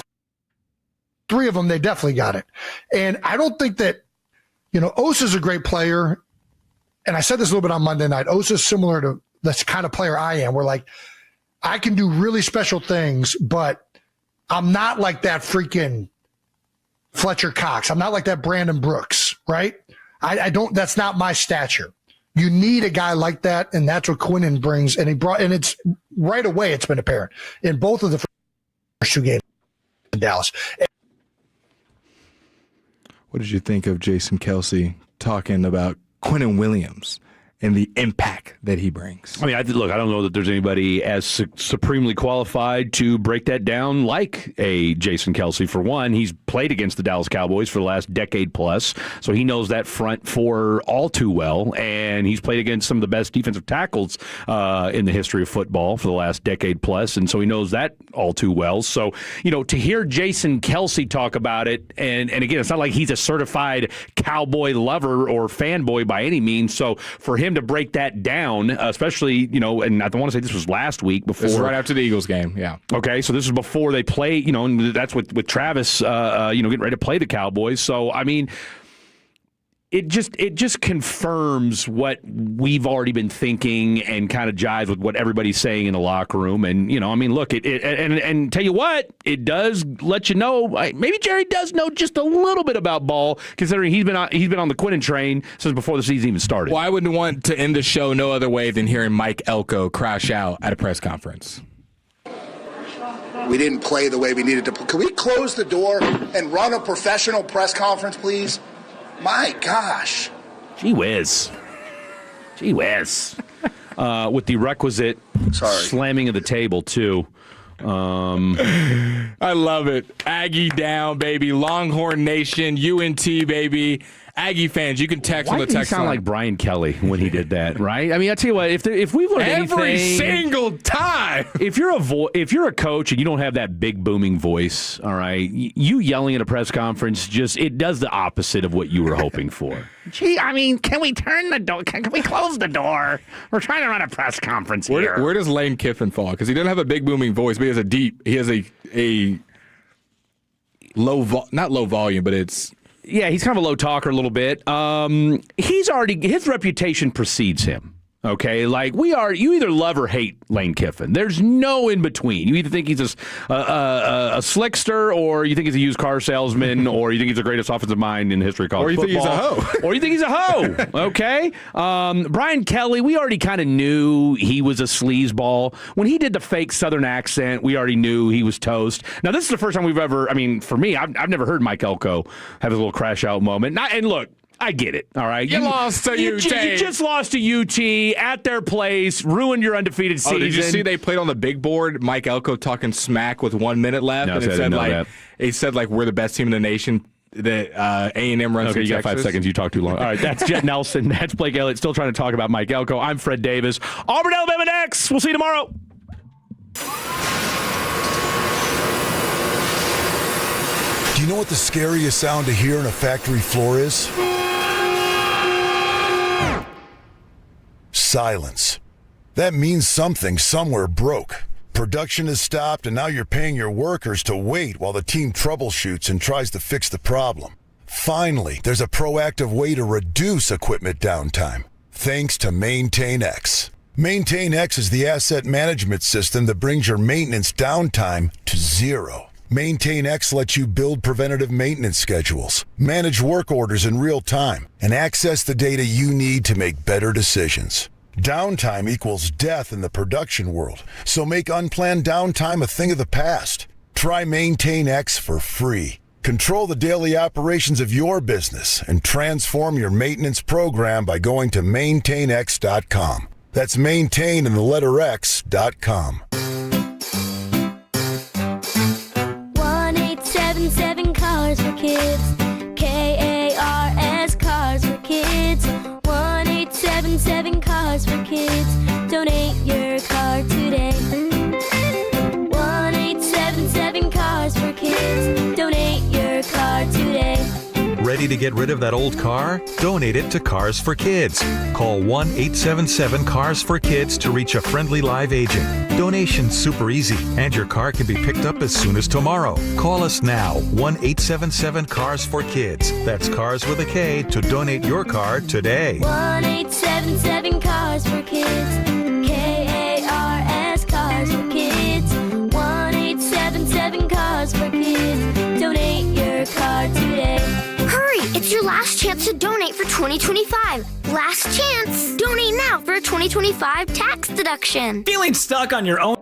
S19: three of them, they definitely got it. And I don't think that, Osa's a great player. And I said this a little bit on Monday night. Osa's similar to the kind of player I am, where like I can do really special things, but I'm not like that freaking Fletcher Cox. I'm not like that Brandon Brooks, right? I don't, that's not my stature. You need a guy like that, and that's what Quinnen brings. And it's right away, it's been apparent in both of the first two games in Dallas.
S6: What did you think of Jason Kelce talking about Quinnen Williams and the impact that he brings?
S5: I don't know that there's anybody as supremely qualified to break that down like a Jason Kelce. For one, he's played against the Dallas Cowboys for the last decade plus, so he knows that front four all too well, and he's played against some of the best defensive tackles in the history of football for the last decade plus, and so he knows that all too well. So, to hear Jason Kelce talk about it, and again, it's not like he's a certified Cowboy lover or fanboy by any means, so for him to break that down, especially, and I want to say this was last week before.
S6: This is right after the Eagles game, yeah.
S5: Okay, so this is before they play, and that's with Travis, getting ready to play the Cowboys. So, it just confirms what we've already been thinking and kind of jives with what everybody's saying in the locker room. And, you know, I mean, look, and tell you what, it does let you know, maybe Jerry does know just a little bit about ball, considering he's been on the Quinnen train since before the season even started.
S6: Well, I wouldn't want to end the show no other way than hearing Mike Elko crash out at a press conference.
S20: We didn't play the way we needed to. Can we close the door and run a professional press conference, please? My gosh.
S5: Gee whiz. With the requisite slamming of the table, too.
S6: I love it. Aggie down, baby. Longhorn Nation, UNT, baby. Aggie fans, you can text on the text line.
S5: Why did he sound like Brian Kelly when he did that, right? I mean, I tell you what, if we've learned
S6: every
S5: anything,
S6: single time.
S5: If you're a coach and you don't have that big booming voice, all right, you yelling at a press conference it does the opposite of what you were hoping for. Gee, I mean, can we turn the door? Can we close the door? We're trying to run a press conference here.
S6: Where does Lane Kiffin fall? Because he doesn't have a big booming voice, but he has a not low volume, but it's.
S5: Yeah, he's kind of a low talker a little bit. His reputation precedes him. Okay, like you either love or hate Lane Kiffin. There's no in between. You either think he's a slickster, or you think he's a used car salesman, or you think he's the greatest offensive mind in the history of college football. Or you think he's a hoe. Okay, Brian Kelly, we already kind of knew he was a sleazeball. When he did the fake Southern accent, we already knew he was toast. Now, this is the first time we've ever. I mean, for me, I've never heard Mike Elko have his little crash out moment. And look. I get it, all right?
S6: You lost to UT.
S5: You just lost to UT at their place, ruined your undefeated season.
S6: Oh, did you see they played on the big board? Mike Elko talking smack with 1 minute left, and it said we're the best team in the nation. That A&M runs.
S5: Okay, you got 5 seconds. You talk too long. All right, that's Jet Nelson. That's Blake Elliott. Still trying to talk about Mike Elko. I'm Fred Davis. Auburn, Alabama next. We'll see you tomorrow.
S21: Do you know what the scariest sound to hear on a factory floor is? Silence. That means something somewhere broke. Production has stopped, and now you're paying your workers to wait while the team troubleshoots and tries to fix the problem. Finally, there's a proactive way to reduce equipment downtime, thanks to MaintainX. MaintainX is the asset management system that brings your maintenance downtime to zero. MaintainX lets you build preventative maintenance schedules, manage work orders in real time, and access the data you need to make better decisions. Downtime equals death in the production world, so make unplanned downtime a thing of the past. Try MaintainX for free. Control the daily operations of your business and transform your maintenance program by going to maintainx.com. That's maintain in the letter X.com.
S23: 1-877 Cars for Kids. KARS Cars for Kids. 1-877 Cars for Kids. Donate your car today. 1-877 Cars for Kids. Donate your car today.
S24: Ready to get rid of that old car? Donate it to Cars for Kids. Call 1-877-CARS-FOR-KIDS to reach a friendly live agent. Donation's super easy, and your car can be picked up as soon as tomorrow. Call us now, 1-877-CARS-FOR-KIDS. That's Cars with a K to donate your car today.
S23: 1-877 Cars for Kids. KARS Cars for Kids. 1-877 Cars for Kids. Donate your car today.
S25: Hurry! It's your last chance to donate for 2025. Last chance! Donate now for a 2025 tax deduction.
S15: Feeling stuck on your own?